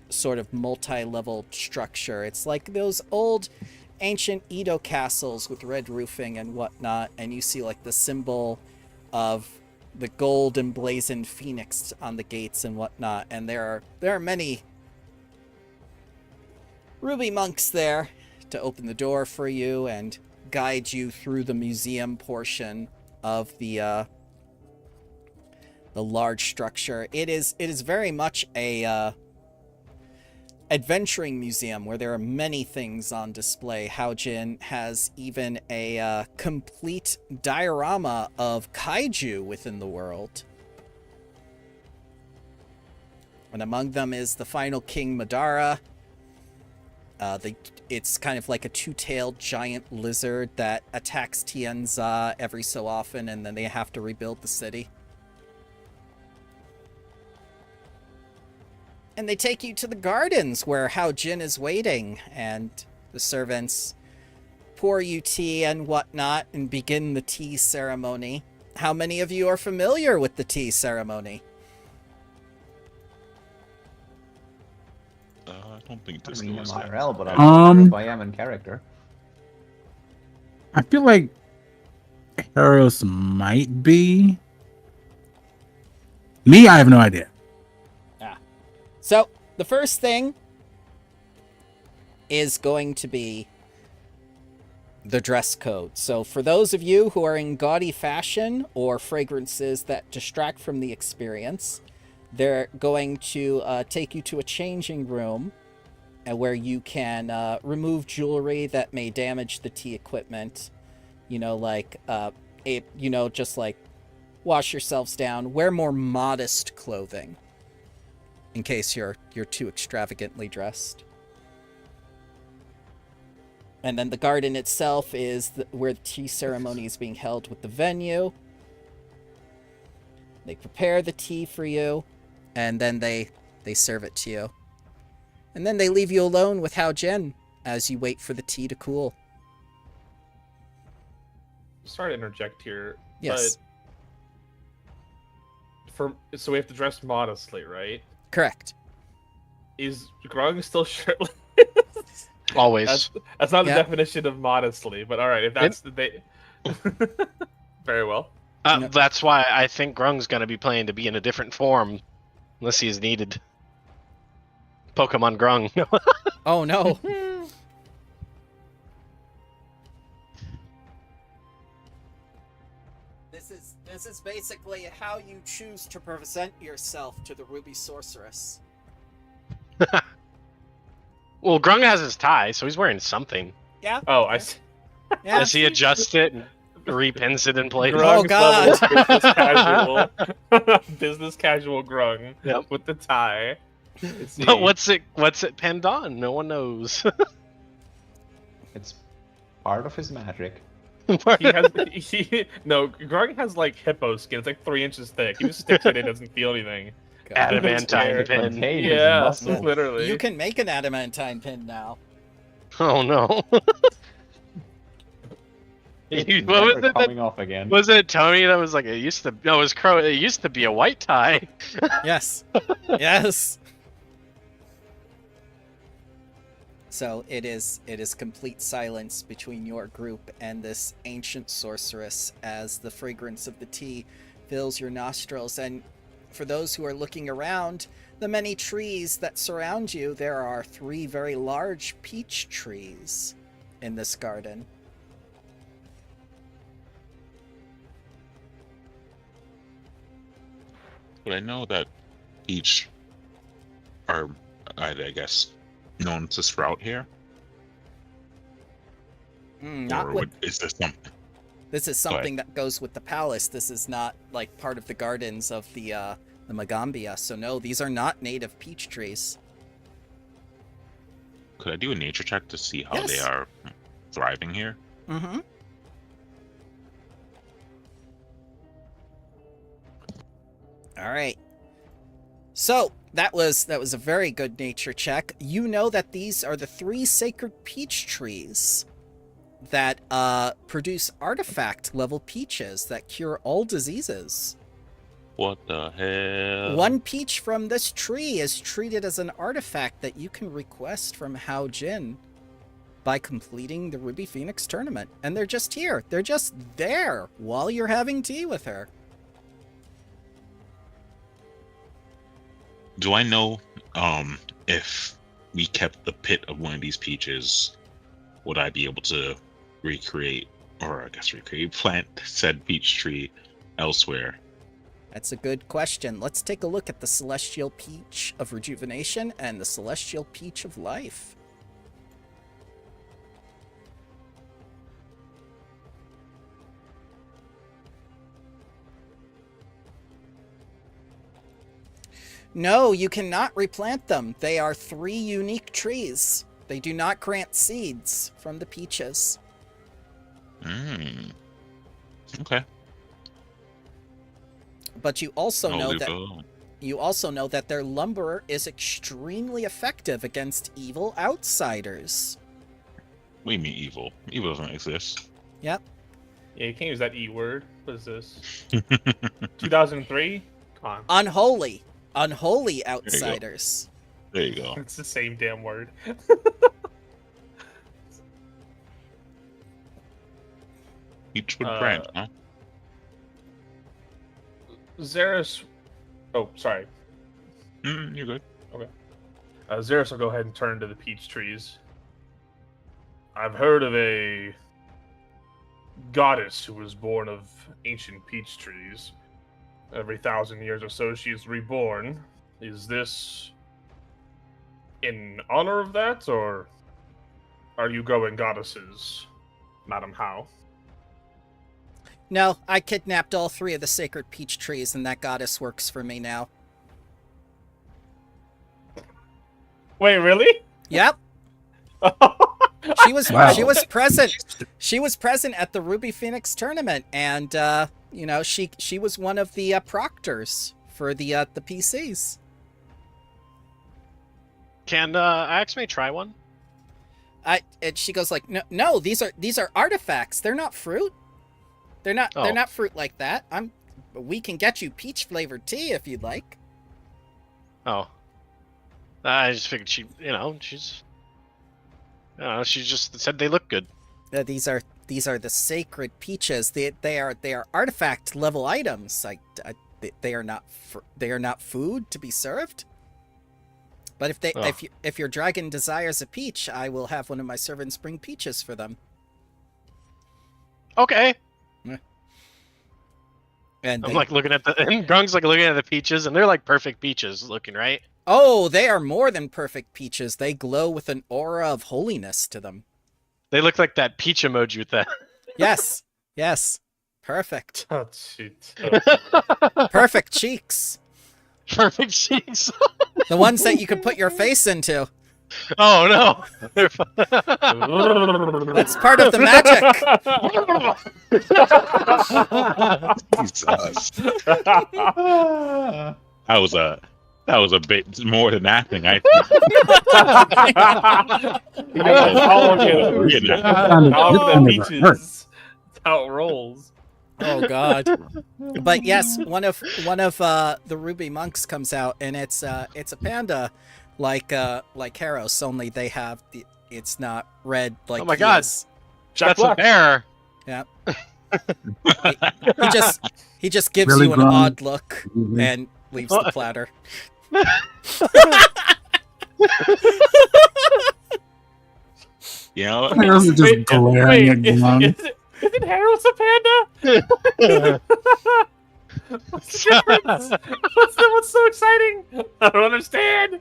[SPEAKER 3] sort of multi-level structure. It's like those old ancient Edo castles with red roofing and whatnot, and you see like the symbol of the gold emblazoned phoenix on the gates and whatnot, and there are many Ruby monks there to open the door for you and guide you through the museum portion of the large structure. It is very much a adventuring museum where there are many things on display. Haojin has even a complete diorama of kaiju within the world. And among them is the final king Madara. It's kind of like a two-tailed giant lizard that attacks Tianza every so often, and then they have to rebuild the city. And they take you to the gardens where Haojin is waiting, and the servants pour you tea and whatnot and begin the tea ceremony. How many of you are familiar with the tea ceremony?
[SPEAKER 6] I don't think
[SPEAKER 5] I
[SPEAKER 6] this
[SPEAKER 5] mean,
[SPEAKER 6] goes
[SPEAKER 5] IRL, but I'm not sure if I am in character.
[SPEAKER 7] I feel like Eros might be. Me, I have no idea.
[SPEAKER 3] So, the first thing is going to be the dress code. So, for those of you who are in gaudy fashion or fragrances that distract from the experience, they're going to take you to a changing room where you can remove jewelry that may damage the tea equipment. Just like wash yourselves down. Wear more modest clothing in case you're too extravagantly dressed. And then the garden itself is where the tea ceremony is being held with the venue. They prepare the tea for you, and then they serve it to you. And then they leave you alone with Haojin as you wait for the tea to cool.
[SPEAKER 2] Sorry to interject here.
[SPEAKER 3] Yes.
[SPEAKER 2] But so we have to dress modestly, right?
[SPEAKER 3] Correct.
[SPEAKER 2] Is Grog still shirtless?
[SPEAKER 1] Always.
[SPEAKER 2] That's not
[SPEAKER 3] Yeah.
[SPEAKER 2] the definition of modestly, but all right, if that's very well.
[SPEAKER 3] No.
[SPEAKER 1] That's why I think Grung's gonna be playing to be in a different form, unless he is needed. Pokemon Grung.
[SPEAKER 3] Oh no. This is basically how you choose to present yourself to the Ruby Sorceress.
[SPEAKER 1] Well, Grung has his tie, so he's wearing something.
[SPEAKER 3] Yeah.
[SPEAKER 2] Oh, I see.
[SPEAKER 3] Yeah.
[SPEAKER 1] Does he adjust it and repins it in place?
[SPEAKER 3] Oh,
[SPEAKER 2] Grung's
[SPEAKER 3] God.
[SPEAKER 2] level is business casual. Business casual Grung.
[SPEAKER 1] Yep.
[SPEAKER 2] With the tie. Let's see.
[SPEAKER 1] But what's it pinned on? No one knows.
[SPEAKER 5] It's part of his magic.
[SPEAKER 2] No, Grung has like hippo skin. It's like 3 inches thick. He just sticks it in, doesn't feel anything.
[SPEAKER 3] God.
[SPEAKER 1] Adamantine
[SPEAKER 2] Weird.
[SPEAKER 1] pin.
[SPEAKER 5] Contain his
[SPEAKER 2] Yeah,
[SPEAKER 5] muscles.
[SPEAKER 2] literally.
[SPEAKER 3] You can make an adamantine pin now.
[SPEAKER 1] Oh no.
[SPEAKER 5] It's
[SPEAKER 1] What was
[SPEAKER 5] never
[SPEAKER 1] it?
[SPEAKER 5] coming off again.
[SPEAKER 1] Was it Tony that was like it used to? No, it was Crow. It used to be a white tie.
[SPEAKER 3] Yes. Yes. So it is complete silence between your group and this ancient sorceress as the fragrance of the tea fills your nostrils. And for those who are looking around, the many trees that surround you, there are 3 very large peach trees in this garden.
[SPEAKER 6] But I know that each are, I guess, known to sprout here.
[SPEAKER 3] Not
[SPEAKER 6] Or
[SPEAKER 3] with,
[SPEAKER 6] is this something?
[SPEAKER 3] this is
[SPEAKER 6] Go ahead.
[SPEAKER 3] something that goes with the palace. This is not like part of the gardens of the Magambia. So no, these are not native peach trees.
[SPEAKER 6] Could I do a nature check to see how they
[SPEAKER 3] Yes.
[SPEAKER 6] are thriving here?
[SPEAKER 3] Mm-hmm. All right. So that was a very good nature check. You know that these are the 3 sacred peach trees that produce artifact level peaches that cure all diseases.
[SPEAKER 6] What the hell?
[SPEAKER 3] 1 peach from this tree is treated as an artifact that you can request from Hao Jin by completing the Ruby Phoenix tournament. And they're just here. They're just there while you're having tea with her.
[SPEAKER 6] Do I know if we kept the pit of one of these peaches, would I be able to plant said peach tree elsewhere?
[SPEAKER 3] That's a good question. Let's take a look at the Celestial Peach of Rejuvenation and the Celestial Peach of Life. No, you cannot replant them. They are 3 unique trees. They do not grant seeds from the peaches.
[SPEAKER 6] Okay.
[SPEAKER 3] But you also
[SPEAKER 6] I'll
[SPEAKER 3] know
[SPEAKER 6] leave
[SPEAKER 3] that
[SPEAKER 6] it alone.
[SPEAKER 3] you also know that their lumber is extremely effective against evil outsiders.
[SPEAKER 6] What do you mean evil? Evil doesn't exist.
[SPEAKER 3] Yep.
[SPEAKER 2] Yeah, you can't use that E word. What is this? 2003? Come on.
[SPEAKER 3] Unholy. Unholy outsiders.
[SPEAKER 6] There you go.
[SPEAKER 2] It's the same damn word.
[SPEAKER 6] Each would branch, huh?
[SPEAKER 2] Xeris. Oh, sorry.
[SPEAKER 6] You're good.
[SPEAKER 2] Xeris will go ahead and turn to the peach trees. I've heard of a goddess who was born of ancient peach trees. Every 1,000 years or so, she is reborn. Is this in honor of that, or are you growing goddesses, Madam How?
[SPEAKER 3] No, I kidnapped all 3 of the sacred peach trees, and that goddess works for me now.
[SPEAKER 2] Wait, really?
[SPEAKER 3] Yep. She was
[SPEAKER 7] Wow.
[SPEAKER 3] she was present. She was present at the Ruby Phoenix tournament, and you know, she was one of the proctors for the PCs.
[SPEAKER 1] Can Axme try one?
[SPEAKER 3] And she goes like, no, these are artifacts. They're not fruit. They're not fruit like that. We can get you peach flavored tea if you'd like.
[SPEAKER 1] Oh. I just figured she just said they look good.
[SPEAKER 3] These are the sacred peaches. They are artifact level items. They are not food to be served. But if your dragon desires a peach, I will have one of my servants bring peaches for them.
[SPEAKER 1] Okay.
[SPEAKER 3] And
[SPEAKER 1] I'm
[SPEAKER 3] they,
[SPEAKER 1] like looking at the and Grung's like looking at the peaches, and they're like perfect peaches looking, right?
[SPEAKER 3] oh, they are more than perfect peaches. They glow with an aura of holiness to them.
[SPEAKER 1] They look like that peach emoji with that.
[SPEAKER 3] Yes, yes, perfect,
[SPEAKER 2] Oh, shoot.
[SPEAKER 3] perfect cheeks.
[SPEAKER 1] Perfect cheeks.
[SPEAKER 3] The ones that you could put your face into.
[SPEAKER 1] Oh no. They're
[SPEAKER 3] That's part of the magic.
[SPEAKER 6] Jesus. That was a bit more than acting. I
[SPEAKER 2] All of it.
[SPEAKER 7] Sounded-
[SPEAKER 2] All
[SPEAKER 7] it
[SPEAKER 2] of the
[SPEAKER 7] sounded
[SPEAKER 2] peaches.
[SPEAKER 7] hurt.
[SPEAKER 2] That's how it rolls.
[SPEAKER 3] Oh God! But yes, one of the ruby monks comes out, and it's a panda, like Haros. Only they have it's not red like.
[SPEAKER 1] Oh my
[SPEAKER 3] he
[SPEAKER 1] God.
[SPEAKER 3] is.
[SPEAKER 2] Jack
[SPEAKER 1] That's a
[SPEAKER 2] Black.
[SPEAKER 1] bear.
[SPEAKER 3] Yeah. he just gives
[SPEAKER 7] Really
[SPEAKER 3] you an
[SPEAKER 7] grown.
[SPEAKER 3] odd look
[SPEAKER 7] Mhm.
[SPEAKER 3] and leaves the platter.
[SPEAKER 6] you know,
[SPEAKER 7] Harold's just
[SPEAKER 2] Wait,
[SPEAKER 7] glaring at
[SPEAKER 2] is
[SPEAKER 7] Glung.
[SPEAKER 2] it Harold's a panda? What's the difference? What's so exciting? I don't understand.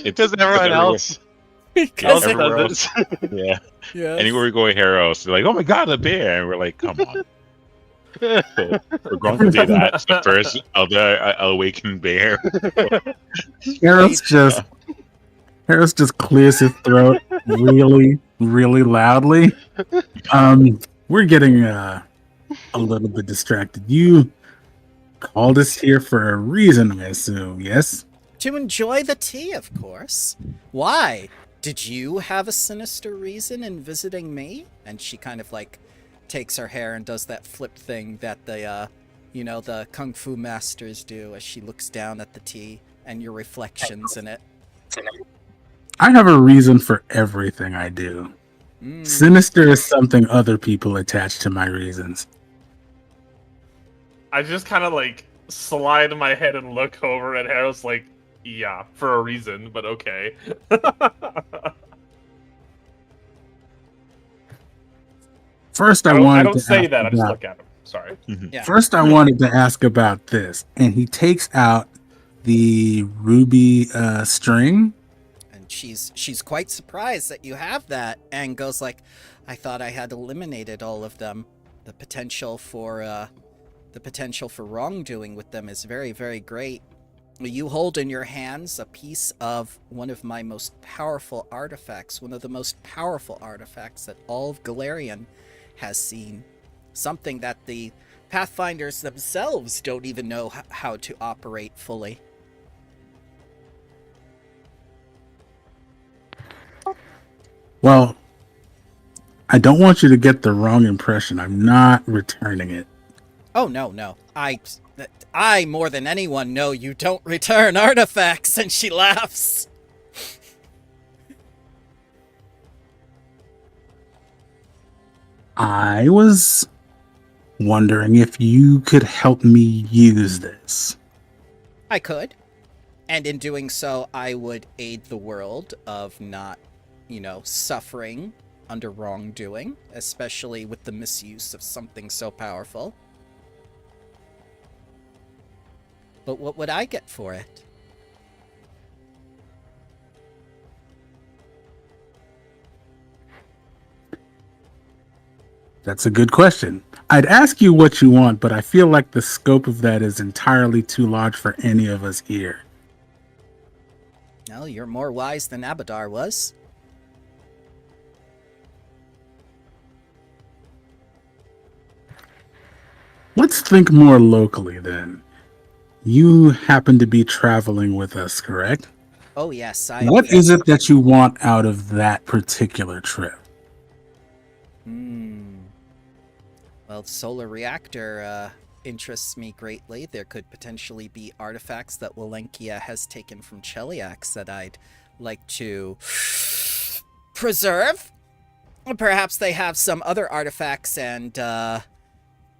[SPEAKER 6] it's
[SPEAKER 1] Because everyone else
[SPEAKER 3] Because
[SPEAKER 6] everywhere
[SPEAKER 1] does
[SPEAKER 6] else. Yeah.
[SPEAKER 3] yes.
[SPEAKER 6] Anywhere we go with Haros, they're like, "Oh my God, a bear!" And we're like, "Come on."
[SPEAKER 1] it.
[SPEAKER 6] So we're going to do that. It's the first other awakened bear.
[SPEAKER 7] Harold just clears his throat really, really loudly. We're getting a little bit distracted. You called us here for a reason, I assume, yes?
[SPEAKER 3] To enjoy the tea, of course. Why? Did you have a sinister reason in visiting me? And she kind of like takes her hair and does that flip thing that the kung fu masters do as she looks down at the tea and your reflections in it.
[SPEAKER 7] I have a reason for everything I do.
[SPEAKER 3] Mm.
[SPEAKER 7] Sinister is something other people attach to my reasons.
[SPEAKER 2] I just kind of like slide my head and look over at Harold's like, yeah, for a reason, but okay.
[SPEAKER 7] First,
[SPEAKER 2] I
[SPEAKER 7] I
[SPEAKER 2] don't,
[SPEAKER 7] wanted
[SPEAKER 2] I don't
[SPEAKER 7] to
[SPEAKER 2] say
[SPEAKER 7] ask
[SPEAKER 2] that. I just
[SPEAKER 7] about-
[SPEAKER 2] look at him. Sorry.
[SPEAKER 3] Yeah.
[SPEAKER 7] First, I wanted to ask about this, and he takes out the ruby string.
[SPEAKER 3] And she's quite surprised that you have that and goes like, I thought I had eliminated all of them. The potential for wrongdoing with them is very, very great. You hold in your hands a piece of one of my most powerful artifacts, one of the most powerful artifacts that all of Galarian has seen. Something that the Pathfinders themselves don't even know how to operate fully.
[SPEAKER 7] Well, I don't want you to get the wrong impression. I'm not returning it.
[SPEAKER 3] Oh, no. I more than anyone know you don't return artifacts, and she laughs.
[SPEAKER 7] I was wondering if you could help me use this.
[SPEAKER 3] I could. And in doing so, I would aid the world of not, suffering under wrongdoing, especially with the misuse of something so powerful. But what would I get for it?
[SPEAKER 7] That's a good question. I'd ask you what you want, but I feel like the scope of that is entirely too large for any of us here.
[SPEAKER 3] Well, you're more wise than Abadar was.
[SPEAKER 7] Let's think more locally then. You happen to be traveling with us, correct?
[SPEAKER 3] Oh, yes,
[SPEAKER 7] What is it that you want out of that particular trip?
[SPEAKER 3] Well, the solar reactor interests me greatly. There could potentially be artifacts that Walenkia has taken from Cheliax that I'd like to preserve. Perhaps they have some other artifacts and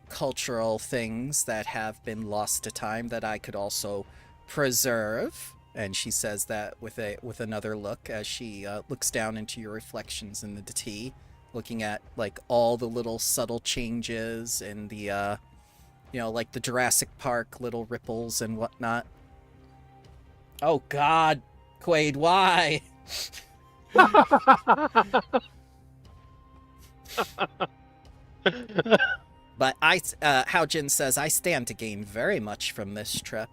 [SPEAKER 3] cultural things that have been lost to time that I could also preserve. And she says that with another look as she looks down into your reflections in the tea, looking at like all the little subtle changes in the You know, like the Jurassic Park little ripples and whatnot. Oh God, Quaid, why? But Haojin says, I stand to gain very much from this trip.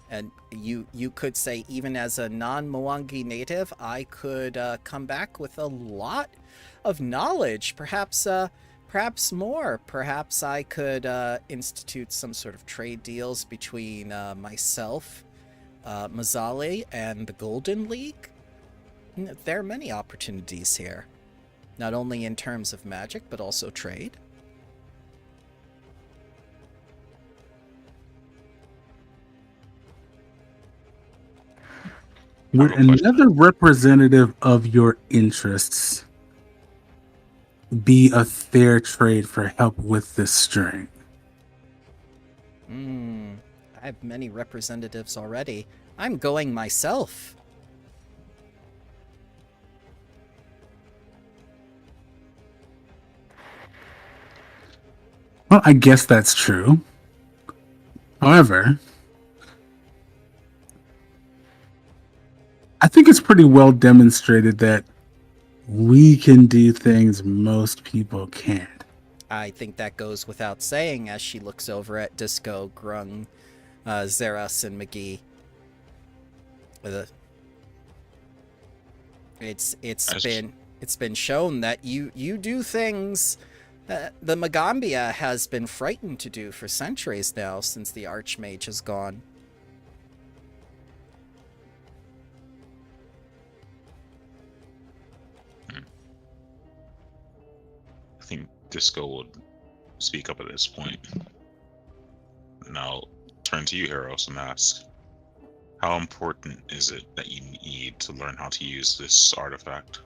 [SPEAKER 3] And you could say, even as a non-Mwangi native, I could come back with a lot of knowledge. Perhaps more. Perhaps I could institute some sort of trade deals between myself, Mazzali, and the Golden League. There are many opportunities here. Not only in terms of magic, but also trade.
[SPEAKER 7] Would another representative of your interests be a fair trade for help with this string?
[SPEAKER 3] I have many representatives already. I'm going myself.
[SPEAKER 7] Well, I guess that's true. However, I think it's pretty well demonstrated that we can do things most people can't.
[SPEAKER 3] I think that goes without saying as she looks over at Disco, Grung, Zeras, and McGee. It's been shown that you do things that the Magambia has been frightened to do for centuries now since the Archmage is gone.
[SPEAKER 6] I think Disco would speak up at this point. And I'll turn to you, Heros, and ask, how important is it that you need to learn how to use this artifact?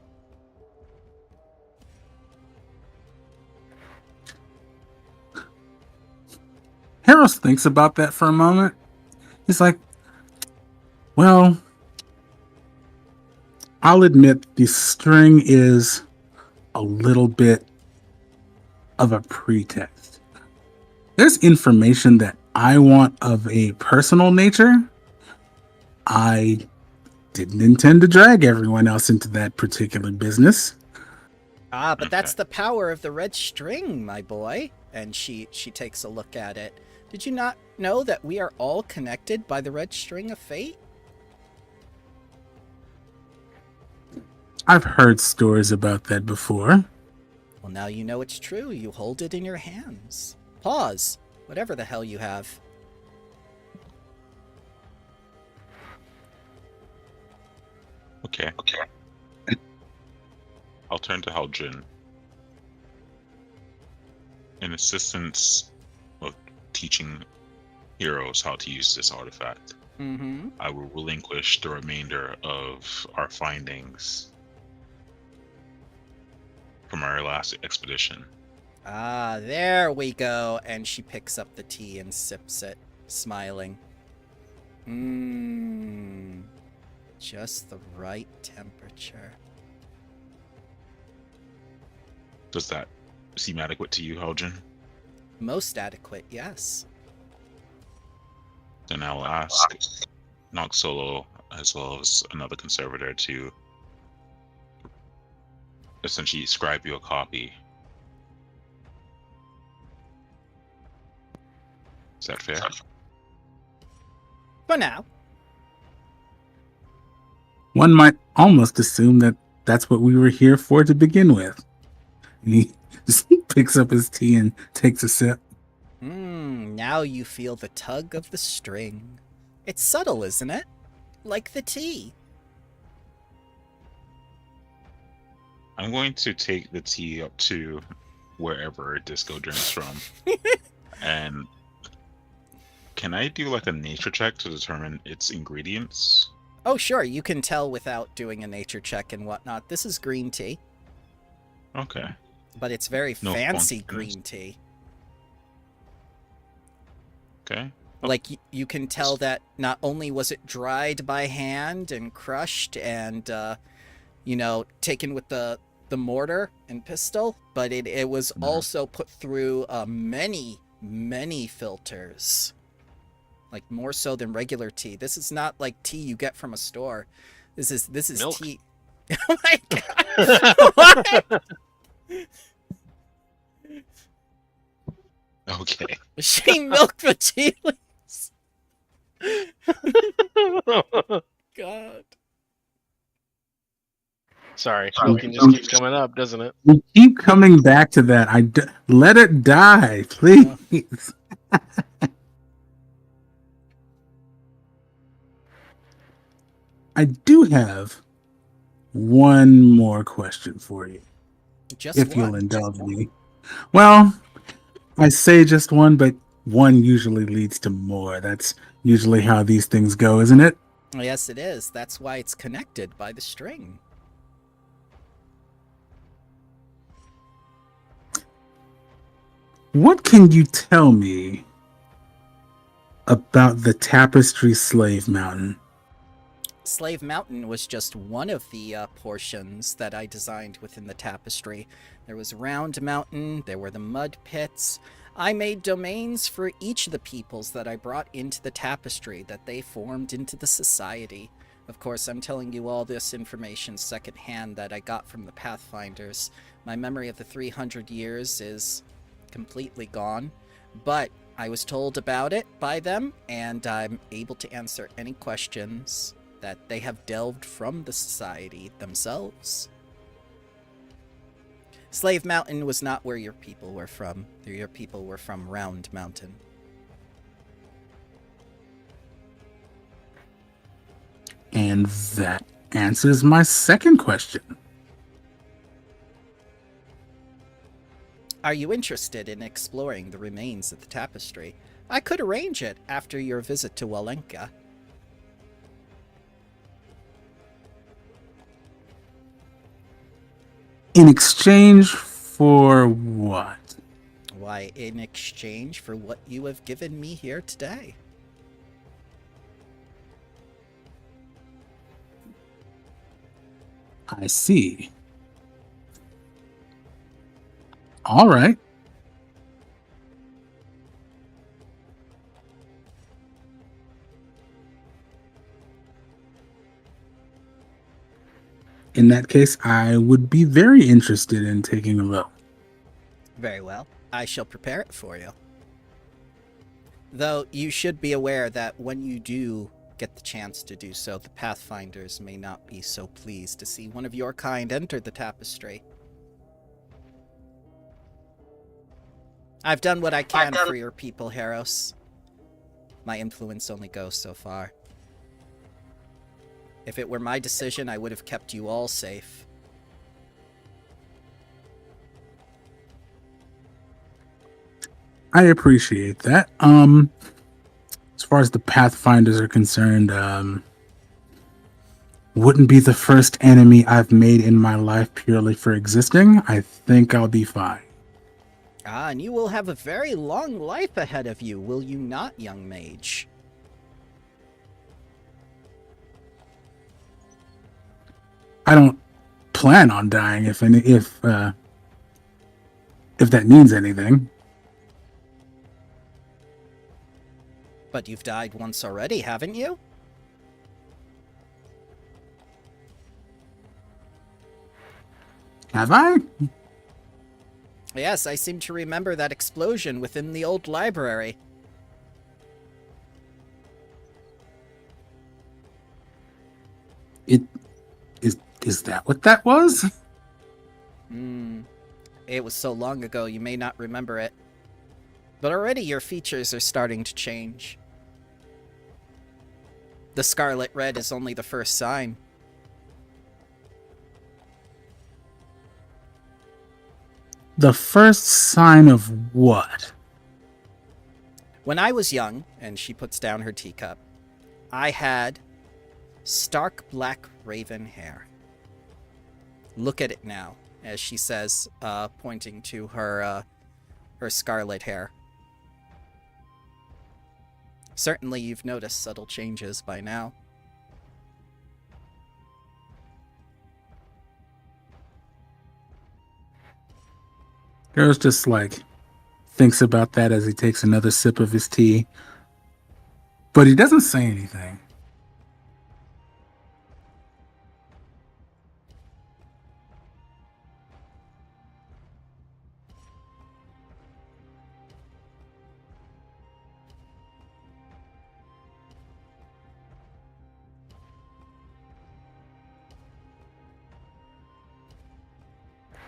[SPEAKER 7] Heros thinks about that for a moment. He's like, well, I'll admit the string is a little bit of a pretext. There's information that I want of a personal nature. I didn't intend to drag everyone else into that particular business.
[SPEAKER 3] Ah, but that's the power of the red string, my boy. And she takes a look at it. Did you not know that we are all connected by the red string of fate?
[SPEAKER 7] I've heard stories about that before.
[SPEAKER 3] Well, now you know it's true. You hold it in your hands. Pause. Whatever the hell you have.
[SPEAKER 6] Okay. I'll turn to Haojin. In assistance of teaching heroes how to use this artifact, I will relinquish the remainder of our findings from our last expedition.
[SPEAKER 3] Ah, there we go. And she picks up the tea and sips it, smiling. Just the right temperature.
[SPEAKER 6] Does that seem adequate to you, Haojin?
[SPEAKER 3] Most adequate, yes.
[SPEAKER 6] Then I'll ask Nox Solo, as well as another conservator, to essentially scribe you a copy. Is that fair?
[SPEAKER 3] For now.
[SPEAKER 7] One might almost assume that that's what we were here for to begin with. And he just picks up his tea and takes a sip.
[SPEAKER 3] Now you feel the tug of the string. It's subtle, isn't it? Like the tea.
[SPEAKER 6] I'm going to take the tea up to wherever Disco drinks from. And can I do like a nature check to determine its ingredients?
[SPEAKER 3] Oh, sure. You can tell without doing a nature check and whatnot. This is green tea.
[SPEAKER 6] Okay.
[SPEAKER 3] But it's very
[SPEAKER 6] No
[SPEAKER 3] fancy
[SPEAKER 6] funkiness.
[SPEAKER 3] green tea.
[SPEAKER 6] Okay.
[SPEAKER 3] Like, you can tell that not only was it dried by hand and crushed and, taken with the mortar and pestle, but it was also put through many many filters. Like, more so than regular tea. This is not like tea you get from a store. This is
[SPEAKER 1] Milk.
[SPEAKER 3] tea. Oh my god! What?
[SPEAKER 6] Okay.
[SPEAKER 3] Machine milk for tea leaves. God.
[SPEAKER 1] Sorry, milking just keeps coming up, doesn't it?
[SPEAKER 7] We keep coming back to that. Let it die, please. I do have one more question for you,
[SPEAKER 3] Just
[SPEAKER 7] if you'll
[SPEAKER 3] one.
[SPEAKER 7] indulge me. Well, I say just one, but one usually leads to more. That's usually how these things go, isn't it?
[SPEAKER 3] Yes, it is. That's why it's connected by the string.
[SPEAKER 7] What can you tell me about the Tapestry Slave Mountain?
[SPEAKER 3] Slave Mountain was just one of the portions that I designed within the tapestry. There was Round Mountain, there were the mud pits. I made domains for each of the peoples that I brought into the tapestry, that they formed into the society. Of course, I'm telling you all this information secondhand that I got from the Pathfinders. My memory of the 300 years is completely gone, but I was told about it by them, and I'm able to answer any questions that they have delved from the society themselves. Slave Mountain was not where your people were from. Your people were from Round Mountain.
[SPEAKER 7] And that answers my second question.
[SPEAKER 3] Are you interested in exploring the remains of the tapestry? I could arrange it after your visit to Walenka.
[SPEAKER 7] In exchange for what?
[SPEAKER 3] Why, in exchange for what you have given me here today.
[SPEAKER 7] I see. All right. In that case, I would be very interested in taking a look.
[SPEAKER 3] Very well. I shall prepare it for you. Though you should be aware that when you do get the chance to do so, the Pathfinders may not be so pleased to see one of your kind enter the tapestry. I've done what I can for your people, Heros. My influence only goes so far. If it were my decision, I would have kept you all safe.
[SPEAKER 7] I appreciate that. As far as the Pathfinders are concerned, wouldn't be the first enemy I've made in my life purely for existing. I think I'll be fine.
[SPEAKER 3] Ah, and you will have a very long life ahead of you, will you not, young mage?
[SPEAKER 7] I don't plan on dying if that means anything.
[SPEAKER 3] But you've died once already, haven't you?
[SPEAKER 7] Have I?
[SPEAKER 3] Yes, I seem to remember that explosion within the old library.
[SPEAKER 7] Is that what that was?
[SPEAKER 3] It was so long ago you may not remember it. But already your features are starting to change. The scarlet red is only the first sign.
[SPEAKER 7] The first sign of what?
[SPEAKER 3] When I was young, and she puts down her teacup, I had stark black raven hair. Look at it now, as she says, pointing to her scarlet hair. Certainly you've noticed subtle changes by now.
[SPEAKER 7] Girl's just like thinks about that as he takes another sip of his tea. But he doesn't say anything.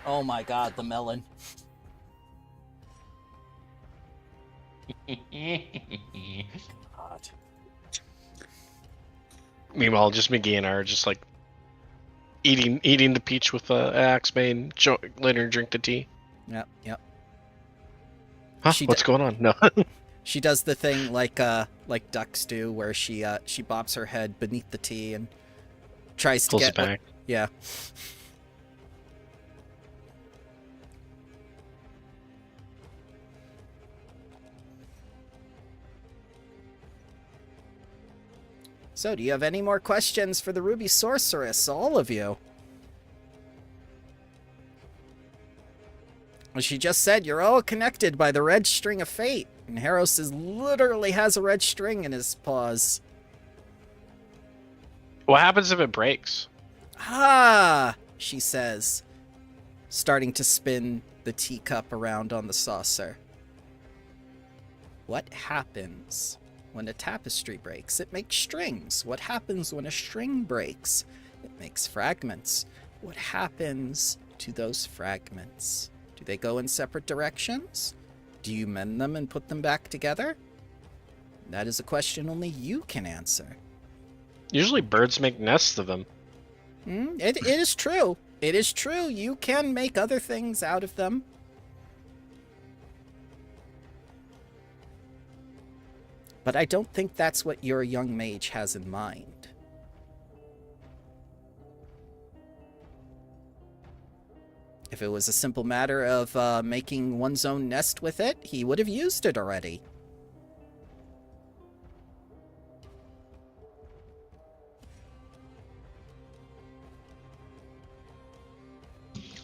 [SPEAKER 3] Oh my god, the melon. God.
[SPEAKER 1] Meanwhile, just Miggy and I are just like eating the peach with Axebane, letting her drink the tea.
[SPEAKER 3] Yep, yep.
[SPEAKER 1] Huh?
[SPEAKER 3] She
[SPEAKER 1] What's going on? No.
[SPEAKER 3] She does the thing like ducks do, where she bobs her head beneath the tea and tries to
[SPEAKER 1] Pulls
[SPEAKER 3] get
[SPEAKER 1] it back.
[SPEAKER 3] yeah. So, do you have any more questions for the Ruby Sorceress, all of you? Well, she just said you're all connected by the red string of fate, and Harros literally has a red string in his paws.
[SPEAKER 1] What happens if it breaks?
[SPEAKER 3] Ah, she says, starting to spin the teacup around on the saucer. What happens when a tapestry breaks? It makes strings. What happens when a string breaks? It makes fragments. What happens to those fragments? Do they go in separate directions? Do you mend them and put them back together? That is a question only you can answer.
[SPEAKER 1] Usually birds make nests of them.
[SPEAKER 3] It is true. It is true. You can make other things out of them. But I don't think that's what your young mage has in mind. If it was a simple matter of making one's own nest with it, he would have used it already.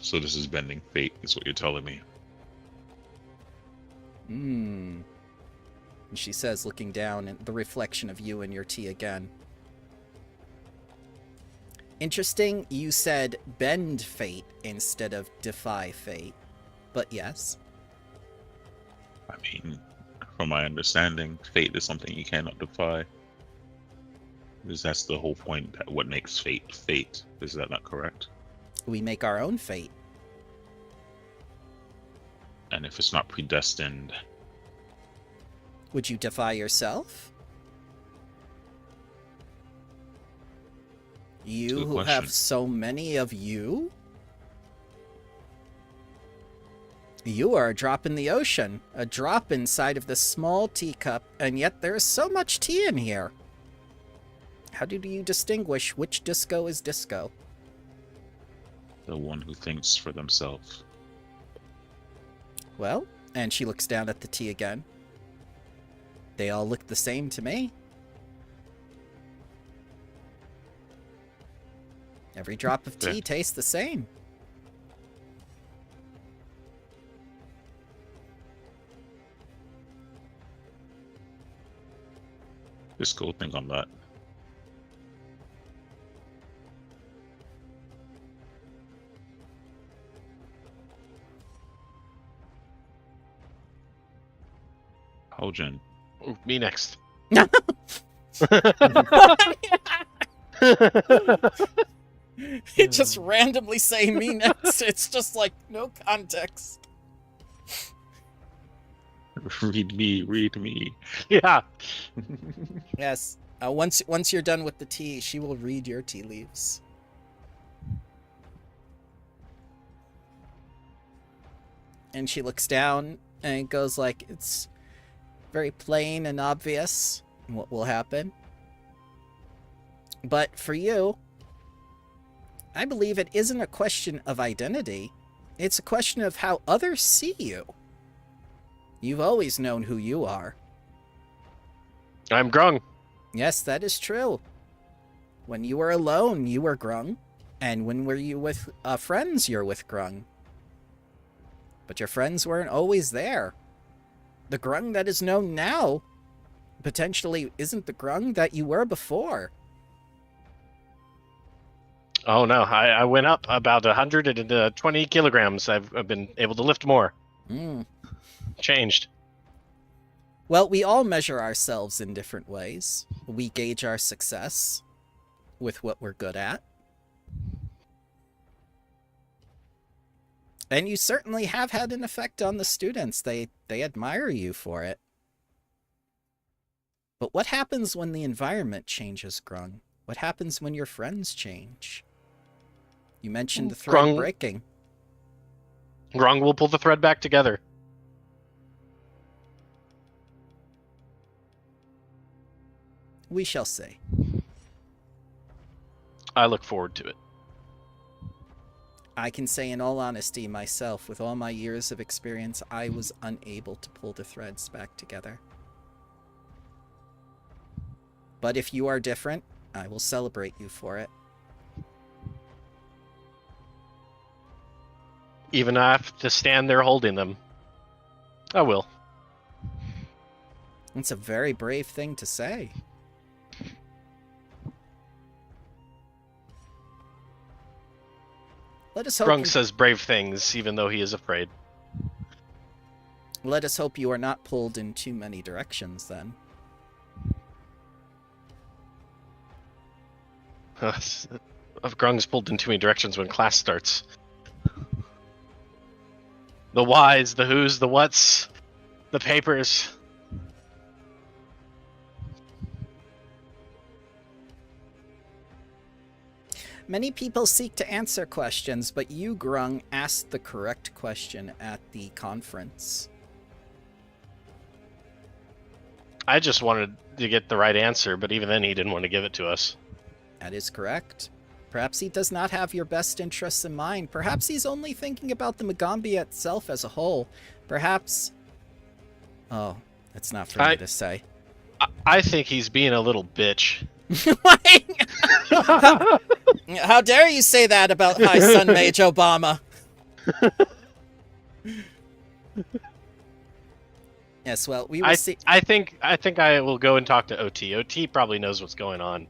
[SPEAKER 6] So this is bending fate, is what you're telling me.
[SPEAKER 3] And she says, looking down at the reflection of you and your tea again. Interesting, you said bend fate instead of defy fate. But yes.
[SPEAKER 6] I mean, from my understanding, fate is something you cannot defy. Because that's the whole point, that what makes fate fate. Is that not correct?
[SPEAKER 3] We make our own fate.
[SPEAKER 6] And if it's not predestined,
[SPEAKER 3] Would you defy yourself? You
[SPEAKER 6] Good
[SPEAKER 3] who
[SPEAKER 6] question.
[SPEAKER 3] have so many of you? You are a drop in the ocean, a drop inside of this small teacup, and yet there is so much tea in here. How do you distinguish which disco is disco?
[SPEAKER 6] the one who thinks for themselves.
[SPEAKER 3] Well, and she looks down at the tea again. They all look the same to me. Every drop of tea
[SPEAKER 6] Yeah.
[SPEAKER 3] tastes the same.
[SPEAKER 6] Just go think on that. Hojin.
[SPEAKER 1] Ooh, me next.
[SPEAKER 3] You just randomly say me next. It's just like no context.
[SPEAKER 6] Read me, read me.
[SPEAKER 1] Yeah.
[SPEAKER 3] Yes. Once you're done with the tea, she will read your tea leaves. And she looks down and goes like, it's very plain and obvious what will happen. But for you, I believe it isn't a question of identity. It's a question of how others see you. You've always known who you are.
[SPEAKER 1] I'm Grung.
[SPEAKER 3] Yes, that is true. When you were alone, you were Grung. And when were you with friends, you're with Grung. But your friends weren't always there. The Grung that is known now potentially isn't the Grung that you were before.
[SPEAKER 1] Oh no, I went up about 120 kilograms. I've been able to lift more.
[SPEAKER 3] Hmm.
[SPEAKER 1] Changed.
[SPEAKER 3] Well, we all measure ourselves in different ways. We gauge our success with what we're good at. And you certainly have had an effect on the students. They admire you for it. But what happens when the environment changes, Grung? What happens when your friends change? You mentioned the thread
[SPEAKER 1] Grung-
[SPEAKER 3] breaking.
[SPEAKER 1] Grung will pull the thread back together.
[SPEAKER 3] We shall see.
[SPEAKER 1] I look forward to it.
[SPEAKER 3] I can say in all honesty myself, with all my years of experience, I was unable to pull the threads back together. But if you are different, I will celebrate you for it.
[SPEAKER 1] Even if I have to stand there holding them, I will.
[SPEAKER 3] It's a very brave thing to say. Let us hope
[SPEAKER 1] Grung says brave things, even though he is afraid.
[SPEAKER 3] Let us hope you are not pulled in too many directions, then.
[SPEAKER 1] Grung's pulled in too many directions when class starts. The whys, the whos, the whats, the papers.
[SPEAKER 3] Many people seek to answer questions, but you, Grung, asked the correct question at the conference.
[SPEAKER 1] I just wanted to get the right answer, but even then he didn't want to give it to us.
[SPEAKER 3] That is correct. Perhaps he does not have your best interests in mind. Perhaps he's only thinking about the Magambia itself as a whole. Perhaps... Oh, that's not for me to say.
[SPEAKER 1] I think he's being a little bitch.
[SPEAKER 3] How dare you say that about High Sun Mage Obama? Yes, well, we will see.
[SPEAKER 1] I think I will go and talk to OT. OT probably knows what's going on.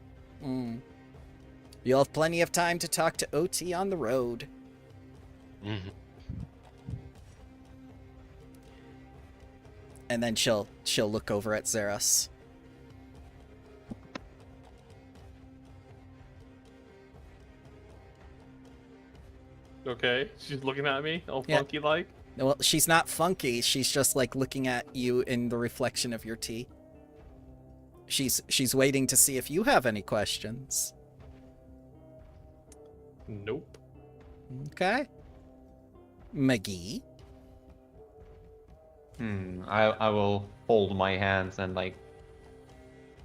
[SPEAKER 3] You'll have plenty of time to talk to OT on the road.
[SPEAKER 1] Mm-hmm.
[SPEAKER 3] And then she'll look over at Xeros.
[SPEAKER 2] Okay, she's looking at me, all
[SPEAKER 3] Yeah.
[SPEAKER 2] funky like.
[SPEAKER 3] Well, she's not funky. She's just like looking at you in the reflection of your tea. She's waiting to see if you have any questions.
[SPEAKER 2] Nope.
[SPEAKER 3] Okay. McGee.
[SPEAKER 5] I will hold my hands and like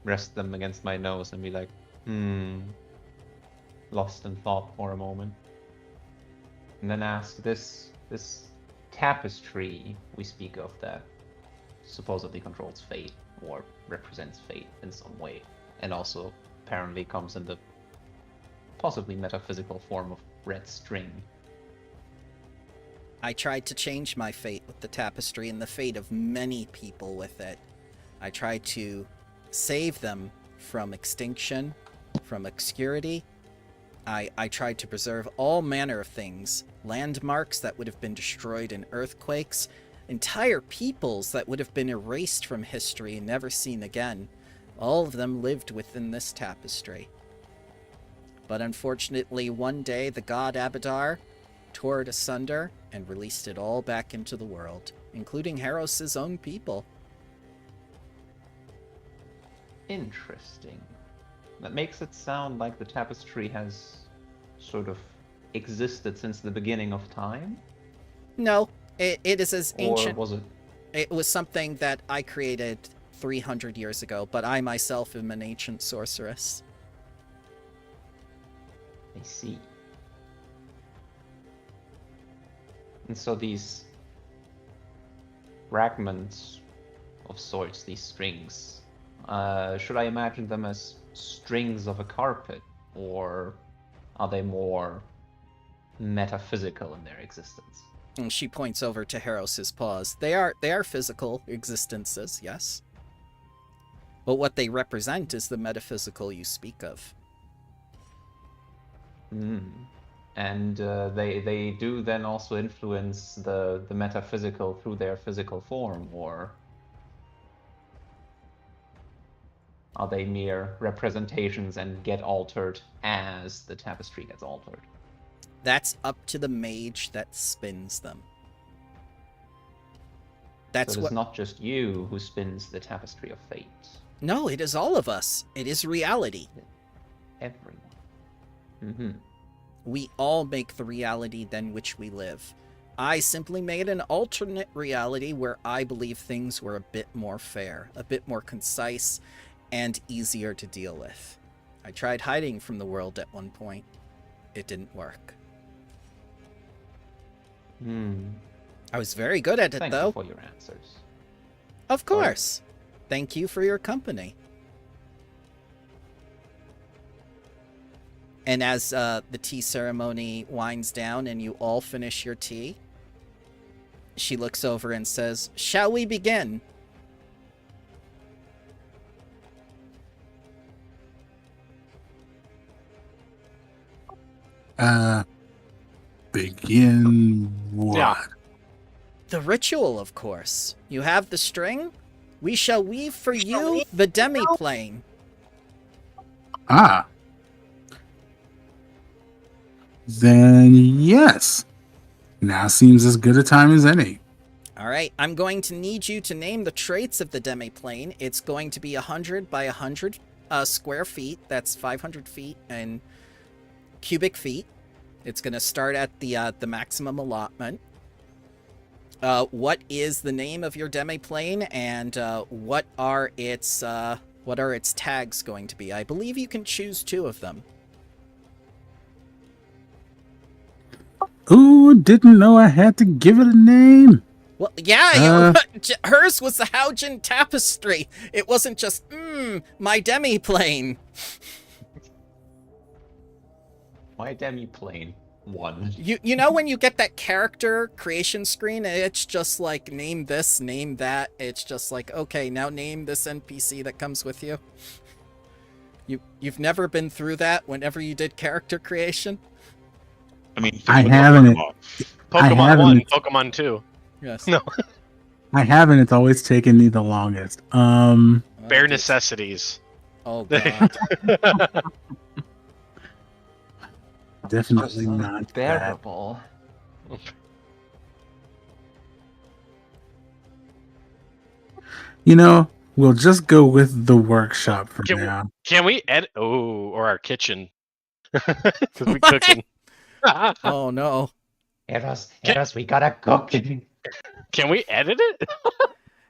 [SPEAKER 5] rest them against my nose and be like, lost in thought for a moment. And then ask this tapestry we speak of that supposedly controls fate or represents fate in some way, and also apparently comes in the possibly metaphysical form of red string.
[SPEAKER 3] I tried to change my fate with the tapestry and the fate of many people with it. I tried to save them from extinction, from obscurity. I tried to preserve all manner of things. Landmarks that would have been destroyed in earthquakes. Entire peoples that would have been erased from history and never seen again. All of them lived within this tapestry. But unfortunately, one day the god Abadar tore it asunder and released it all back into the world, including Harros' own people.
[SPEAKER 5] Interesting. That makes it sound like the tapestry has sort of existed since the beginning of time?
[SPEAKER 3] No, it is as ancient.
[SPEAKER 5] Or was it?
[SPEAKER 3] It was something that I created 300 years ago, but I myself am an ancient sorceress.
[SPEAKER 5] I see. And so these fragments of sorts, these strings, should I imagine them as strings of a carpet, or are they more metaphysical in their existence?
[SPEAKER 3] And she points over to Haros's paws. They are physical existences, yes. But what they represent is the metaphysical you speak of.
[SPEAKER 5] And they do then also influence the metaphysical through their physical form, or are they mere representations and get altered as the tapestry gets altered?
[SPEAKER 3] That's up to the mage that spins them. That's
[SPEAKER 5] So
[SPEAKER 3] what.
[SPEAKER 5] it's not just you who spins the tapestry of fate.
[SPEAKER 3] No, it is all of us. It is reality.
[SPEAKER 5] Everyone. Mm-hmm.
[SPEAKER 3] We all make the reality than which we live. I simply made an alternate reality where I believe things were a bit more fair, a bit more concise, and easier to deal with. I tried hiding from the world at one point. It didn't work. I was very good at it,
[SPEAKER 5] Thank
[SPEAKER 3] though.
[SPEAKER 5] you for your answers.
[SPEAKER 3] Of course. Thank you for your company. And as the tea ceremony winds down and you all finish your tea, she looks over and says, "Shall we begin?"
[SPEAKER 7] Begin what?
[SPEAKER 1] Yeah.
[SPEAKER 3] The ritual, of course. You have the string? We shall weave for you the demi-plane.
[SPEAKER 7] Ah. Then yes. Now seems as good a time as any.
[SPEAKER 3] Alright, I'm going to need you to name the traits of the demi-plane. It's going to be 100 by 100 square feet. That's 500 feet in cubic feet. It's going to start at the maximum allotment. What is the name of your demi-plane, and what are its tags going to be? I believe you can choose 2 of them.
[SPEAKER 7] Ooh, didn't know I had to give it a name.
[SPEAKER 3] Well, yeah, hers was the Haujin tapestry. It wasn't just, my demi-plane.
[SPEAKER 5] My demi-plane. 1.
[SPEAKER 3] You know when you get that character creation screen, it's just like, name this, name that. It's just like, okay, now name this NPC that comes with you. You've never been through that whenever you did character creation?
[SPEAKER 6] I mean,
[SPEAKER 7] I
[SPEAKER 6] think
[SPEAKER 7] haven't.
[SPEAKER 6] about
[SPEAKER 1] Pokemon 1,
[SPEAKER 7] haven't.
[SPEAKER 1] Pokemon 2.
[SPEAKER 3] Yes.
[SPEAKER 1] No.
[SPEAKER 7] I haven't. It's always taken me the longest.
[SPEAKER 1] Bare necessities.
[SPEAKER 3] Oh, God.
[SPEAKER 7] Definitely not that.
[SPEAKER 5] Bearable.
[SPEAKER 7] You know, we'll just go with the workshop for
[SPEAKER 1] Can we-
[SPEAKER 7] now.
[SPEAKER 1] Can we edit? Oh, or our kitchen. Because we cooking.
[SPEAKER 3] Oh, no.
[SPEAKER 5] Eros, we gotta cook.
[SPEAKER 1] Can we edit it?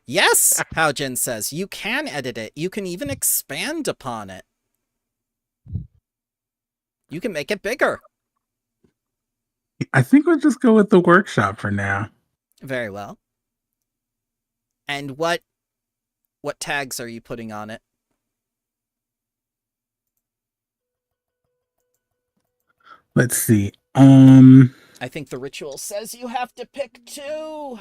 [SPEAKER 3] Yes, Haujin says. You can edit it. You can even expand upon it. You can make it bigger.
[SPEAKER 7] I think we'll just go with the workshop for now.
[SPEAKER 3] Very well. And what tags are you putting on it?
[SPEAKER 7] Let's see.
[SPEAKER 3] I think the ritual says you have to pick 2.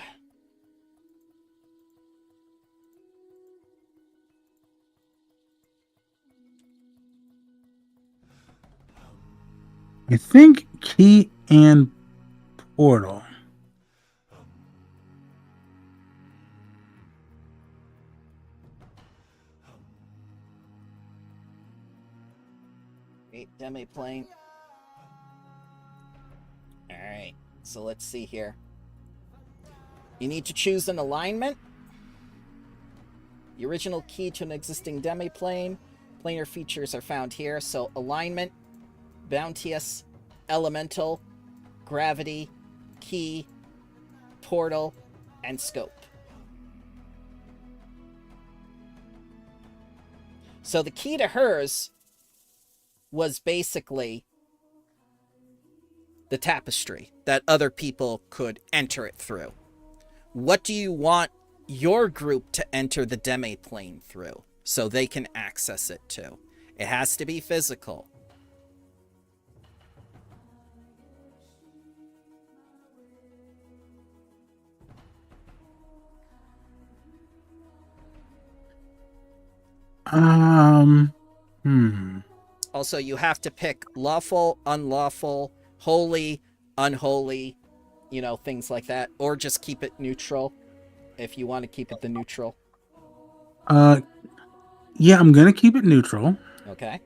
[SPEAKER 7] I think key and portal.
[SPEAKER 3] Wait, demi-plane. Alright, so let's see here. You need to choose an alignment. The original key to an existing demi-plane. Planar features are found here, so alignment, bounteous, elemental, gravity, key, portal, and scope. So the key to hers was basically the tapestry that other people could enter it through. What do you want your group to enter the demi-plane through so they can access it too? It has to be physical. Also, you have to pick lawful, unlawful, holy, unholy, things like that. Or just keep it neutral if you want to keep it the neutral.
[SPEAKER 7] Yeah, I'm gonna keep it neutral.
[SPEAKER 3] Okay.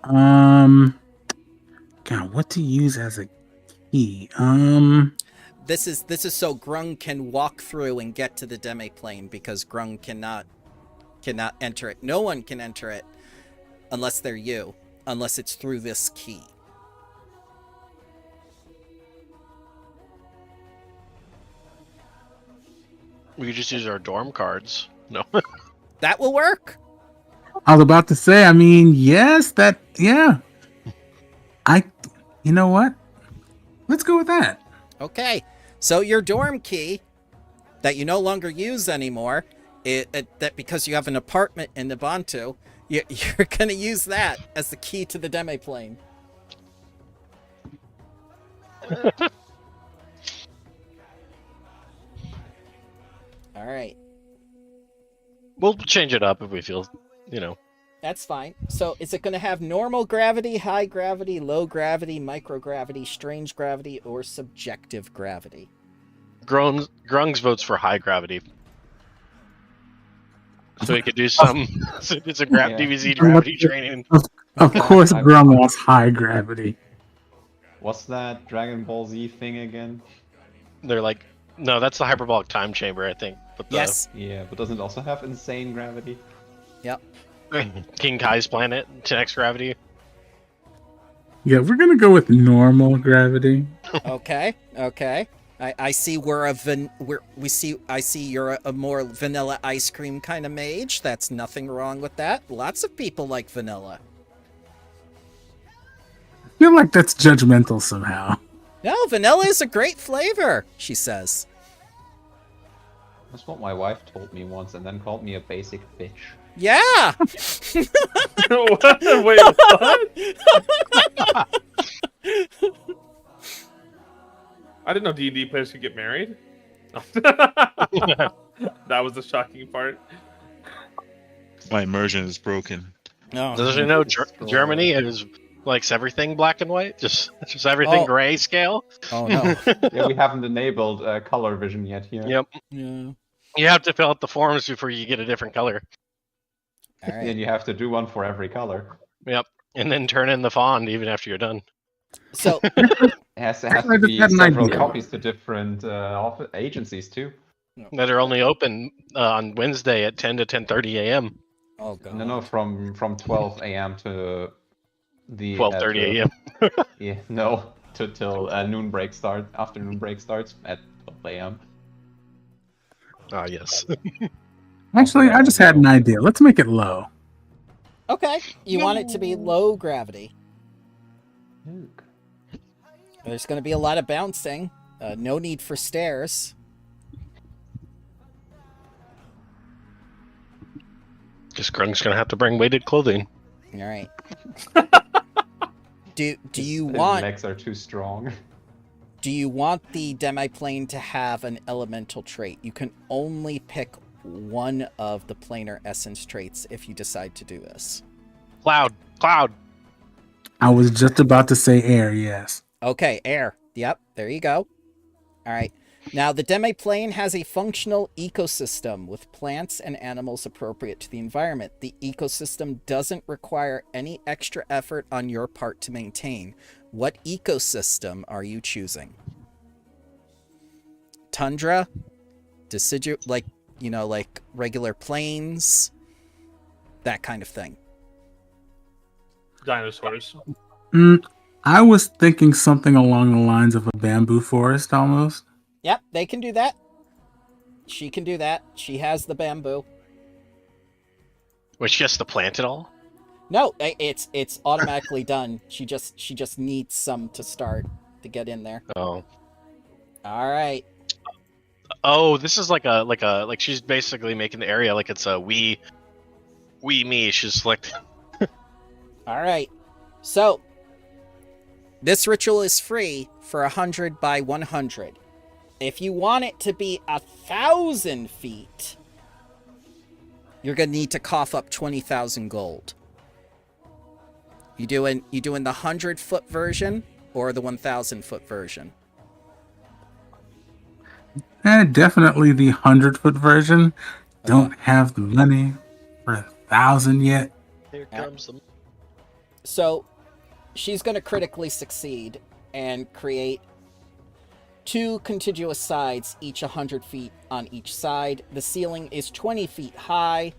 [SPEAKER 7] God, what to use as a key?
[SPEAKER 3] This is so Grung can walk through and get to the demi-plane, because Grung cannot enter it. No one can enter it unless they're you, unless it's through this key.
[SPEAKER 1] We could just use our dorm cards. No.
[SPEAKER 3] That will work.
[SPEAKER 7] I was about to say, I mean, yes, yeah. You know what? Let's go with that.
[SPEAKER 3] Okay. So your dorm key that you no longer use anymore, that because you have an apartment in Nabantu, you're going to use that as the key to the demi-plane. All right.
[SPEAKER 1] We'll change it up if we feel,
[SPEAKER 3] That's fine. So is it going to have normal gravity, high gravity, low gravity, microgravity, strange gravity, or subjective gravity?
[SPEAKER 1] Grungs votes for high gravity. So we could do some DBZ gravity training.
[SPEAKER 7] Of course, Grum wants high gravity.
[SPEAKER 5] What's that Dragon Ball Z thing again?
[SPEAKER 1] They're like, no, that's the hyperbolic time chamber, I think. But
[SPEAKER 3] Yes.
[SPEAKER 5] Yeah, but doesn't it also have insane gravity?
[SPEAKER 3] Yep.
[SPEAKER 1] King Kai's planet, 10x gravity.
[SPEAKER 7] Yeah, we're gonna go with normal gravity.
[SPEAKER 3] Okay. I see I see you're a more vanilla ice cream kind of mage. That's nothing wrong with that. Lots of people like vanilla.
[SPEAKER 7] I feel like that's judgmental somehow.
[SPEAKER 3] No, vanilla is a great flavor, she says.
[SPEAKER 5] That's what my wife told me once, and then called me a basic bitch.
[SPEAKER 3] Yeah.
[SPEAKER 2] What? Wait, what? I didn't know D&D players could get married. That was the shocking part.
[SPEAKER 6] My immersion is broken.
[SPEAKER 3] No.
[SPEAKER 1] Does you know Germany likes everything black and white? Just everything grayscale?
[SPEAKER 3] Oh no.
[SPEAKER 5] Yeah, we haven't enabled color vision yet here.
[SPEAKER 1] Yep.
[SPEAKER 3] Yeah.
[SPEAKER 1] You have to fill out the forms before you get a different color.
[SPEAKER 3] All right.
[SPEAKER 5] And you have to do one for every color.
[SPEAKER 1] Yep. And then turn in the font even after you're done.
[SPEAKER 3] So
[SPEAKER 5] It has to
[SPEAKER 7] I just
[SPEAKER 5] be
[SPEAKER 7] had an
[SPEAKER 5] several
[SPEAKER 7] idea.
[SPEAKER 5] copies to different agencies too.
[SPEAKER 1] That are only open on Wednesday at 10 to 10:30 a.m.
[SPEAKER 3] oh god.
[SPEAKER 5] No, from 12 a.m. to the
[SPEAKER 1] 12:30 a.m.
[SPEAKER 5] Yeah, no, till noon break start. Afternoon break starts at 12 a.m.
[SPEAKER 1] Ah, yes.
[SPEAKER 7] Actually, I just had an idea. Let's make it low.
[SPEAKER 3] Okay. You want it to be low gravity. There's going to be a lot of bouncing. No need for stairs.
[SPEAKER 1] Guess Grung's gonna have to bring weighted clothing.
[SPEAKER 3] All right. Do you
[SPEAKER 5] His
[SPEAKER 3] want
[SPEAKER 5] legs are too strong.
[SPEAKER 3] Do you want the demi-plane to have an elemental trait? You can only pick one of the planar essence traits if you decide to do this.
[SPEAKER 1] Cloud.
[SPEAKER 7] I was just about to say air, yes.
[SPEAKER 3] Okay, air. Yep, there you go. All right. Now, the demi-plane has a functional ecosystem with plants and animals appropriate to the environment. The ecosystem doesn't require any extra effort on your part to maintain. What ecosystem are you choosing? Tundra? Like regular plains? That kind of thing.
[SPEAKER 2] Dinosaurs.
[SPEAKER 7] I was thinking something along the lines of a bamboo forest almost.
[SPEAKER 3] Yep, they can do that. She can do that. She has the bamboo.
[SPEAKER 1] Which just to plant it all?
[SPEAKER 3] No, it's automatically done. She just needs some to start to get in there.
[SPEAKER 1] Oh.
[SPEAKER 3] All right.
[SPEAKER 1] Oh, this is like she's basically making the area like it's a wee me. She's like
[SPEAKER 3] All right. So this ritual is free for 100 by 100. If you want it to be 1,000 feet, You're gonna need to cough up 20,000 gold. You doing the 100-foot version or the 1,000-foot version?
[SPEAKER 7] Definitely the 100-foot version. Don't have the money for 1,000 yet.
[SPEAKER 1] Here comes the.
[SPEAKER 3] So, she's going to critically succeed and create 2 contiguous sides, each 100 feet on each side. The ceiling is 20 feet high,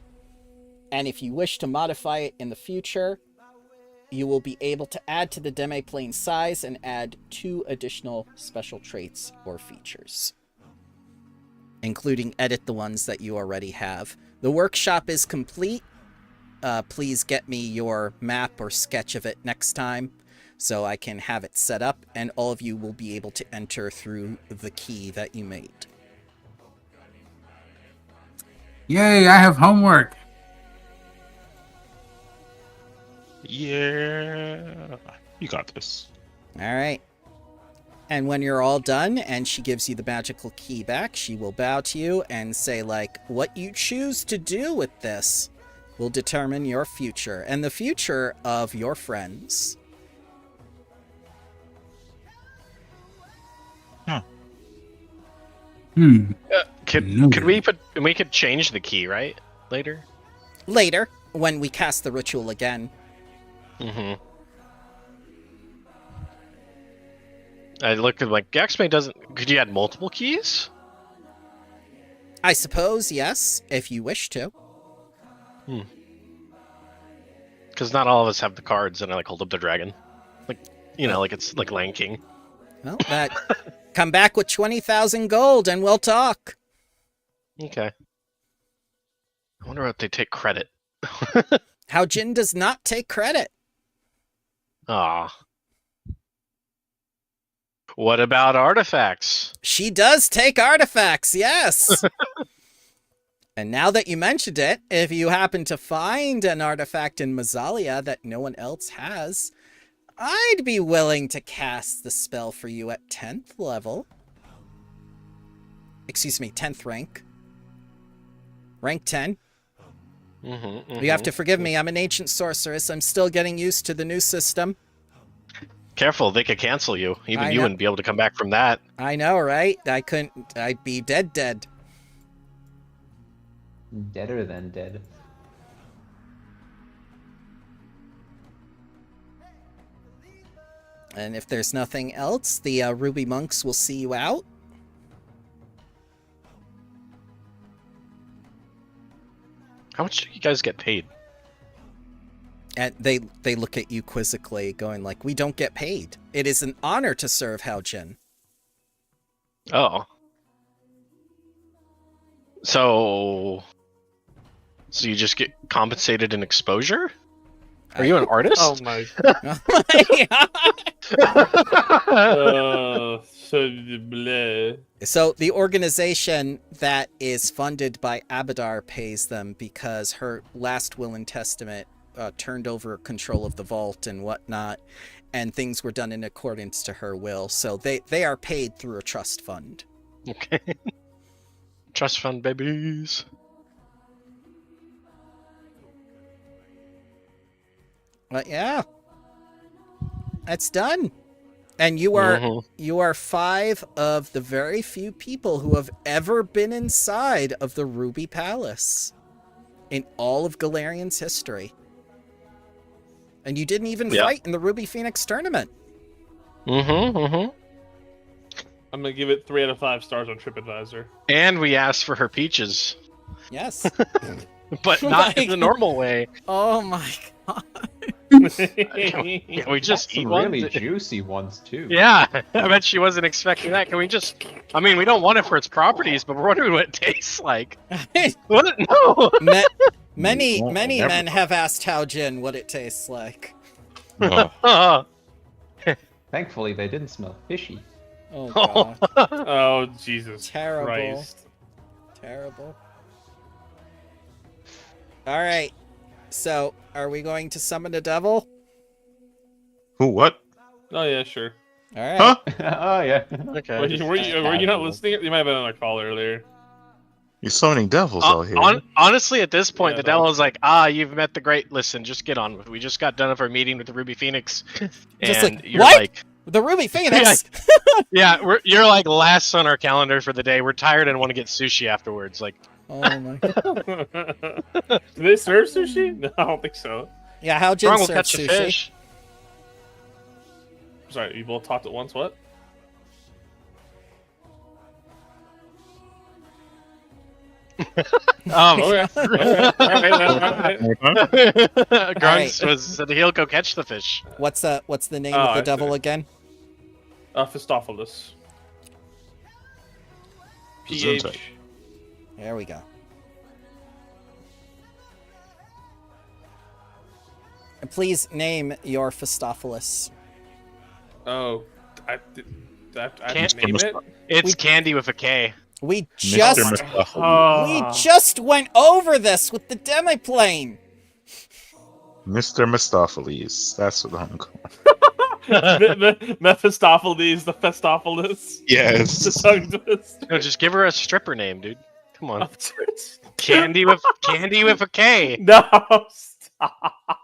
[SPEAKER 3] and if you wish to modify it in the future, you will be able to add to the demi-plane size and add 2 additional special traits or features, including edit the ones that you already have. The workshop is complete. Please get me your map or sketch of it next time so I can have it set up, and all of you will be able to enter through the key that you made.
[SPEAKER 7] Yay, I have homework.
[SPEAKER 6] Yeah, you got this.
[SPEAKER 3] All right. And when you're all done and she gives you the magical key back, she will bow to you and say, like, what you choose to do with this will determine your future and the future of your friends.
[SPEAKER 1] Could we could change the key, right? Later?
[SPEAKER 3] Later, when we cast the ritual again.
[SPEAKER 1] Mm-hmm. I look at like Gaxmay doesn't. Could you add multiple keys?
[SPEAKER 3] I suppose, yes, if you wish to.
[SPEAKER 1] Because not all of us have the cards, and I like hold up the dragon, like like it's like Lion King.
[SPEAKER 3] Well, come back with 20,000 gold and we'll talk.
[SPEAKER 1] Okay. I wonder if they take credit.
[SPEAKER 3] How Jin does not take credit.
[SPEAKER 1] Ah. What about artifacts?
[SPEAKER 3] She does take artifacts, yes. And now that you mentioned it, if you happen to find an artifact in Mazalia that no one else has, I'd be willing to cast the spell for you at 10th level. Excuse me, 10th rank. Rank 10. You have to forgive me, I'm an ancient sorceress. I'm still getting used to the new system.
[SPEAKER 1] Careful, they could cancel you. Even
[SPEAKER 3] I
[SPEAKER 1] you
[SPEAKER 3] know.
[SPEAKER 1] wouldn't be able to come back from that.
[SPEAKER 3] I know, right? I'd be dead.
[SPEAKER 5] Deader than dead.
[SPEAKER 3] And if there's nothing else, the Ruby Monks will see you out.
[SPEAKER 1] How much do you guys get paid?
[SPEAKER 3] And they look at you quizzically, going like, we don't get paid. It is an honor to serve Haojin.
[SPEAKER 1] Oh. So you just get compensated in exposure? Are you an artist?
[SPEAKER 2] Oh my. So bleh.
[SPEAKER 3] So the organization that is funded by Abadar pays them because her last will and testament turned over control of the vault and whatnot, and things were done in accordance to her will. So they are paid through a trust fund.
[SPEAKER 1] Okay. Trust fund babies.
[SPEAKER 3] But yeah, that's done. And you are 5 of the very few people who have ever been inside of the Ruby Palace in all of Galarian's history. And you didn't even fight in the Ruby Phoenix tournament.
[SPEAKER 2] I'm gonna give it 3 out of 5 stars on TripAdvisor.
[SPEAKER 1] And we asked for her peaches,
[SPEAKER 3] Yes.
[SPEAKER 1] but not in the normal way.
[SPEAKER 3] Oh my god.
[SPEAKER 1] Can we just
[SPEAKER 5] Some
[SPEAKER 1] eat one?
[SPEAKER 5] really juicy ones too.
[SPEAKER 1] Yeah, I bet she wasn't expecting that. Can we just? I mean, we don't want it for its properties, but we're wondering what it tastes like. What? No.
[SPEAKER 3] Many
[SPEAKER 6] Well,
[SPEAKER 3] men
[SPEAKER 6] never-
[SPEAKER 3] have asked Haojin what it tastes like.
[SPEAKER 5] Thankfully, they didn't smell fishy.
[SPEAKER 3] Oh god.
[SPEAKER 2] Oh Jesus
[SPEAKER 3] Terrible.
[SPEAKER 2] Christ.
[SPEAKER 3] Terrible. Alright. So, are we going to summon a devil?
[SPEAKER 6] Who? What?
[SPEAKER 2] Oh yeah, sure.
[SPEAKER 3] Alright.
[SPEAKER 6] Huh?
[SPEAKER 5] Oh yeah.
[SPEAKER 1] Okay.
[SPEAKER 2] Were you not listening? You might have been on a call earlier.
[SPEAKER 8] You're summoning devils out here.
[SPEAKER 1] Honestly, at this point,
[SPEAKER 2] Yeah,
[SPEAKER 1] the devil is like, you've met the great. Listen, just get on with it. We just got done with our meeting with the Ruby Phoenix,
[SPEAKER 3] Just
[SPEAKER 1] and
[SPEAKER 3] like,
[SPEAKER 1] you're
[SPEAKER 3] what?
[SPEAKER 1] like,
[SPEAKER 3] The Ruby Phoenix.
[SPEAKER 1] yeah, you're like last on our calendar for the day. We're tired and want to get sushi afterwards. Like,
[SPEAKER 3] Oh my.
[SPEAKER 2] Do they serve sushi? No, I don't think so.
[SPEAKER 3] Yeah, how Jin
[SPEAKER 1] Grung will
[SPEAKER 3] serves
[SPEAKER 1] catch the
[SPEAKER 3] sushi.
[SPEAKER 1] fish.
[SPEAKER 2] Sorry, you both talked at once. What?
[SPEAKER 1] Oh,
[SPEAKER 2] Okay.
[SPEAKER 1] Grunts said he'll go catch the fish.
[SPEAKER 3] What's the name
[SPEAKER 2] Oh,
[SPEAKER 3] of the
[SPEAKER 2] I
[SPEAKER 3] devil
[SPEAKER 2] see.
[SPEAKER 3] again?
[SPEAKER 2] Phistophilus.
[SPEAKER 6] Gesundheit.
[SPEAKER 2] PH.
[SPEAKER 3] There we go. And please name your Phistophilus.
[SPEAKER 2] Oh, I
[SPEAKER 1] Can't-
[SPEAKER 2] didn't name it.
[SPEAKER 1] It's Candy with a K.
[SPEAKER 3] We
[SPEAKER 8] Mr.
[SPEAKER 3] just
[SPEAKER 8] Mistopheles.
[SPEAKER 3] we just went over this with the demiplane.
[SPEAKER 8] Mr. Mistopheles. That's what I'm calling.
[SPEAKER 2] Mephistopheles, the Festophilus. The
[SPEAKER 8] Yes.
[SPEAKER 2] tongue twist.
[SPEAKER 1] No, just give her a stripper name, dude. Come on. Candy with a K.
[SPEAKER 2] No, stop.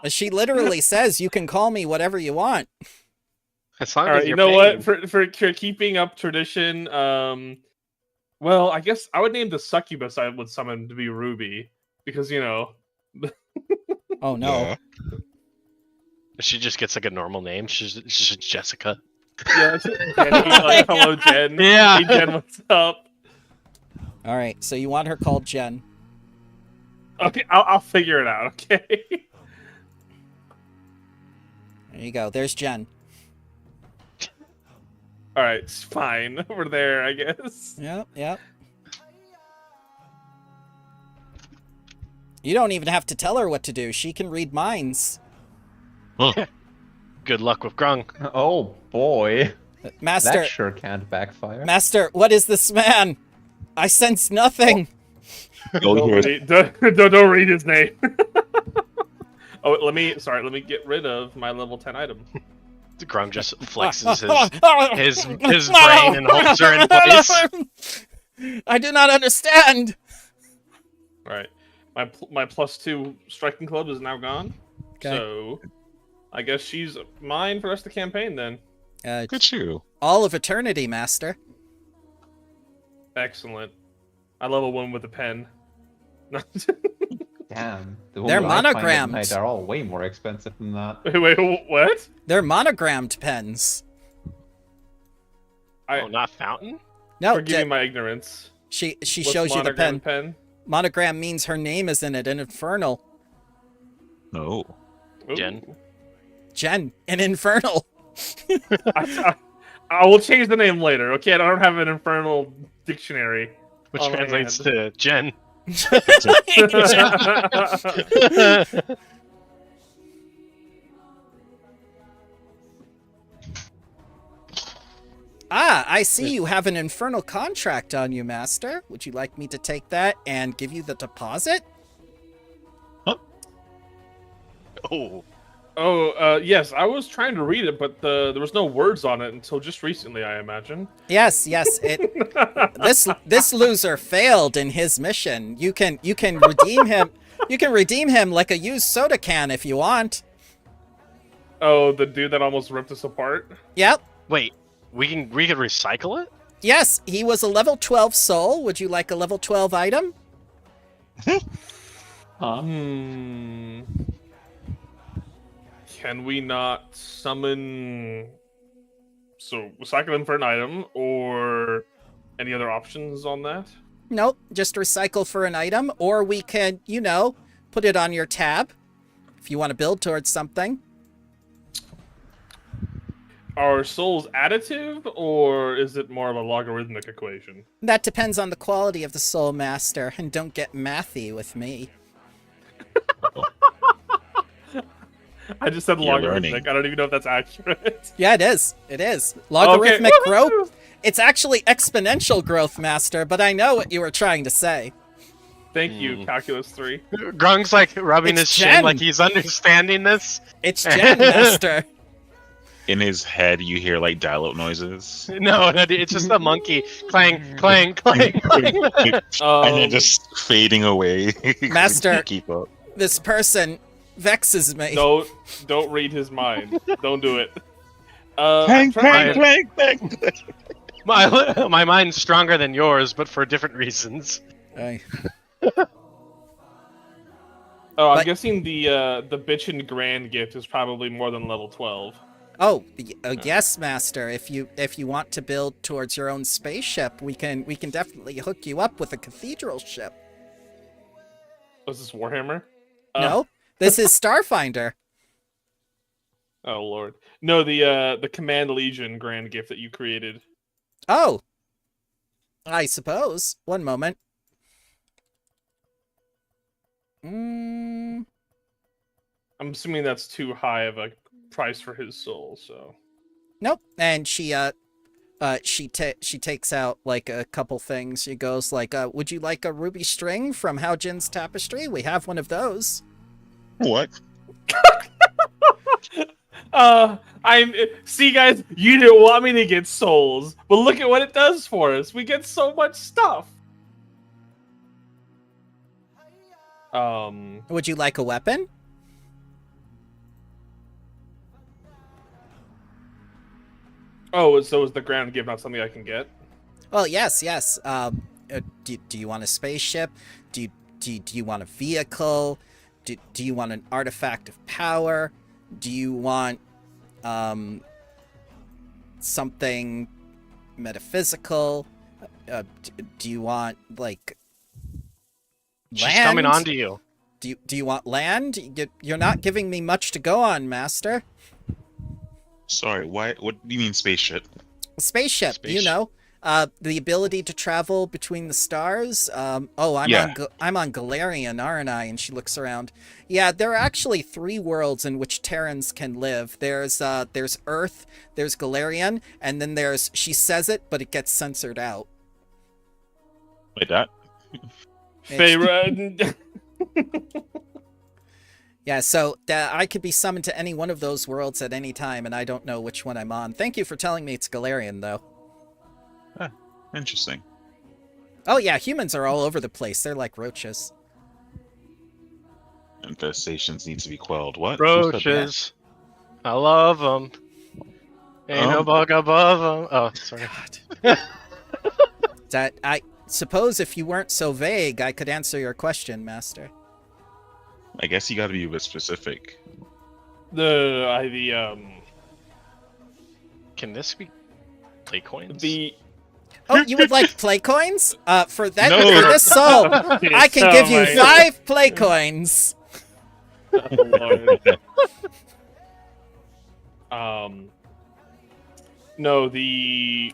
[SPEAKER 3] She literally says you can call me whatever you want.
[SPEAKER 1] As long
[SPEAKER 2] All
[SPEAKER 1] as
[SPEAKER 2] right, you
[SPEAKER 1] you're
[SPEAKER 2] know
[SPEAKER 1] paying.
[SPEAKER 2] what? For keeping up tradition, well, I guess I would name the succubus I would summon to be Ruby because you know.
[SPEAKER 3] Oh no.
[SPEAKER 8] Yeah.
[SPEAKER 1] She just gets like a normal name. She's just Jessica.
[SPEAKER 2] Yeah, Jenny, like, hello, Jen.
[SPEAKER 1] Yeah.
[SPEAKER 2] Hey, Jen, what's up?
[SPEAKER 3] All right, so you want her called Jen.
[SPEAKER 2] Okay, I'll figure it out. Okay.
[SPEAKER 3] There you go. There's Jen.
[SPEAKER 2] All right, it's fine. We're there, I guess.
[SPEAKER 3] Yep. You don't even have to tell her what to do. She can read minds.
[SPEAKER 1] Good luck with Grung.
[SPEAKER 5] Oh boy,
[SPEAKER 3] Master,
[SPEAKER 5] that sure can't backfire.
[SPEAKER 3] Master, what is this man? I sense nothing.
[SPEAKER 6] Don't hear it.
[SPEAKER 2] Don't read his name. Oh, let me get rid of my level 10 item.
[SPEAKER 1] Grung just flexes his brain and holds her in place.
[SPEAKER 3] I do not understand.
[SPEAKER 2] All right, my +2 striking club is now gone.
[SPEAKER 3] Okay.
[SPEAKER 2] So, I guess she's mine for the rest of the campaign then.
[SPEAKER 8] Look at you.
[SPEAKER 3] All of eternity, Master.
[SPEAKER 2] Excellent. I level 1 with a pen.
[SPEAKER 5] Damn, the
[SPEAKER 3] They're
[SPEAKER 5] ones I find at
[SPEAKER 3] monogrammed.
[SPEAKER 5] night are all way more expensive than that.
[SPEAKER 2] Wait, what?
[SPEAKER 3] They're monogrammed pens.
[SPEAKER 2] I
[SPEAKER 1] Oh, not fountain?
[SPEAKER 3] No,
[SPEAKER 2] forgive me my ignorance.
[SPEAKER 3] she
[SPEAKER 2] What's
[SPEAKER 3] shows you the
[SPEAKER 2] monogram
[SPEAKER 3] pen. Monogram means her name is in it, an infernal.
[SPEAKER 8] No.
[SPEAKER 2] Ooh.
[SPEAKER 1] Jen.
[SPEAKER 3] Jen, an infernal.
[SPEAKER 2] I will change the name later. Okay, I don't have an infernal dictionary.
[SPEAKER 1] Which
[SPEAKER 2] Oh,
[SPEAKER 1] translates
[SPEAKER 2] man.
[SPEAKER 1] to Jen.
[SPEAKER 3] Ah, I see you have an infernal contract on you, Master. Would you like me to take that and give you the deposit?
[SPEAKER 1] Oh.
[SPEAKER 2] Oh, yes, I was trying to read it, but there was no words on it until just recently, I imagine.
[SPEAKER 3] Yes. This loser failed in his mission. You can redeem him. You can redeem him like a used soda can if you want.
[SPEAKER 2] Oh, the dude that almost ripped us apart?
[SPEAKER 3] Yep.
[SPEAKER 1] Wait, we could recycle it?
[SPEAKER 3] Yes, he was a level 12 soul. Would you like a level 12 item?
[SPEAKER 5] Huh?
[SPEAKER 2] Can we not summon... So, recycle him for an item, or any other options on that?
[SPEAKER 3] Nope, just recycle for an item, or we can, put it on your tab if you want to build towards something.
[SPEAKER 2] Are souls additive, or is it more of a logarithmic equation?
[SPEAKER 3] That depends on the quality of the soul master, and don't get mathy with me.
[SPEAKER 2] I just said
[SPEAKER 8] You're
[SPEAKER 2] logarithmic.
[SPEAKER 8] learning.
[SPEAKER 2] I don't even know if that's accurate.
[SPEAKER 3] Yeah, it is. It is. Logarithmic
[SPEAKER 2] Okay.
[SPEAKER 3] growth. It's actually exponential growth, master, but I know what you were trying to say.
[SPEAKER 2] Thank you, Calculus 3.
[SPEAKER 1] Grung's like rubbing
[SPEAKER 3] It's
[SPEAKER 1] his
[SPEAKER 3] Jen.
[SPEAKER 1] chin like he's understanding this.
[SPEAKER 3] It's Jen, master.
[SPEAKER 8] in his head you hear like dial-up noises,
[SPEAKER 1] No, it's just a monkey clang, clang, clang, clang.
[SPEAKER 8] and then just fading away.
[SPEAKER 3] Master.
[SPEAKER 8] Keep up.
[SPEAKER 3] This person vexes me.
[SPEAKER 2] Don't read his mind. Don't do it.
[SPEAKER 8] Clang,
[SPEAKER 2] trying
[SPEAKER 8] clang,
[SPEAKER 2] to-
[SPEAKER 8] clang, clang.
[SPEAKER 1] My mind's stronger than yours, but for different reasons.
[SPEAKER 3] Aye.
[SPEAKER 2] Oh, I'm
[SPEAKER 3] But-
[SPEAKER 2] guessing the bitchin' grand gift is probably more than level 12.
[SPEAKER 3] Oh, yes, Master. If you want to build towards your own spaceship, we can definitely hook you up with a cathedral ship.
[SPEAKER 2] Was this Warhammer?
[SPEAKER 3] No, this is Starfinder.
[SPEAKER 2] Oh lord. No, the Command Legion grand gift that you created.
[SPEAKER 3] Oh, I suppose. One moment.
[SPEAKER 2] I'm assuming that's too high of a price for his soul, so.
[SPEAKER 3] Nope. And she takes out like a couple things. She goes like, "Would you like a ruby string from Hao Jin's tapestry? We have one of those."
[SPEAKER 8] What?
[SPEAKER 2] See guys, you didn't want me to get souls, but look at what it does for us. We get so much stuff.
[SPEAKER 3] Would you like a weapon?
[SPEAKER 2] Oh, so is the ground gift not something I can get?
[SPEAKER 3] Well, yes. Do you want a spaceship? Do you want a vehicle? Do you want an artifact of power? Do you want something metaphysical? Do you want like land?
[SPEAKER 1] She's coming on to you.
[SPEAKER 3] Do you want land? You're not giving me much to go on, Master.
[SPEAKER 8] Sorry, why? What do you mean spaceship?
[SPEAKER 3] Spaceship, you
[SPEAKER 1] Spaceship.
[SPEAKER 3] know, the ability to travel between the stars. I'm
[SPEAKER 8] Yeah.
[SPEAKER 3] on Galarian, aren't I? And she looks around. Yeah, there are actually 3 worlds in which Terrans can live. There's Earth, there's Galarian, and then there's, she says it, but it gets censored out.
[SPEAKER 8] Like that?
[SPEAKER 2] Faerun.
[SPEAKER 3] Yeah, so I could be summoned to any one of those worlds at any time, and I don't know which one I'm on. Thank you for telling me it's Galarian, though.
[SPEAKER 8] Interesting.
[SPEAKER 3] Oh yeah, humans are all over the place. They're like roaches.
[SPEAKER 8] Infestations need to be quelled. What? Who said that?
[SPEAKER 1] Roaches. I love them. Ain't no bug above them. Oh, sorry.
[SPEAKER 3] That I suppose if you weren't so vague, I could answer your question, Master.
[SPEAKER 8] I guess you got to be a bit specific.
[SPEAKER 1] Can this be play coins?
[SPEAKER 3] Oh, you would like play coins? For that,
[SPEAKER 8] No.
[SPEAKER 3] for this soul, I can give you 5 play coins.
[SPEAKER 2] No, the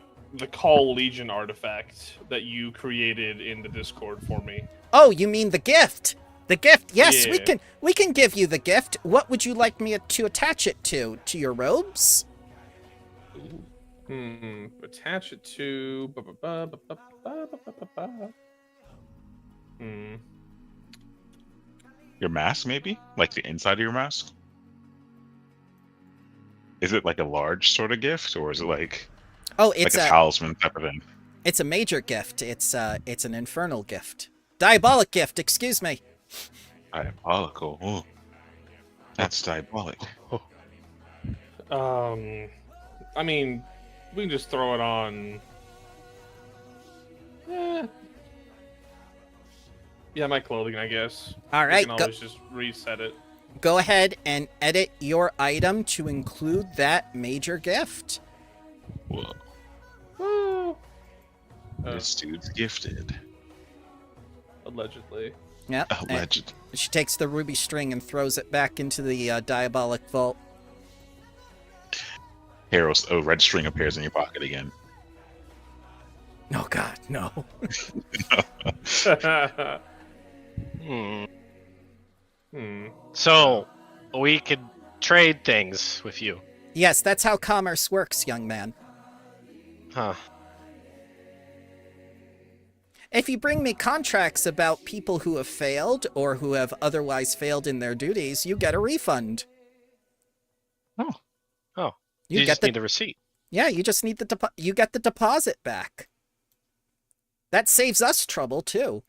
[SPEAKER 2] Call Legion artifact that you created in the Discord for me.
[SPEAKER 3] Oh, you mean the gift? The gift? Yes,
[SPEAKER 2] Yeah.
[SPEAKER 3] we can give you the gift. What would you like me to attach it to? To your robes?
[SPEAKER 2] Attach it to.
[SPEAKER 8] Your mask, maybe? Like the inside of your mask? Is it like a large sort of gift, or is it like
[SPEAKER 3] Oh, it's
[SPEAKER 8] a talisman type of thing?
[SPEAKER 3] It's a major gift. It's an infernal gift. Diabolic gift, excuse me.
[SPEAKER 8] Diabolical. Ooh. That's diabolic.
[SPEAKER 2] I mean, we can just throw it on. Yeah, my clothing, I guess.
[SPEAKER 3] All right,
[SPEAKER 2] We can always just reset it.
[SPEAKER 3] go ahead and edit your item to include that major gift.
[SPEAKER 8] Whoa.
[SPEAKER 2] Woo!
[SPEAKER 8] This dude's gifted.
[SPEAKER 2] Allegedly.
[SPEAKER 3] Yep. and
[SPEAKER 8] Alleged.
[SPEAKER 3] she takes the ruby string and throws it back into the diabolic vault.
[SPEAKER 8] Heroes, a red string appears in your pocket again.
[SPEAKER 3] Oh God, no.
[SPEAKER 1] So, we could trade things with you.
[SPEAKER 3] Yes, that's how commerce works, young man.
[SPEAKER 1] Huh.
[SPEAKER 3] If you bring me contracts about people who have failed or who have otherwise failed in their duties, you get a refund. You
[SPEAKER 1] You
[SPEAKER 3] get
[SPEAKER 1] just
[SPEAKER 3] the
[SPEAKER 1] need the receipt.
[SPEAKER 3] yeah. You just need the you get the deposit back. That saves us trouble too.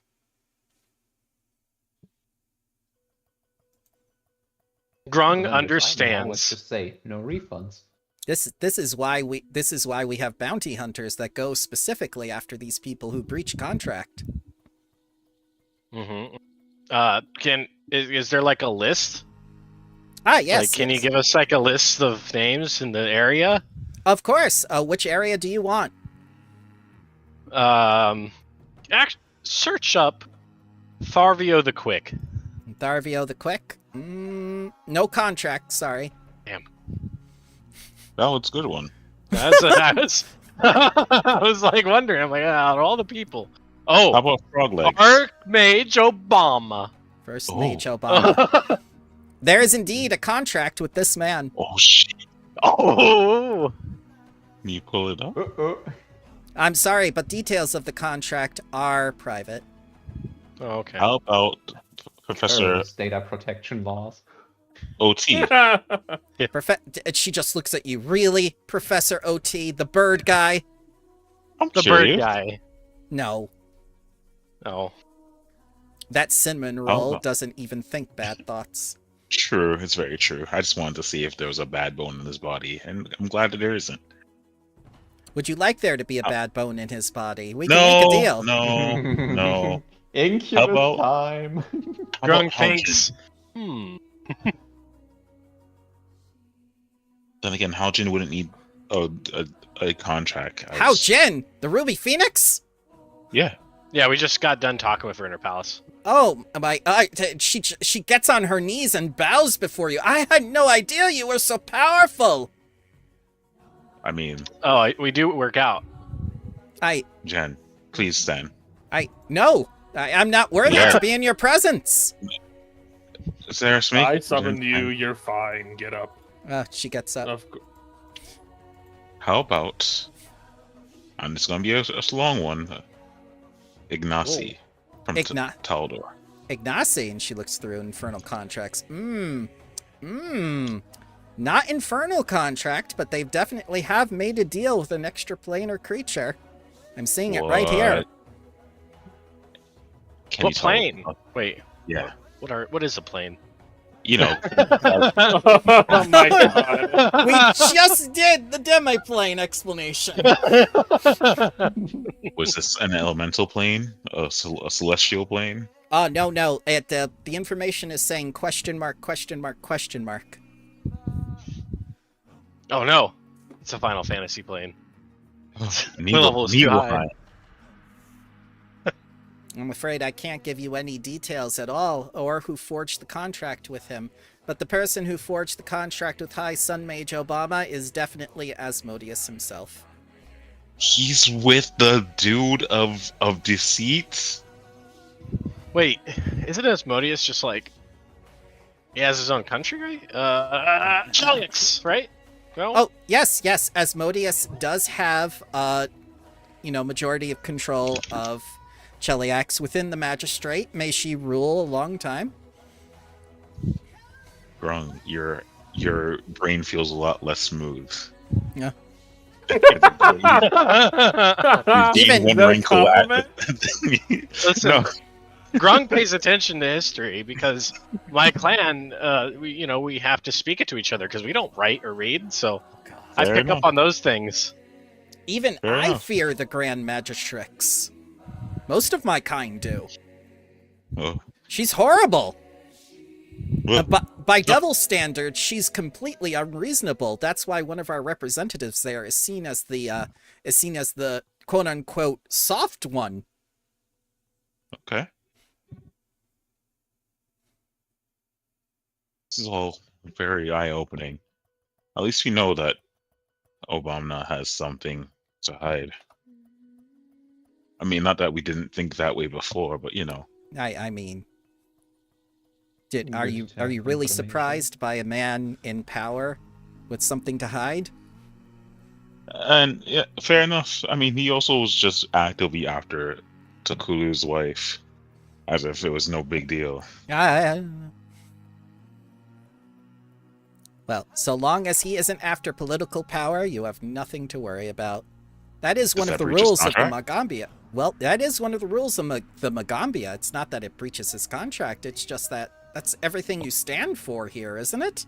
[SPEAKER 1] Grung
[SPEAKER 5] Well, then you're fine. Now, let's
[SPEAKER 1] understands.
[SPEAKER 5] just say no refunds.
[SPEAKER 3] This is why we have bounty hunters that go specifically after these people who breach contract.
[SPEAKER 1] Mm-hmm. Is there like a list?
[SPEAKER 3] Ah, yes.
[SPEAKER 1] Like, can you
[SPEAKER 3] yes.
[SPEAKER 1] give us like a list of names in the area?
[SPEAKER 3] Of course. Which area do you want?
[SPEAKER 1] Search up Tharvio the Quick.
[SPEAKER 3] Tharvio the Quick? No contract, sorry.
[SPEAKER 8] That was a good one.
[SPEAKER 1] I was like wondering. I'm like, out of all the people.
[SPEAKER 8] How
[SPEAKER 1] Oh,
[SPEAKER 8] about frog legs?
[SPEAKER 1] Archmage Obama.
[SPEAKER 3] First
[SPEAKER 8] Oh.
[SPEAKER 3] Mage Obama. There is indeed a contract with this man.
[SPEAKER 8] Oh shit!
[SPEAKER 1] Oh,
[SPEAKER 8] Can you pull it up?
[SPEAKER 3] I'm sorry, but details of the contract are private.
[SPEAKER 1] okay.
[SPEAKER 8] How about Professor
[SPEAKER 5] Data protection laws.
[SPEAKER 8] OT?
[SPEAKER 3] She just looks at you. Really? Professor OT, the bird guy?
[SPEAKER 8] I'm
[SPEAKER 1] The
[SPEAKER 8] curious.
[SPEAKER 1] bird guy.
[SPEAKER 3] No.
[SPEAKER 1] Oh,
[SPEAKER 3] That cinnamon roll
[SPEAKER 8] Oh.
[SPEAKER 3] doesn't even think bad thoughts.
[SPEAKER 8] True, it's very true. I just wanted to see if there was a bad bone in his body, and I'm glad that there isn't.
[SPEAKER 3] Would you like there to be a bad bone in his body? We can
[SPEAKER 8] No,
[SPEAKER 3] make a deal.
[SPEAKER 8] no, no.
[SPEAKER 5] Incubus
[SPEAKER 8] How about-
[SPEAKER 5] time.
[SPEAKER 8] How about
[SPEAKER 1] Grung
[SPEAKER 8] Houchin?
[SPEAKER 1] thinks.
[SPEAKER 8] Then again, Houchin wouldn't need a contract.
[SPEAKER 3] How Jin? The Ruby Phoenix?
[SPEAKER 8] Yeah.
[SPEAKER 1] Yeah, we just got done talking with her in her palace.
[SPEAKER 3] Oh my! She gets on her knees and bows before you. I had no idea you were so powerful.
[SPEAKER 8] I mean,
[SPEAKER 1] Oh, we do work out.
[SPEAKER 8] Jen, please stand.
[SPEAKER 3] No. I'm not worthy
[SPEAKER 8] Yeah.
[SPEAKER 3] to be in your presence.
[SPEAKER 8] Zeros, make
[SPEAKER 2] I summoned
[SPEAKER 8] Jen
[SPEAKER 2] you.
[SPEAKER 8] stand.
[SPEAKER 2] You're fine. Get up.
[SPEAKER 3] She gets up.
[SPEAKER 2] Of course.
[SPEAKER 8] How about, and it's gonna be a long one, Ignacy from Taldor.
[SPEAKER 3] Ignacy, and she looks through infernal contracts. Not infernal contract, but they definitely have made a deal with an extraplanar creature. I'm seeing it right here.
[SPEAKER 8] Can
[SPEAKER 1] What
[SPEAKER 8] you tell
[SPEAKER 1] plane?
[SPEAKER 8] us-
[SPEAKER 1] Wait,
[SPEAKER 8] Yeah,
[SPEAKER 1] what is a plane?
[SPEAKER 8] you know,
[SPEAKER 2] Oh my god.
[SPEAKER 3] We just did the demi-plane explanation.
[SPEAKER 8] was this an elemental plane, a celestial plane?
[SPEAKER 3] Oh, no. The information is saying question mark, question mark, question mark.
[SPEAKER 1] Oh no, it's a Final Fantasy plane.
[SPEAKER 8] Needle,
[SPEAKER 1] too high.
[SPEAKER 3] I'm afraid I can't give you any details at all, or who forged the contract with him. But the person who forged the contract with High Sun Mage Obama is definitely Asmodeus himself.
[SPEAKER 8] He's with the dude of deceit.
[SPEAKER 1] Wait, isn't Asmodeus just like he has his own country, right? Cheliax, right? No.
[SPEAKER 3] Oh, yes, Asmodeus does have, majority of control of Cheliax within the Magistrate. May she rule a long time.
[SPEAKER 8] Grung, your brain feels a lot less smooth.
[SPEAKER 3] Yeah.
[SPEAKER 8] You've
[SPEAKER 3] Even-
[SPEAKER 8] gained one
[SPEAKER 2] Is that a
[SPEAKER 8] wrinkle at
[SPEAKER 2] compliment?
[SPEAKER 1] Listen,
[SPEAKER 8] No.
[SPEAKER 1] Grung pays attention to history because my clan, we have to speak it to each other because we don't write or read. So I
[SPEAKER 8] Fair
[SPEAKER 1] pick
[SPEAKER 8] enough.
[SPEAKER 1] up on those things.
[SPEAKER 3] Even
[SPEAKER 8] Fair
[SPEAKER 3] I
[SPEAKER 8] enough.
[SPEAKER 3] fear the Grand Magistrix. Most of my kind do.
[SPEAKER 8] Oh,
[SPEAKER 3] She's horrible.
[SPEAKER 8] well,
[SPEAKER 3] But by devil standards, she's completely unreasonable. That's why one of our representatives there is seen as the quote unquote soft one.
[SPEAKER 8] okay. This is all very eye-opening. At least we know that Obama has something to hide. I mean, not that we didn't think that way before, but you know.
[SPEAKER 3] I mean, are
[SPEAKER 5] Good
[SPEAKER 3] you
[SPEAKER 5] to have
[SPEAKER 3] really
[SPEAKER 5] information.
[SPEAKER 3] surprised by a man in power with something to hide?
[SPEAKER 8] And yeah, fair enough. I mean, he also was just actively after Takulu's wife, as if it was no big deal.
[SPEAKER 3] Well, so long as he isn't after political power, you have nothing to worry about. That is one of
[SPEAKER 6] that
[SPEAKER 3] the
[SPEAKER 6] breach his
[SPEAKER 3] rules of the
[SPEAKER 6] contract?
[SPEAKER 3] Magambia. Well, that is one of the rules of the Magambia. It's not that it breaches his contract, it's just that that's everything you stand for here, isn't it?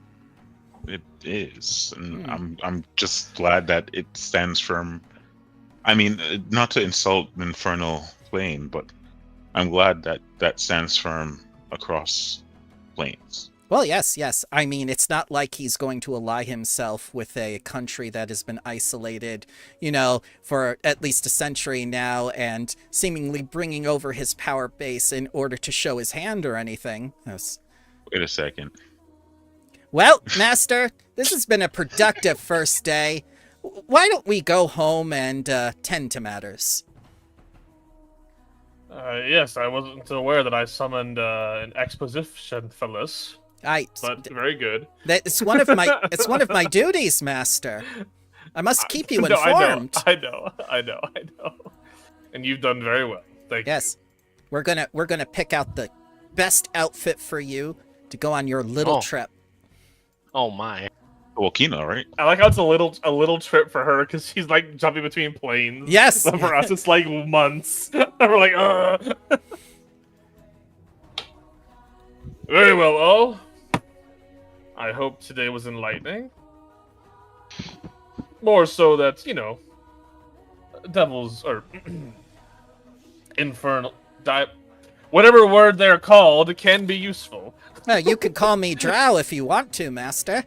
[SPEAKER 8] It is, and
[SPEAKER 3] Hmm.
[SPEAKER 8] I'm just glad that it stands firm. I mean, not to insult Infernal Plane, but I'm glad that that stands firm across planes.
[SPEAKER 3] Well, yes. I mean, it's not like he's going to ally himself with a country that has been isolated, for at least a century now, and seemingly bringing over his power base in order to show his hand or anything. Yes.
[SPEAKER 8] Wait a second.
[SPEAKER 3] Well, Master, this has been a productive first day. Why don't we go home and tend to matters?
[SPEAKER 2] Yes, I wasn't aware that I summoned an exposition fellas, but very good.
[SPEAKER 3] It's one of my duties, Master. I must keep you
[SPEAKER 2] No,
[SPEAKER 3] informed.
[SPEAKER 2] I know. And you've done very well. Thank you.
[SPEAKER 3] Yes. We're gonna pick out the best outfit for you to go on your little
[SPEAKER 1] Oh.
[SPEAKER 3] trip.
[SPEAKER 1] Oh my.
[SPEAKER 8] Wakina, right?
[SPEAKER 2] I like how it's a little trip for her because she's like jumping between planes.
[SPEAKER 3] Yes.
[SPEAKER 2] But for us, it's like months. We're like, Very well, all. I hope today was enlightening. More so that, devils or infernal whatever word they're called can be useful.
[SPEAKER 3] Well, you can call me Drow if you want to, Master.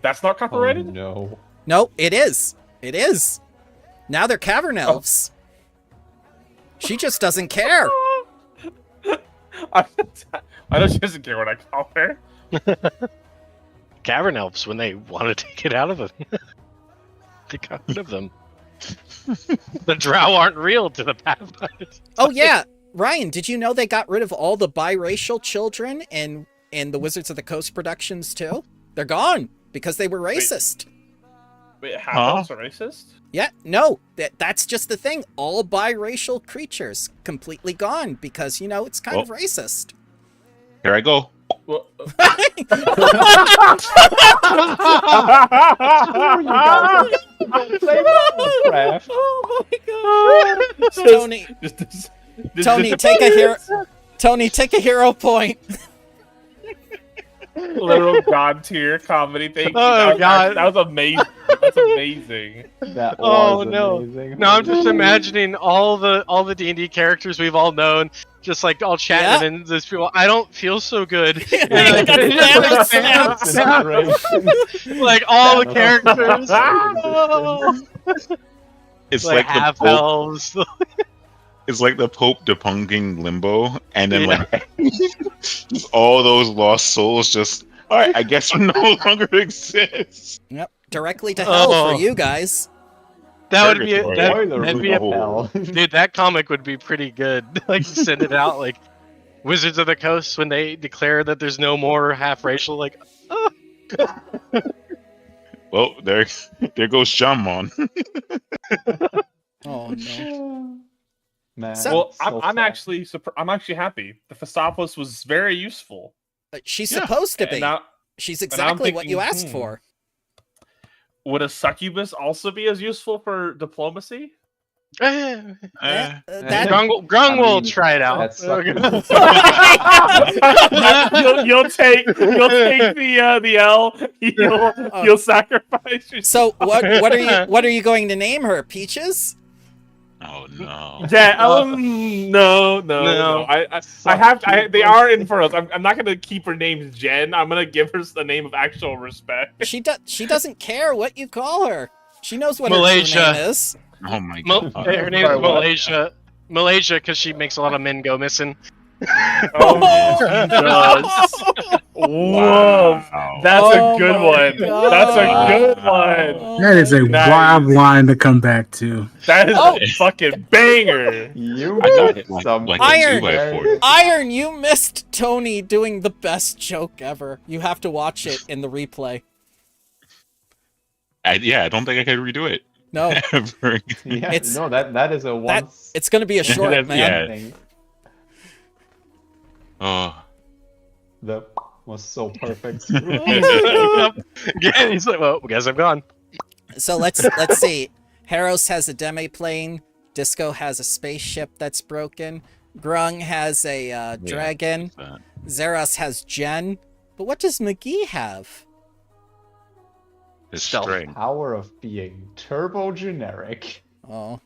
[SPEAKER 2] That's not copyrighted?
[SPEAKER 5] no.
[SPEAKER 3] No, it is. It is. Now they're cavern elves. She just doesn't care.
[SPEAKER 2] I know she doesn't care what I call her.
[SPEAKER 1] Cavern elves, when they want to take it out of them, they got rid of them. The drow aren't real to the Pathfinders.
[SPEAKER 3] Oh yeah, Ryan, did you know they got rid of all the biracial children in the Wizards of the Coast productions too? They're gone because they were racist.
[SPEAKER 2] Wait, half-elves are racist?
[SPEAKER 3] Yeah, no, that's just the thing. All biracial creatures completely gone because, it's kind of racist.
[SPEAKER 8] Here I go.
[SPEAKER 2] Well,
[SPEAKER 3] Oh my god! Tony, Tony, take a hero. Tony, take a hero point.
[SPEAKER 2] Literal god tier comedy. Thank you.
[SPEAKER 1] Oh, God.
[SPEAKER 2] That was amazing. That's amazing.
[SPEAKER 5] That
[SPEAKER 1] Oh,
[SPEAKER 5] was
[SPEAKER 1] no.
[SPEAKER 5] amazing.
[SPEAKER 1] No, I'm just imagining all the D&D characters we've all known, just like all chatting and there's people. I don't feel so good. And, like,
[SPEAKER 3] That's
[SPEAKER 1] like all the characters.
[SPEAKER 2] Oh.
[SPEAKER 8] It's
[SPEAKER 1] like
[SPEAKER 8] like the
[SPEAKER 1] half
[SPEAKER 8] Pope.
[SPEAKER 1] elves.
[SPEAKER 8] It's like the Pope depunging Limbo, and then
[SPEAKER 1] Yeah.
[SPEAKER 8] like all those lost souls just. All right, I guess we no longer exist.
[SPEAKER 3] Yep, directly to hell
[SPEAKER 1] Oh.
[SPEAKER 3] for you guys.
[SPEAKER 1] That would be
[SPEAKER 8] Purgatory.
[SPEAKER 1] that'd be a,
[SPEAKER 8] Oh.
[SPEAKER 1] dude. That comic would be pretty good. Like send it out like Wizards of the Coast when they declare that there's no more half racial. Like, oh.
[SPEAKER 8] Well, there goes Shamon.
[SPEAKER 3] Oh no.
[SPEAKER 5] Man,
[SPEAKER 3] So-
[SPEAKER 2] Well,
[SPEAKER 5] so
[SPEAKER 2] I'm
[SPEAKER 5] sad.
[SPEAKER 2] actually I'm actually happy. The Phasopos was very useful.
[SPEAKER 3] She's
[SPEAKER 8] Yeah,
[SPEAKER 3] supposed to be.
[SPEAKER 2] And now,
[SPEAKER 3] She's
[SPEAKER 2] I'm
[SPEAKER 3] exactly what you
[SPEAKER 2] thinking,
[SPEAKER 3] asked for.
[SPEAKER 2] would a succubus also be as useful for diplomacy?
[SPEAKER 1] Eh.
[SPEAKER 3] That-
[SPEAKER 1] Grung
[SPEAKER 5] I
[SPEAKER 1] will
[SPEAKER 5] mean,
[SPEAKER 1] try it out.
[SPEAKER 5] that's
[SPEAKER 2] you'll take the L. You'll sacrifice yourself.
[SPEAKER 3] So what are you going to name her? Peaches?
[SPEAKER 8] Oh no.
[SPEAKER 2] Yeah. No. I have. They are infernals. I'm not gonna keep her name Jen. I'm gonna give her the name of actual respect.
[SPEAKER 3] She doesn't care what you call her. She knows what
[SPEAKER 1] Malaysia.
[SPEAKER 3] her name is.
[SPEAKER 8] Oh my
[SPEAKER 1] Her
[SPEAKER 8] god.
[SPEAKER 1] name is
[SPEAKER 2] Sorry, what?
[SPEAKER 1] Malaysia. Malaysia, because she makes a lot of men go missing.
[SPEAKER 2] Oh, she does. Whoa,
[SPEAKER 8] Wow.
[SPEAKER 2] that's
[SPEAKER 3] Oh
[SPEAKER 2] a good
[SPEAKER 3] my
[SPEAKER 2] one.
[SPEAKER 3] God.
[SPEAKER 2] That's a good one.
[SPEAKER 7] That is a
[SPEAKER 2] Nice.
[SPEAKER 7] wild line to come back to.
[SPEAKER 2] That is
[SPEAKER 3] Oh.
[SPEAKER 2] a fucking banger.
[SPEAKER 5] You
[SPEAKER 8] I got
[SPEAKER 5] did
[SPEAKER 8] it like,
[SPEAKER 5] some
[SPEAKER 8] like
[SPEAKER 3] Iron.
[SPEAKER 8] a 2x4.
[SPEAKER 3] Iron, you missed Tony doing the best joke ever. You have to watch it in the replay.
[SPEAKER 8] I don't think I could redo it
[SPEAKER 3] No,
[SPEAKER 8] ever.
[SPEAKER 5] Yeah,
[SPEAKER 3] It's-
[SPEAKER 5] no, that is a once.
[SPEAKER 3] it's gonna be a short,
[SPEAKER 8] That's-
[SPEAKER 3] man.
[SPEAKER 8] yeah.
[SPEAKER 5] thing.
[SPEAKER 8] Oh,
[SPEAKER 5] The was so perfect.
[SPEAKER 1] Yep. Again, he's like, well, I guess I'm gone.
[SPEAKER 3] So let's see. Haros has a demi-plane. Disco has a spaceship that's broken. Grung has a dragon. Zeros has Jen. But what does McGee have?
[SPEAKER 6] His
[SPEAKER 1] Stealth.
[SPEAKER 6] strength.
[SPEAKER 5] Power of being turbo generic.
[SPEAKER 3] Oh.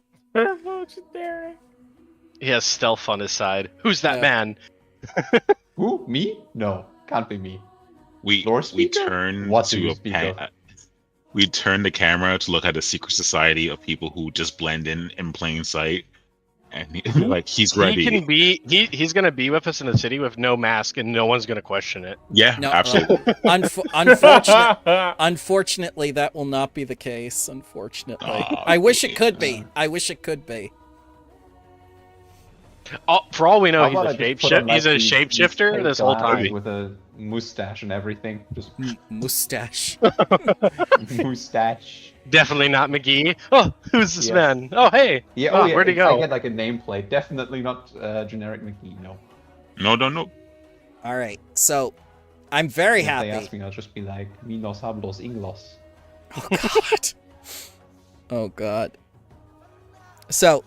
[SPEAKER 1] He has stealth on his side. Who's that
[SPEAKER 3] Yeah.
[SPEAKER 1] man?
[SPEAKER 5] Who? Me? No, can't be me.
[SPEAKER 6] We
[SPEAKER 5] Lord
[SPEAKER 6] we
[SPEAKER 5] speaker?
[SPEAKER 6] turn
[SPEAKER 5] What do
[SPEAKER 6] to
[SPEAKER 5] you
[SPEAKER 6] a
[SPEAKER 5] speak
[SPEAKER 6] pa- we turn the camera to look at the secret society of people who just blend in plain sight, and like he's ready.
[SPEAKER 1] He can be. He's gonna be with us in the city with no mask, and no one's gonna question it.
[SPEAKER 6] Yeah,
[SPEAKER 3] No,
[SPEAKER 6] absolutely.
[SPEAKER 3] Unfortunately, that will not be the case. Unfortunately,
[SPEAKER 6] Aw,
[SPEAKER 3] I wish it
[SPEAKER 6] dude.
[SPEAKER 3] could be. I wish it could be.
[SPEAKER 1] For all we know,
[SPEAKER 5] How
[SPEAKER 1] he's
[SPEAKER 5] about
[SPEAKER 1] a
[SPEAKER 5] I just put on,
[SPEAKER 1] he's a
[SPEAKER 5] these
[SPEAKER 1] shapeshifter
[SPEAKER 5] fake
[SPEAKER 1] this whole
[SPEAKER 5] glasses
[SPEAKER 1] time.
[SPEAKER 5] with a mustache and everything. Just
[SPEAKER 3] Mustache.
[SPEAKER 5] mustache.
[SPEAKER 1] Definitely not McGee. Oh, who's this
[SPEAKER 5] Yes.
[SPEAKER 1] man? Oh, hey.
[SPEAKER 5] Yeah.
[SPEAKER 1] Oh,
[SPEAKER 5] Oh, yeah.
[SPEAKER 1] where'd he
[SPEAKER 5] I
[SPEAKER 1] go?
[SPEAKER 5] get like a nameplate. Definitely not generic McGee. No.
[SPEAKER 6] No.
[SPEAKER 3] All right, so I'm very
[SPEAKER 5] If they
[SPEAKER 3] happy.
[SPEAKER 5] ask me, I'll just be like, "Minos hablos inglos."
[SPEAKER 3] Oh God. Oh God. So,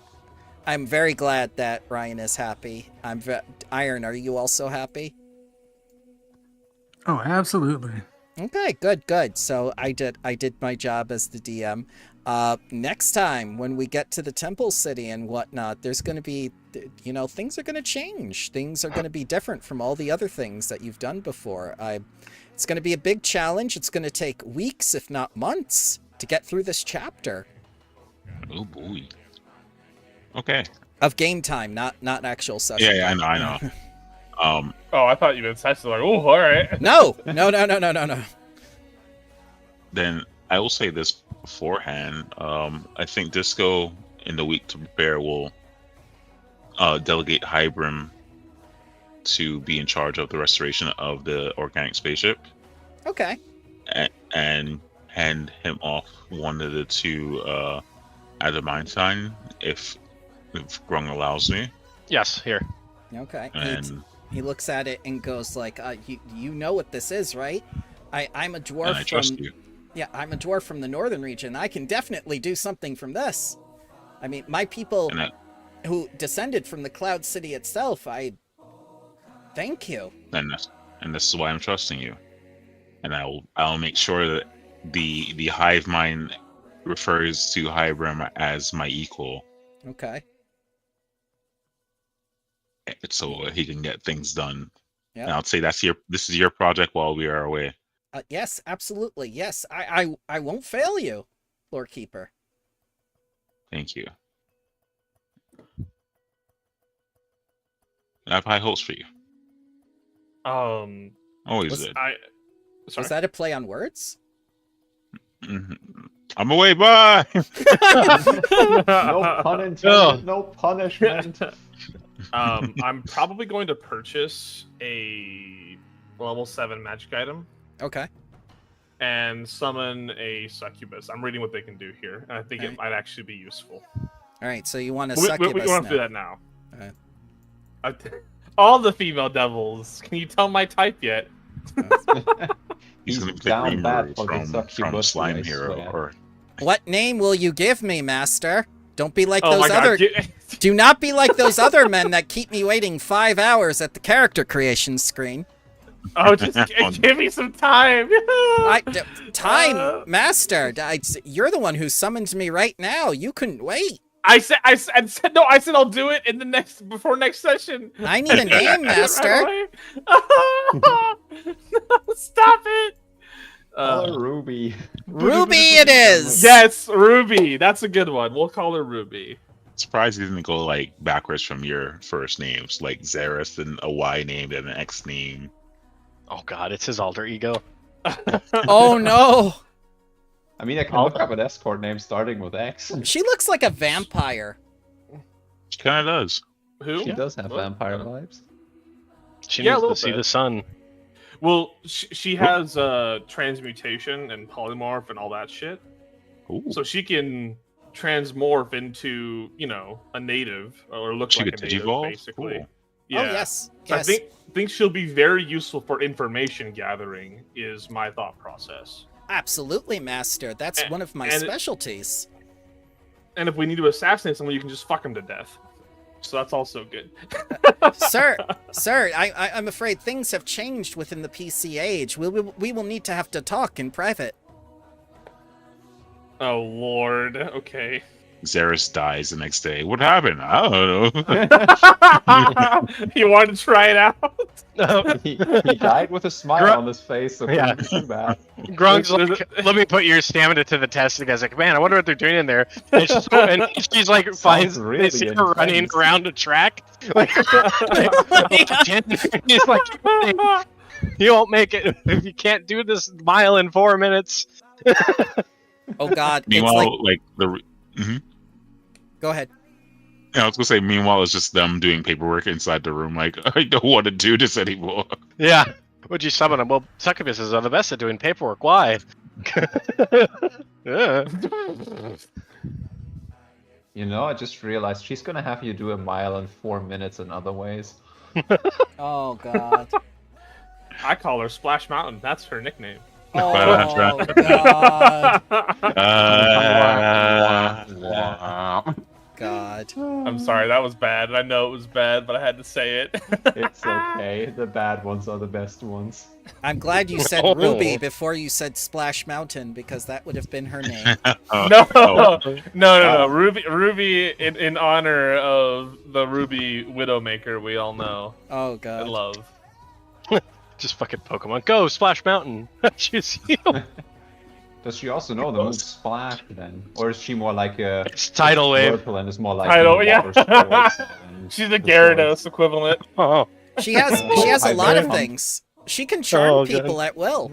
[SPEAKER 3] I'm very glad that Ryan is happy. Iron, are you also happy?
[SPEAKER 7] Oh, absolutely.
[SPEAKER 3] Okay, good. So I did my job as the DM. Next time when we get to the Temple City and whatnot, there's going to be, things are going to change. Things are going to be different from all the other things that you've done before. It's going to be a big challenge. It's going to take weeks, if not months, to get through this chapter
[SPEAKER 6] Oh boy. Okay.
[SPEAKER 3] of game time, not actual session.
[SPEAKER 6] Yeah, I know.
[SPEAKER 2] Oh, I thought you meant session. Like, oh, all right.
[SPEAKER 3] No.
[SPEAKER 6] Then I will say this beforehand. I think Disco in the week to prepare will delegate Hybrim to be in charge of the restoration of the organic spaceship,
[SPEAKER 3] Okay.
[SPEAKER 6] and hand him off one of the two adamantine if Grung allows me.
[SPEAKER 1] Yes, here.
[SPEAKER 3] Okay.
[SPEAKER 6] And
[SPEAKER 3] He looks at it and goes like, "You know what this is, right? I'm a dwarf
[SPEAKER 6] I trust
[SPEAKER 3] from
[SPEAKER 6] you.
[SPEAKER 3] yeah, I'm a dwarf from the northern region. I can definitely do something from this. I mean, my people
[SPEAKER 6] And
[SPEAKER 3] who descended from the Cloud City itself. I thank you.
[SPEAKER 6] and this is why I'm trusting you. And I'll make sure that the hive mind refers to Hybrim as my equal,
[SPEAKER 3] Okay.
[SPEAKER 6] so he can get things done.
[SPEAKER 3] Yeah.
[SPEAKER 6] And I'll say this is your project while we are away.
[SPEAKER 3] Yes, absolutely. Yes, I won't fail you, Lord Keeper.
[SPEAKER 6] Thank you. I have high hopes for you. Always
[SPEAKER 3] Was-
[SPEAKER 6] did.
[SPEAKER 2] Sorry.
[SPEAKER 3] Was that a play on words?
[SPEAKER 6] Mhm. I'm away. Bye.
[SPEAKER 5] No pun intended. No punishment.
[SPEAKER 2] I'm probably going to purchase a level 7 magic item
[SPEAKER 3] Okay.
[SPEAKER 2] and summon a succubus. I'm reading what they can do here, and I think it
[SPEAKER 3] Alright.
[SPEAKER 2] might actually be useful.
[SPEAKER 3] All right. So you want to
[SPEAKER 2] We
[SPEAKER 3] succubus
[SPEAKER 2] want to do
[SPEAKER 3] now.
[SPEAKER 2] that now.
[SPEAKER 3] Alright.
[SPEAKER 2] All the female devils. Can you tell my type yet?
[SPEAKER 6] He's gonna
[SPEAKER 5] He's
[SPEAKER 6] pick
[SPEAKER 5] down bad
[SPEAKER 6] Rimuru
[SPEAKER 5] for the
[SPEAKER 6] from
[SPEAKER 5] succubus,
[SPEAKER 6] Slime
[SPEAKER 5] I
[SPEAKER 6] Hero,
[SPEAKER 5] swear.
[SPEAKER 6] or
[SPEAKER 3] What name will you give me, Master? Don't be like
[SPEAKER 2] Oh my
[SPEAKER 3] those other.
[SPEAKER 2] god.
[SPEAKER 3] Do not be like those other men that keep me waiting 5 hours at the character creation screen.
[SPEAKER 2] Oh, just give me some time.
[SPEAKER 3] Time, Master. You're the one who summoned me right now. You couldn't wait.
[SPEAKER 2] I said no. I said I'll do it in the before next session.
[SPEAKER 3] I need a name, Master.
[SPEAKER 2] Right away. No, stop it.
[SPEAKER 5] Call her Ruby.
[SPEAKER 3] Ruby it is.
[SPEAKER 2] Yes, Ruby. That's a good one. We'll call her Ruby.
[SPEAKER 6] surprised he didn't go like backwards from your first names, like Xeris and a Y name and an X name.
[SPEAKER 1] Oh god, it's his alter ego.
[SPEAKER 3] Oh no.
[SPEAKER 5] I mean, I can look up an escort name starting with X.
[SPEAKER 3] She looks like a vampire.
[SPEAKER 6] She kind of does.
[SPEAKER 2] Who?
[SPEAKER 5] She does have vampire vibes.
[SPEAKER 1] She
[SPEAKER 2] Yeah, a
[SPEAKER 1] needs to
[SPEAKER 2] little
[SPEAKER 1] see
[SPEAKER 2] bit.
[SPEAKER 1] the sun.
[SPEAKER 2] Well, she has transmutation and polymorph and all that shit.
[SPEAKER 6] Ooh.
[SPEAKER 2] So she can transmorph into, a native or look
[SPEAKER 6] She
[SPEAKER 2] like
[SPEAKER 6] could
[SPEAKER 2] a native,
[SPEAKER 6] digivolve?
[SPEAKER 2] basically.
[SPEAKER 6] Cool.
[SPEAKER 2] Yeah.
[SPEAKER 3] Oh yes.
[SPEAKER 2] So
[SPEAKER 3] Yes.
[SPEAKER 2] I think she'll be very useful for information gathering. Is my thought process.
[SPEAKER 3] Absolutely, Master. That's
[SPEAKER 2] And-
[SPEAKER 3] one of my
[SPEAKER 2] and-
[SPEAKER 3] specialties.
[SPEAKER 2] And if we need to assassinate someone, you can just fuck him to death. So that's also good.
[SPEAKER 3] Sir, I'm afraid things have changed within the PC age. We will need to have to talk in private.
[SPEAKER 2] Oh lord. Okay.
[SPEAKER 8] Xeris dies the next day. What happened? I don't know.
[SPEAKER 2] You wanted to try it out?
[SPEAKER 5] he died with a smile
[SPEAKER 1] Gru-
[SPEAKER 5] on his face, so
[SPEAKER 1] Yeah.
[SPEAKER 5] couldn't be too bad.
[SPEAKER 1] Grung's
[SPEAKER 2] There's-
[SPEAKER 1] like, let me put your stamina to the test. And the guy's like, man, I wonder what they're doing in there. And she's like, finds
[SPEAKER 5] really
[SPEAKER 1] they see her running
[SPEAKER 5] intense.
[SPEAKER 1] around a track. Like, he's like, you won't make it if you can't do this mile in 4 minutes.
[SPEAKER 3] Oh God, it's
[SPEAKER 8] Meanwhile,
[SPEAKER 3] like. Go ahead.
[SPEAKER 8] Yeah, I was gonna say. Meanwhile, it's just them doing paperwork inside the room. Like, I don't want to do this anymore.
[SPEAKER 1] Yeah. Would you summon him? Well, succubuses are the best at doing paperwork. Why? Yeah.
[SPEAKER 5] You know, I just realized she's gonna have you do a mile in 4 minutes in other ways.
[SPEAKER 3] Oh God.
[SPEAKER 2] I call her Splash Mountain. That's her nickname.
[SPEAKER 3] Oh God. God.
[SPEAKER 2] I'm sorry, that was bad. I know it was bad, but I had to say it.
[SPEAKER 5] It's okay. The bad ones are the best ones.
[SPEAKER 3] I'm glad you said
[SPEAKER 1] Oh.
[SPEAKER 3] Ruby before you said Splash Mountain, because that would have been her name.
[SPEAKER 2] No. Ruby in honor of the Ruby Widowmaker we all know
[SPEAKER 3] Oh
[SPEAKER 2] and
[SPEAKER 3] God.
[SPEAKER 2] love.
[SPEAKER 1] Just fucking Pokemon. Go, Splash Mountain. She's
[SPEAKER 5] Does she also know the move Splash then? Or is she more like a
[SPEAKER 1] It's Tidal Wave.
[SPEAKER 5] Whirlpool and is more like
[SPEAKER 2] Tidal,
[SPEAKER 5] the
[SPEAKER 2] yeah.
[SPEAKER 5] water sports and
[SPEAKER 2] She's a
[SPEAKER 5] the
[SPEAKER 2] Gyarados equivalent.
[SPEAKER 1] Oh.
[SPEAKER 3] She has a
[SPEAKER 5] I
[SPEAKER 3] lot of
[SPEAKER 5] bet.
[SPEAKER 3] things. She can charm
[SPEAKER 1] Oh, God.
[SPEAKER 3] people at will.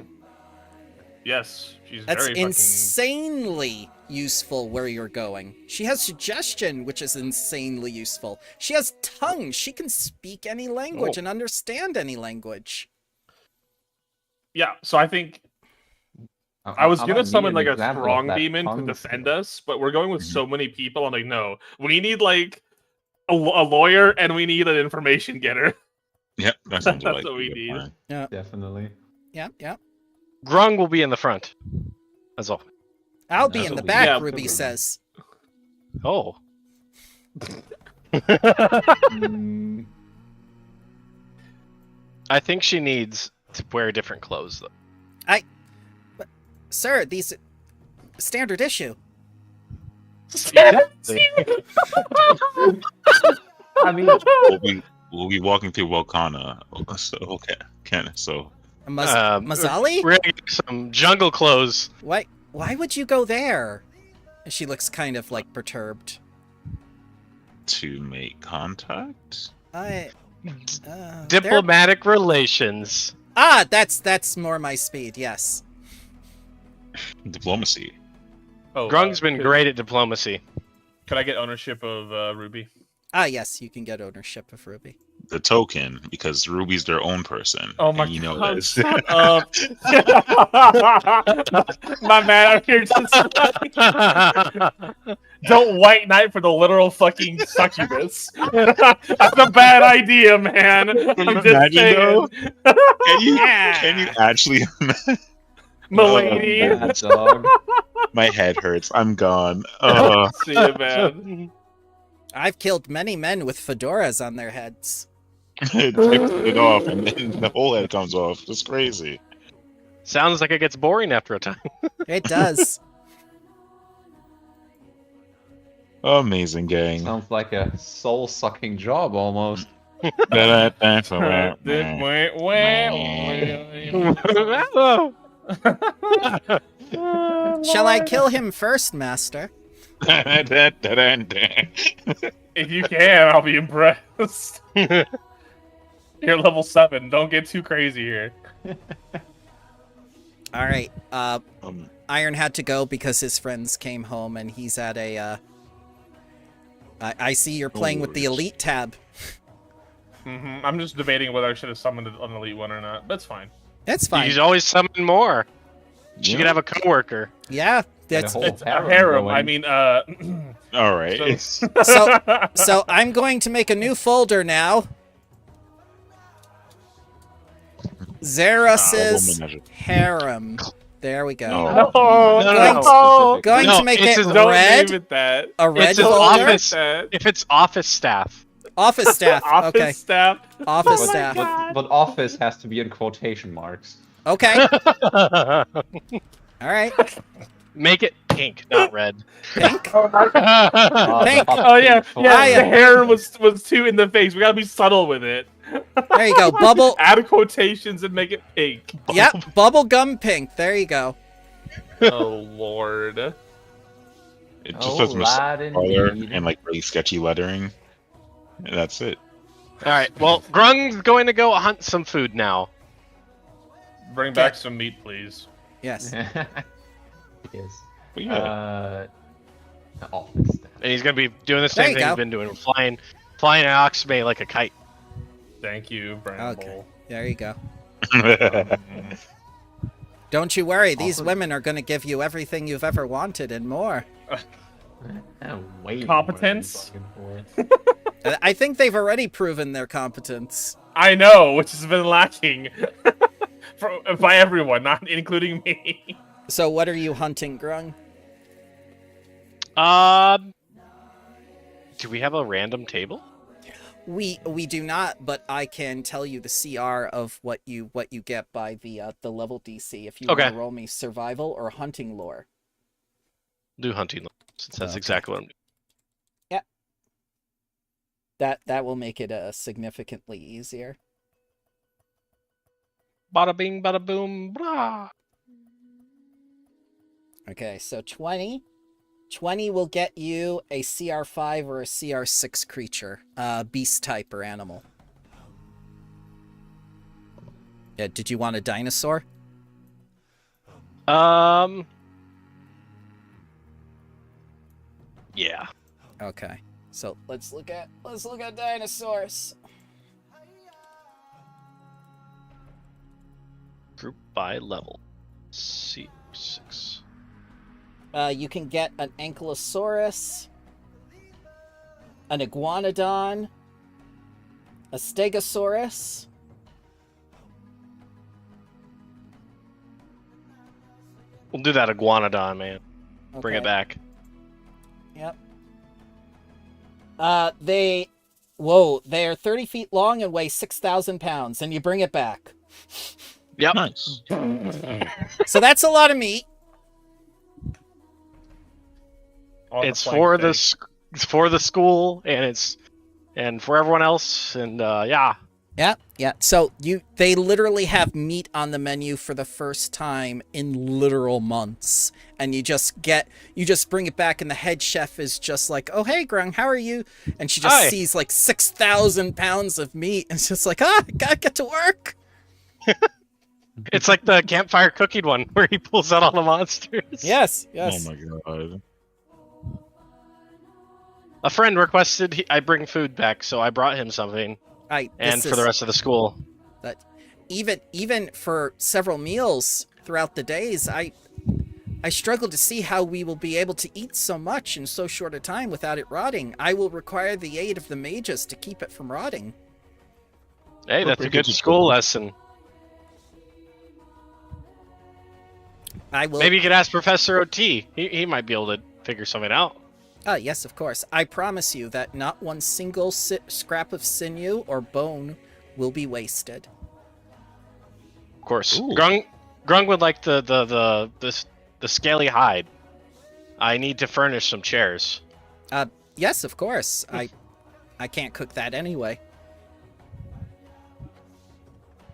[SPEAKER 2] Yes, she's
[SPEAKER 3] That's
[SPEAKER 2] very fucking...
[SPEAKER 3] insanely useful where you're going. She has suggestion, which is insanely useful. She has tongue. She can speak any language
[SPEAKER 1] Oh.
[SPEAKER 3] and understand any language.
[SPEAKER 2] Yeah, so I think I was gonna summon like a strong demon to defend us, but we're going with so many people. I'm like, no, we need like a lawyer and we need an information getter.
[SPEAKER 8] Yep, that sounds
[SPEAKER 2] That's
[SPEAKER 8] like
[SPEAKER 2] what we
[SPEAKER 8] a good
[SPEAKER 2] need.
[SPEAKER 8] plan.
[SPEAKER 5] Definitely.
[SPEAKER 3] Yeah, yeah.
[SPEAKER 1] Grung will be in the front. That's all.
[SPEAKER 3] I'll be
[SPEAKER 5] That's
[SPEAKER 3] in the
[SPEAKER 5] what we-
[SPEAKER 3] back,
[SPEAKER 2] Yeah,
[SPEAKER 3] Ruby says.
[SPEAKER 1] Oh.
[SPEAKER 5] Mm,
[SPEAKER 1] I think she needs to wear different clothes, though.
[SPEAKER 3] Sir, these standard issue.
[SPEAKER 5] I mean,
[SPEAKER 8] We'll be walking through Volcana. So okay, so
[SPEAKER 3] Mazali?
[SPEAKER 1] We're gonna get some jungle clothes.
[SPEAKER 3] Why would you go there? She looks kind of like perturbed.
[SPEAKER 8] to make contact.
[SPEAKER 1] Diplomatic relations.
[SPEAKER 3] That's more my speed. Yes.
[SPEAKER 8] Diplomacy.
[SPEAKER 2] Oh,
[SPEAKER 1] Grung's been
[SPEAKER 2] could-
[SPEAKER 1] great at diplomacy.
[SPEAKER 2] Could I get ownership of Ruby?
[SPEAKER 3] Yes, you can get ownership of Ruby.
[SPEAKER 8] The token, because Ruby's their own person.
[SPEAKER 2] Oh my
[SPEAKER 8] and you know
[SPEAKER 2] god!
[SPEAKER 8] this.
[SPEAKER 2] Shut up. My man out here just don't white knight for the literal fucking succubus. That's a bad idea, man. I'm just
[SPEAKER 8] Imagine,
[SPEAKER 2] saying.
[SPEAKER 8] though.
[SPEAKER 3] Yeah.
[SPEAKER 8] Can you actually?
[SPEAKER 2] Milady.
[SPEAKER 5] bad dog.
[SPEAKER 8] My head hurts. I'm gone.
[SPEAKER 2] See you, man.
[SPEAKER 3] I've killed many men with fedoras on their heads.
[SPEAKER 8] It rips it off, and then the whole head comes off. It's crazy.
[SPEAKER 1] Sounds like it gets boring after a time.
[SPEAKER 3] It does.
[SPEAKER 8] Amazing gang.
[SPEAKER 5] Sounds like a soul-sucking job almost.
[SPEAKER 3] Shall I kill him first, Master?
[SPEAKER 2] If you can, I'll be impressed. You're level 7. Don't get too crazy here.
[SPEAKER 3] All right.
[SPEAKER 8] Um,
[SPEAKER 3] Iron had to go because his friends came home, and he's at a. I see you're playing with the
[SPEAKER 8] worries.
[SPEAKER 3] elite tab.
[SPEAKER 2] I'm just debating whether I should have summoned an elite one or not. But it's fine.
[SPEAKER 3] That's
[SPEAKER 1] You
[SPEAKER 3] fine.
[SPEAKER 1] should always summon more. She
[SPEAKER 8] Yeah.
[SPEAKER 1] could have a coworker.
[SPEAKER 3] Yeah,
[SPEAKER 5] Get a
[SPEAKER 3] that's
[SPEAKER 5] whole
[SPEAKER 2] It's a
[SPEAKER 5] harem
[SPEAKER 2] harem.
[SPEAKER 5] going.
[SPEAKER 2] I mean,
[SPEAKER 8] all right.
[SPEAKER 3] so. I'm going to make a new folder now. Zerus's
[SPEAKER 8] woman measure.
[SPEAKER 3] harem. There we go.
[SPEAKER 8] No.
[SPEAKER 2] No,
[SPEAKER 3] Going
[SPEAKER 1] No,
[SPEAKER 3] to make
[SPEAKER 1] it's
[SPEAKER 3] it
[SPEAKER 1] his-
[SPEAKER 2] Don't
[SPEAKER 3] red.
[SPEAKER 2] name it that.
[SPEAKER 3] A red
[SPEAKER 1] It's his
[SPEAKER 3] folder.
[SPEAKER 1] office.
[SPEAKER 2] That.
[SPEAKER 1] If it's office staff.
[SPEAKER 3] Office staff.
[SPEAKER 2] Office
[SPEAKER 3] Okay.
[SPEAKER 2] staff.
[SPEAKER 3] Office
[SPEAKER 2] Oh my
[SPEAKER 3] staff.
[SPEAKER 2] God.
[SPEAKER 5] But office has to be in quotation marks.
[SPEAKER 3] Okay. All right.
[SPEAKER 1] Make it pink, not red.
[SPEAKER 3] Pink.
[SPEAKER 5] Pink.
[SPEAKER 2] Oh yeah,
[SPEAKER 3] Ryan.
[SPEAKER 2] the hair was too in the face. We gotta be subtle with it.
[SPEAKER 3] There you go. Bubble.
[SPEAKER 2] Add quotations and make it pink.
[SPEAKER 3] Yep. Bubble gum pink. There you go.
[SPEAKER 2] Oh lord.
[SPEAKER 8] It just
[SPEAKER 5] Oh,
[SPEAKER 8] says Mr.
[SPEAKER 5] lad
[SPEAKER 8] Color
[SPEAKER 5] indeed.
[SPEAKER 8] and like really sketchy lettering. And that's it.
[SPEAKER 1] All right. Well, Grung's going to go hunt some food now.
[SPEAKER 2] Bring back some meat, please.
[SPEAKER 3] Yes.
[SPEAKER 5] Yes.
[SPEAKER 8] But yeah,
[SPEAKER 5] Office staff.
[SPEAKER 1] And he's going to be doing the
[SPEAKER 3] There
[SPEAKER 1] same
[SPEAKER 3] you
[SPEAKER 1] thing
[SPEAKER 3] go.
[SPEAKER 1] he's been doing, flying an Oxbay like a kite.
[SPEAKER 2] Thank you, Bramble.
[SPEAKER 3] There you go. Don't you worry. These
[SPEAKER 5] Awesome.
[SPEAKER 3] women are going to give you everything you've ever wanted and more.
[SPEAKER 5] Way more
[SPEAKER 2] Competence?
[SPEAKER 5] than fucking for.
[SPEAKER 3] I think they've already proven their competence.
[SPEAKER 2] I know, which has been lacking by everyone, not including me.
[SPEAKER 3] So what are you hunting, Grung?
[SPEAKER 1] Do we have a random table?
[SPEAKER 3] We do not, but I can tell you the CR of what you get by the level DC if you
[SPEAKER 1] Okay.
[SPEAKER 3] want to roll me survival or hunting lore.
[SPEAKER 1] Do hunting, since that's
[SPEAKER 3] Okay.
[SPEAKER 1] exactly what I'm doing.
[SPEAKER 3] That will make it significantly easier.
[SPEAKER 1] Bada bing, bada boom, blah.
[SPEAKER 3] Okay, so 20. 20 will get you a CR5 or a CR6 creature, beast type or animal. Yeah, did you want a dinosaur?
[SPEAKER 1] Yeah.
[SPEAKER 3] Okay. So let's look at dinosaurs.
[SPEAKER 1] Group by level. C6.
[SPEAKER 3] You can get an Ankylosaurus, an Iguanodon, a Stegosaurus,
[SPEAKER 1] We'll do that Iguanodon, man. Bring it
[SPEAKER 3] Okay.
[SPEAKER 1] back.
[SPEAKER 3] Yep. They are 30 feet long and weigh 6,000 pounds, and you bring it back.
[SPEAKER 1] Yep.
[SPEAKER 8] nice.
[SPEAKER 3] So that's a lot of meat.
[SPEAKER 2] On
[SPEAKER 1] It's
[SPEAKER 2] plank
[SPEAKER 1] for
[SPEAKER 2] steak.
[SPEAKER 1] it's for the school, and for everyone else, and yeah.
[SPEAKER 3] Yeah. So they literally have meat on the menu for the first time in literal months, and you just bring it back, and the head chef is just like, "Oh hey, Grung, how are you?" And she just
[SPEAKER 1] Hi.
[SPEAKER 3] sees like 6,000 pounds of meat, and it's just like, I gotta get to work.
[SPEAKER 1] It's like the campfire cooking one where he pulls out all the monsters.
[SPEAKER 3] Yes.
[SPEAKER 8] Oh my god.
[SPEAKER 1] A friend requested I bring food back, so I brought him something, and
[SPEAKER 3] This
[SPEAKER 1] for the
[SPEAKER 3] is-
[SPEAKER 1] rest of the school.
[SPEAKER 3] But even for several meals throughout the days, I struggle to see how we will be able to eat so much in so short a time without it rotting. I will require the aid of the mages to keep it from rotting.
[SPEAKER 1] Hey, that's a
[SPEAKER 8] pretty
[SPEAKER 1] good
[SPEAKER 8] good
[SPEAKER 1] school
[SPEAKER 8] people.
[SPEAKER 1] lesson.
[SPEAKER 3] I will.
[SPEAKER 1] Maybe you could ask Professor OT. He might be able to figure something out.
[SPEAKER 3] Yes, of course. I promise you that not one single scrap of sinew or bone will be wasted.
[SPEAKER 1] Of course.
[SPEAKER 8] Ooh.
[SPEAKER 1] Grung would like the scaly hide. I need to furnish some chairs.
[SPEAKER 3] Yes, of course. I can't cook that anyway.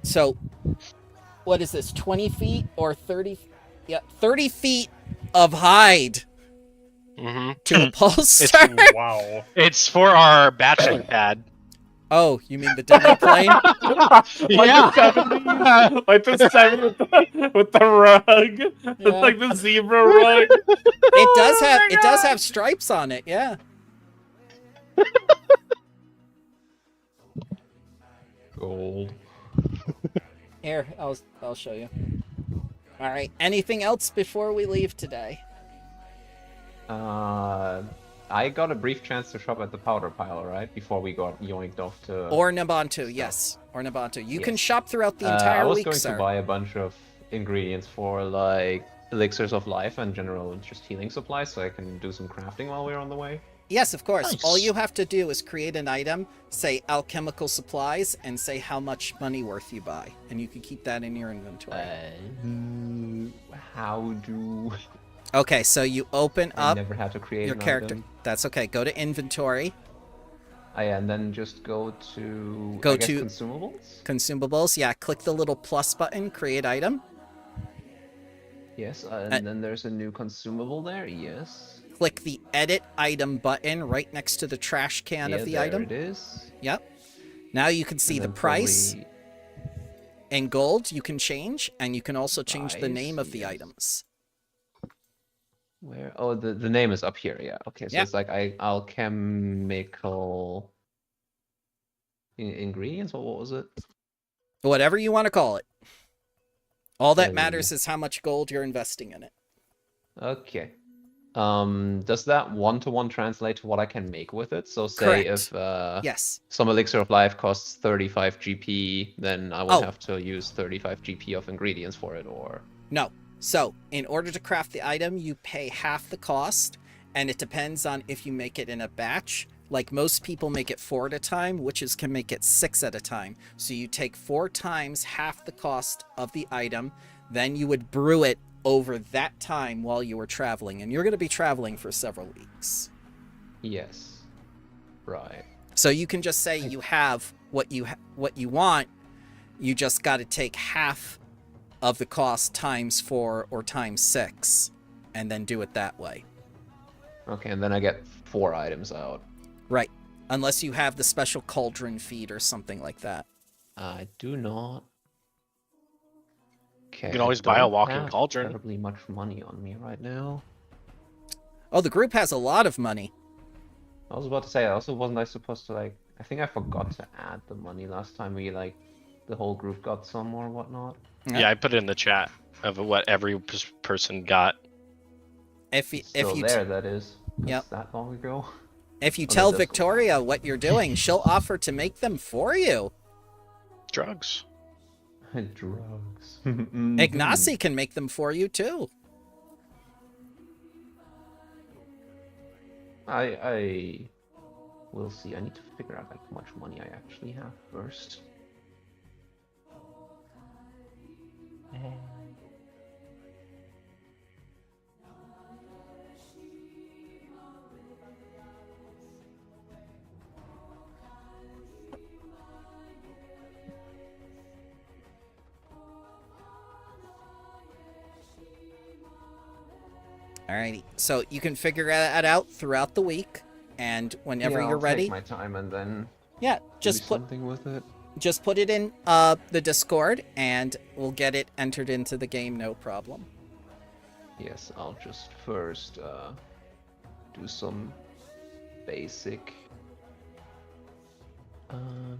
[SPEAKER 3] So, what is this? 20 feet or 30? Yeah, 30 feet of hide
[SPEAKER 1] Mm-hmm.
[SPEAKER 3] to upholster.
[SPEAKER 2] Wow.
[SPEAKER 1] It's for our bachelor pad.
[SPEAKER 3] Oh, you mean the demo plane?
[SPEAKER 1] Yeah.
[SPEAKER 2] Like the seven with the rug,
[SPEAKER 3] Yeah.
[SPEAKER 2] like the zebra rug.
[SPEAKER 3] It does have stripes on it. Yeah.
[SPEAKER 5] Gold.
[SPEAKER 3] Here, I'll show you. All right. Anything else before we leave today?
[SPEAKER 5] I got a brief chance to shop at the powder pile, right? Before we got yoinked off to...
[SPEAKER 3] Or Nabantu,
[SPEAKER 5] stuff.
[SPEAKER 3] yes. Or Nabantu. You can
[SPEAKER 5] Yes.
[SPEAKER 3] shop throughout the
[SPEAKER 5] I
[SPEAKER 3] entire
[SPEAKER 5] was
[SPEAKER 3] week,
[SPEAKER 5] going
[SPEAKER 3] sir.
[SPEAKER 5] to buy a bunch of ingredients for, like, elixirs of life and general just healing supplies, so I can do some crafting while we're on the way.
[SPEAKER 3] Yes, of course.
[SPEAKER 8] Nice.
[SPEAKER 3] All you have to do is create an item, say alchemical supplies, and say how much money worth you buy. And you can keep that in your inventory.
[SPEAKER 5] How do...
[SPEAKER 3] Okay, so you open
[SPEAKER 5] I
[SPEAKER 3] up
[SPEAKER 5] never had to create
[SPEAKER 3] your
[SPEAKER 5] an
[SPEAKER 3] character.
[SPEAKER 5] item.
[SPEAKER 3] That's okay. Go to inventory,
[SPEAKER 5] And then just go to...
[SPEAKER 3] Go
[SPEAKER 5] I guess
[SPEAKER 3] to-
[SPEAKER 5] consumables?
[SPEAKER 3] consumables. Yeah, click the little plus button, create item.
[SPEAKER 5] Yes, and then there's a new consumable there, yes.
[SPEAKER 3] Click the edit item button right next to the trash can of the
[SPEAKER 5] there
[SPEAKER 3] item.
[SPEAKER 5] it is.
[SPEAKER 3] Yep. Now you can see
[SPEAKER 5] And
[SPEAKER 3] the
[SPEAKER 5] then
[SPEAKER 3] price
[SPEAKER 5] probably-
[SPEAKER 3] and gold you can change, and you can also change the
[SPEAKER 5] Price,
[SPEAKER 3] name of the
[SPEAKER 5] yes.
[SPEAKER 3] items.
[SPEAKER 5] Where? Oh, the name is up here. Yeah. Okay. So
[SPEAKER 3] Yeah.
[SPEAKER 5] it's like alchemical ingredients. What was it?
[SPEAKER 3] Whatever you want to call it. All that
[SPEAKER 5] Um,
[SPEAKER 3] matters is how much gold you're investing in it.
[SPEAKER 5] Okay. Does that one-to-one translate to what I can make with it? So say
[SPEAKER 3] Correct.
[SPEAKER 5] if
[SPEAKER 3] Yes.
[SPEAKER 5] some elixir of life costs 35 GP, then I would
[SPEAKER 3] Oh.
[SPEAKER 5] have to use 35 GP of ingredients for it, or
[SPEAKER 3] No. So, in order to craft the item, you pay half the cost, and it depends on if you make it in a batch. Like most people make it 4 at a time, witches can make it 6 at a time. So you take 4 times half the cost of the item, then you would brew it over that time while you were traveling, and you're going to be traveling for several weeks.
[SPEAKER 5] yes, right.
[SPEAKER 3] So you can just say you have what you want. You just got to take half of the cost times 4 or times 6, and then do it that way.
[SPEAKER 5] Okay, and then I get 4 items out.
[SPEAKER 3] Right. Unless you have the special cauldron feed or something like that.
[SPEAKER 5] I do not. Okay,
[SPEAKER 1] You can always buy a walking cauldron.
[SPEAKER 5] Terribly much money on me right now.
[SPEAKER 3] Oh, the group has a lot of money.
[SPEAKER 5] I was about to say, also wasn't I supposed to like? I think I forgot to add the money last time we like, the whole group got some or whatnot.
[SPEAKER 1] Yeah, I put it in the chat of what every person got.
[SPEAKER 3] If you
[SPEAKER 5] Still
[SPEAKER 3] if you
[SPEAKER 5] there, that is. That's
[SPEAKER 3] Yep.
[SPEAKER 5] that long ago.
[SPEAKER 3] if you
[SPEAKER 5] Oh,
[SPEAKER 3] tell
[SPEAKER 5] that's-
[SPEAKER 3] Victoria what you're doing, she'll offer to make them for you.
[SPEAKER 1] Drugs.
[SPEAKER 5] Drugs.
[SPEAKER 3] Ignacy can make them for you too.
[SPEAKER 5] I will see. I need to figure out like how much money I actually have first.
[SPEAKER 3] Alrighty. So you can figure that out throughout the week, and whenever
[SPEAKER 5] Yeah,
[SPEAKER 3] you're
[SPEAKER 5] I'll
[SPEAKER 3] ready,
[SPEAKER 5] take my time and then
[SPEAKER 3] yeah,
[SPEAKER 5] do
[SPEAKER 3] just put
[SPEAKER 5] something with it.
[SPEAKER 3] just put it in the Discord, and we'll get it entered into the game, no problem.
[SPEAKER 5] Yes, I'll just first do some basic